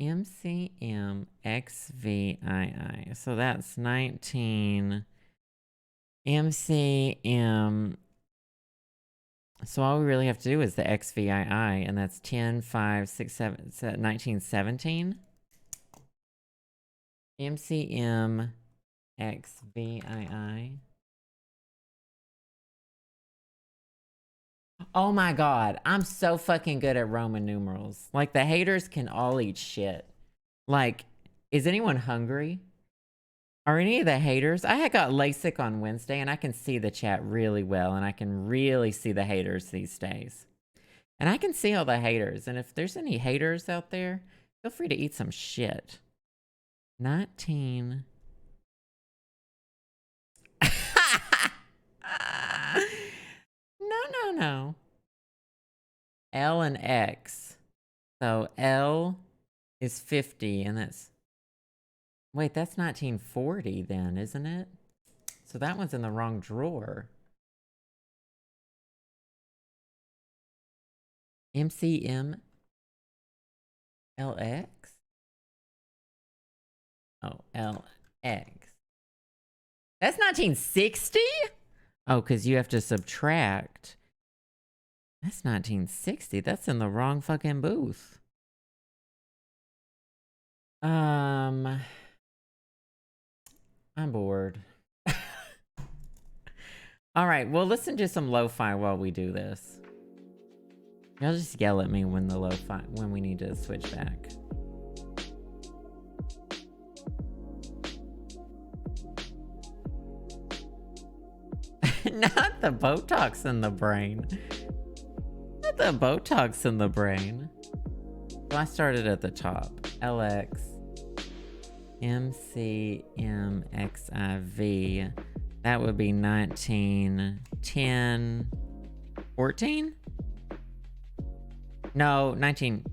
MCMXVII. So that's 19... MCM... So all we really have to do is the XVII, and that's 10, 5, 6, 7... 1917? MCM XVII. Oh my god, I'm so fucking good at Roman numerals. Like, the haters can all eat shit. Like, is anyone hungry? Are any of the haters? I had got LASIK on Wednesday, and I can see the chat really well, and I can really see the haters these days. And I can see all the haters, and if there's any haters out there, feel free to eat some shit. 19... No. L and X. So L is 50, and that's... Wait, that's 1940 then, isn't it? So that one's in the wrong drawer. MCM LX? Oh, LX. That's 1960? Oh, because you have to subtract. That's 1960. That's in the wrong fucking booth. I'm bored. All right, well, listen to some lo-fi while we do this. Y'all just yell at me when the lo-fi, when we need to switch back. Not the Botox in the brain. Not the Botox in the brain. So I started at the top. LX. MCMXIV. That would be 19, 10, 14? No, 19.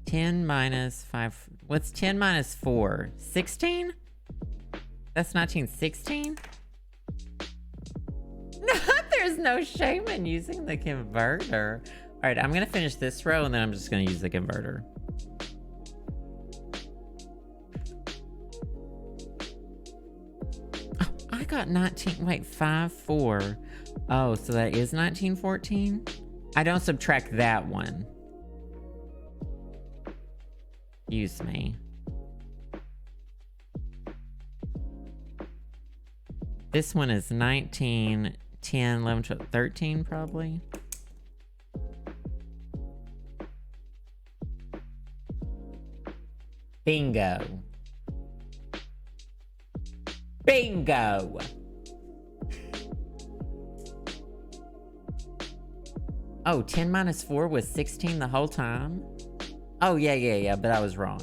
10 minus 5. What's 10 minus 4? 16? That's 1916? No, there's no shame in using the converter. All right, I'm going to finish this row and then I'm just going to use the converter. Oh, I got 19. Wait, 5, 4. Oh, so that is 1914? I don't subtract that one. Excuse me. This one is 19, 10, 11, 12, 13 probably. Bingo. Bingo. Oh, 10 minus 4 was 16 the whole time? Oh, yeah, but I was wrong.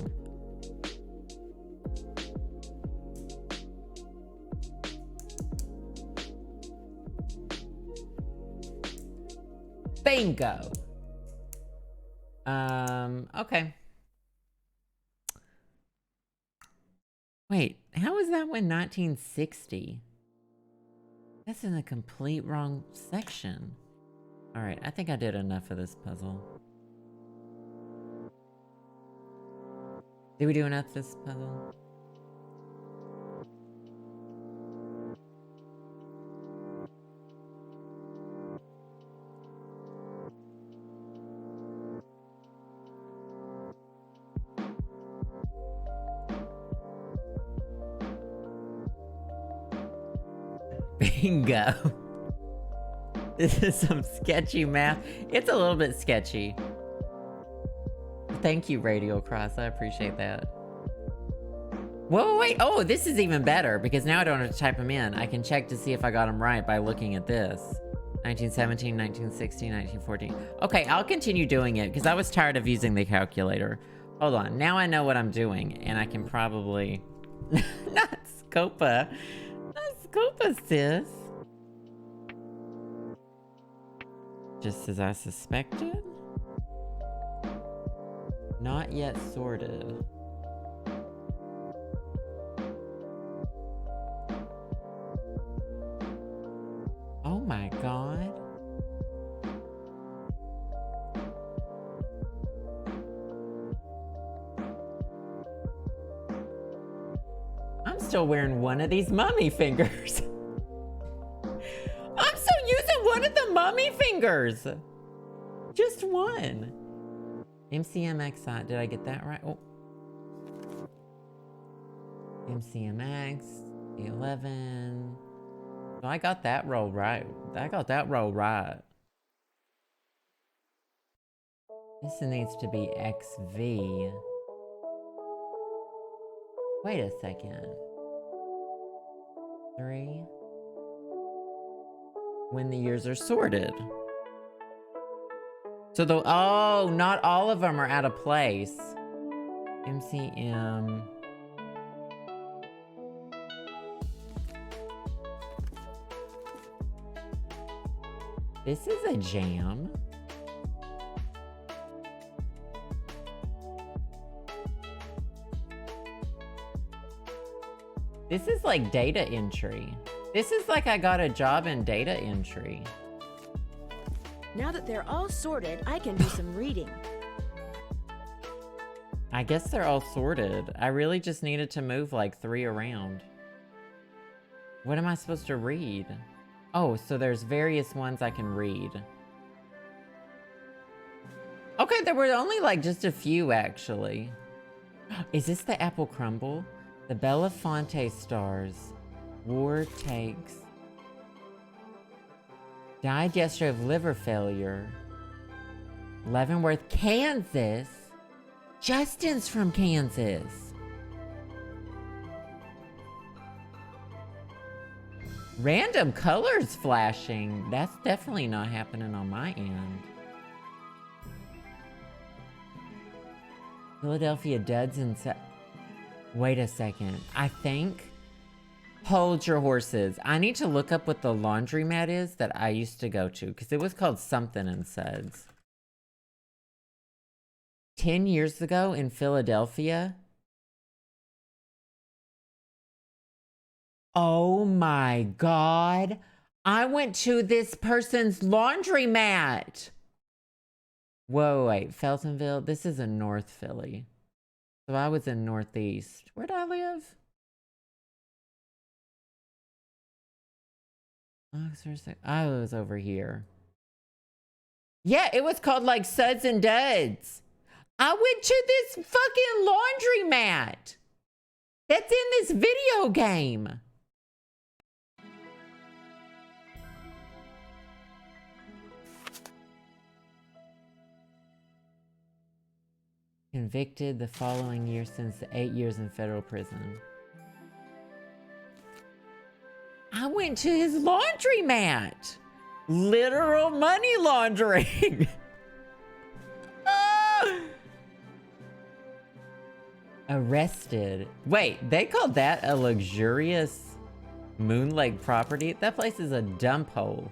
Bingo. Okay. Wait, how is that one 1960? That's in the complete wrong section. All right, I think I did enough of this puzzle. Did we do enough of this puzzle? Bingo. This is some sketchy math. It's a little bit sketchy. Thank you, Radial Cross. I appreciate that. Whoa, wait. Oh, this is even better because now I don't have to type them in. I can check to see if I got them right by looking at this. 1917, 1916, 1914. Okay, I'll continue doing it because I was tired of using the calculator. Hold on. Now I know what I'm doing and I can probably... Not Scopa. Not Scopa, sis. Just as I suspected. Not yet sorted. Oh my god. I'm still wearing one of these mummy fingers. I'm still using one of the mummy fingers. Just one. MCMX, did I get that right? Oh. MCMX, 11. So I got that roll right. I got that roll right. This needs to be XV. Wait a second. 3. When the years are sorted. So the, oh, not all of them are out of place. MCM. This is a jam. This is like data entry. This is like I got a job in data entry. Now that they're all sorted, I can do some reading. I guess they're all sorted. I really just needed to move like 3 around. What am I supposed to read? Oh, so there's various ones I can read. Okay, there were only like just a few actually. Is this the apple crumble? The Belafonte stars. War takes. Died yesterday of liver failure. Leavenworth, Kansas. Justin's from Kansas. Random colors flashing. That's definitely not happening on my end. Philadelphia duds and wait a second. I think... Hold your horses. I need to look up what the laundromat is that I used to go to, because it was called something and Suds. 10 years ago in Philadelphia. Oh my God. I went to this person's laundromat. Whoa, wait. Feltonville? This is in North Philly. So I was in Northeast. Where'd I live? I was over here. Yeah, it was called like Suds and Duds. I went to this fucking laundromat. That's in this video game. Convicted the following year since 8 years in federal prison. I went to his laundromat. Literal money laundering. Arrested. Wait, they called that a luxurious Moon Lake property? That place is a dump hole.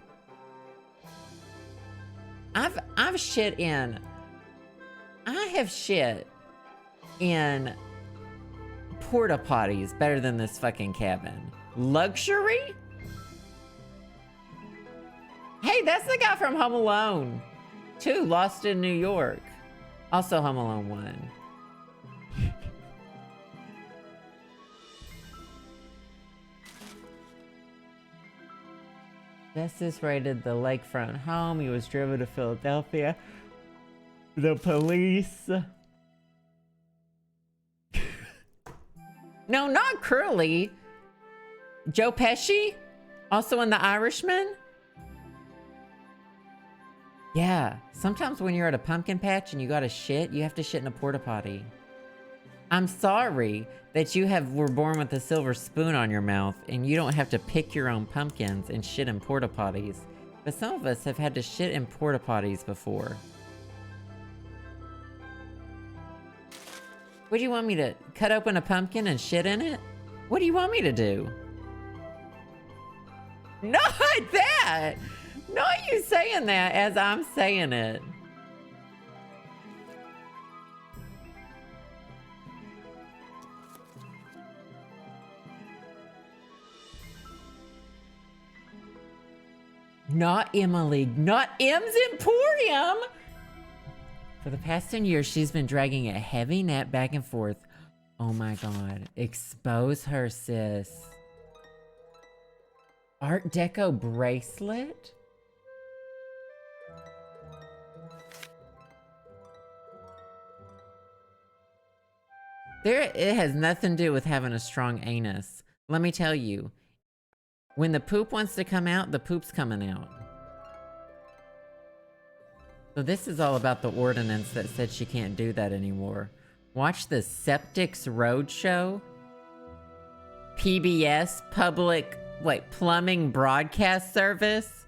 I've shit in. I have shit in porta potties better than this fucking cabin. Luxury? Hey, that's the guy from Home Alone 2, Lost in New York. Also Home Alone 1. Justice raided the lakefront home. He was driven to Philadelphia. The police. No, not Curly. Joe Pesci? Also in The Irishman? Yeah, sometimes when you're at a pumpkin patch and you gotta shit, you have to shit in a porta potty. I'm sorry that you were born with a silver spoon on your mouth and you don't have to pick your own pumpkins and shit in porta potties. But some of us have had to shit in porta potties before. What do you want me to cut open a pumpkin and shit in it? What do you want me to do? Not that! Not you saying that as I'm saying it. Not Emily, not M's Emporium! For the past 10 years, she's been dragging a heavy net back and forth. Oh my God. Expose her, sis. Art Deco bracelet? It has nothing to do with having a strong anus. Let me tell you. When the poop wants to come out, the poop's coming out. So this is all about the ordinance that said she can't do that anymore. Watch the Septics Roadshow. PBS, plumbing broadcast service.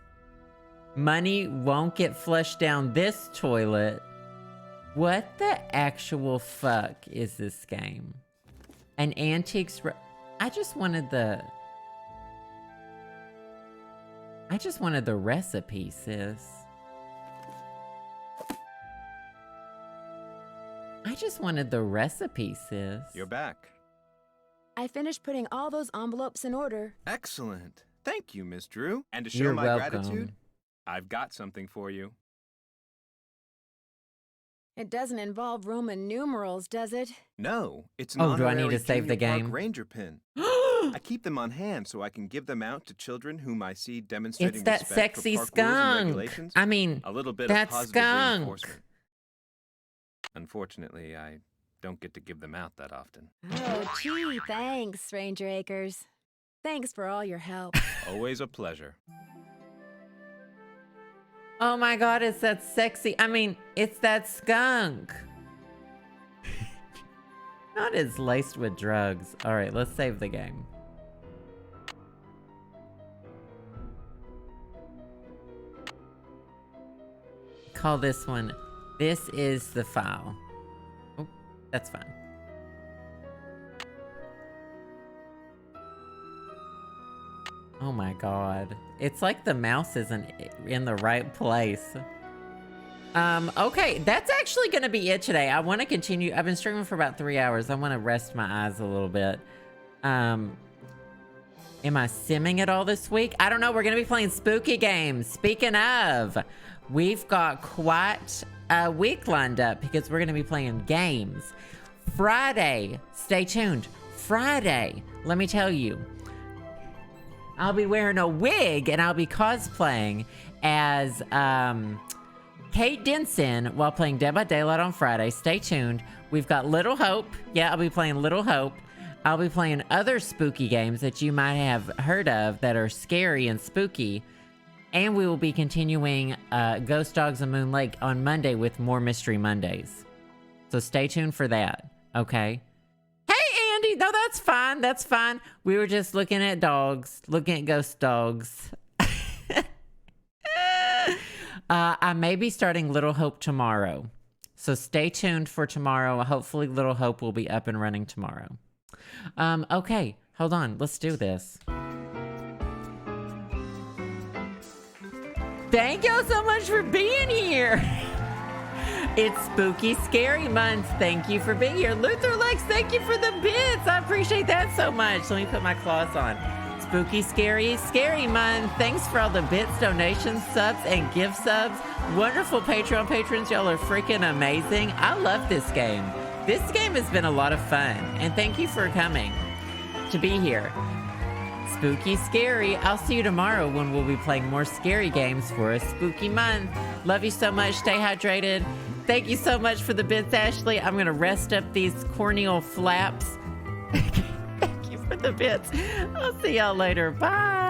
Money won't get flushed down this toilet. What the actual fuck is this game? An antiques. I just wanted the recipe, sis. I just wanted the recipe, sis. You're back. I finished putting all those envelopes in order. Excellent. Thank you, Miss Drew. And to show You're my welcome. gratitude, I've got something for you. It doesn't involve Roman numerals, does it? No, it's an Oh, do I honorary need to save the Junior Park game? Ranger pin. I keep them on hand so I can give them out to children whom I see demonstrating It's that respect sexy for park rules and skunk. regulations. I mean, A little bit that of positive skunk. reinforcement. Unfortunately, I don't get to give them out that often. Oh, gee, thanks, Ranger Acres. Thanks for all your help. Always a pleasure. Oh my God, it's that sexy. I mean, it's that skunk. Not as laced with drugs. All right, let's save the game. call this one? This is the file. Oh, that's fine. Oh my god. It's like the mouse isn't in the right place. Okay, that's actually gonna be it today. I want to continue. I've been streaming for about 3 hours. I want to rest my eyes a little bit. Am I simming it all this week? I don't know. We're gonna be playing spooky games. Speaking of, we've got quite a week lined up because we're gonna be playing games. Friday, stay tuned. Friday, let me tell you, I'll be wearing a wig and I'll be cosplaying as, Kate Denson while playing Dead by Daylight on Friday. Stay tuned. We've got Little Hope. Yeah, I'll be playing Little Hope. I'll be playing other spooky games that you might have heard of that are scary and spooky. And we will be continuing Ghost Dogs and Moon Lake on Monday with more Mystery Mondays. So stay tuned for that, okay? Hey, Andy! No, that's fine. That's fine. We were just looking at dogs, looking at ghost dogs. I may be starting Little Hope tomorrow. So stay tuned for tomorrow. Hopefully Little Hope will be up and running tomorrow. Okay, hold on. Let's do this. Thank y'all so much for being here. It's Spooky Scary Month. Thank you for being here. Luther Lex, thank you for the bits. I appreciate that so much. Let me put my claws on. Spooky Scary Month. Thanks for all the bits, donations, subs, and gift subs. Wonderful Patreon patrons. Y'all are freaking amazing. I love this game. This game has been a lot of fun. And thank you for coming to be here. Spooky Scary. I'll see you tomorrow when we'll be playing more scary games for a spooky month. Love you so much. Stay hydrated. Thank you so much for the bits, Ashley. I'm going to rest up these corneal flaps. For the bits. I'll see y'all later. Bye.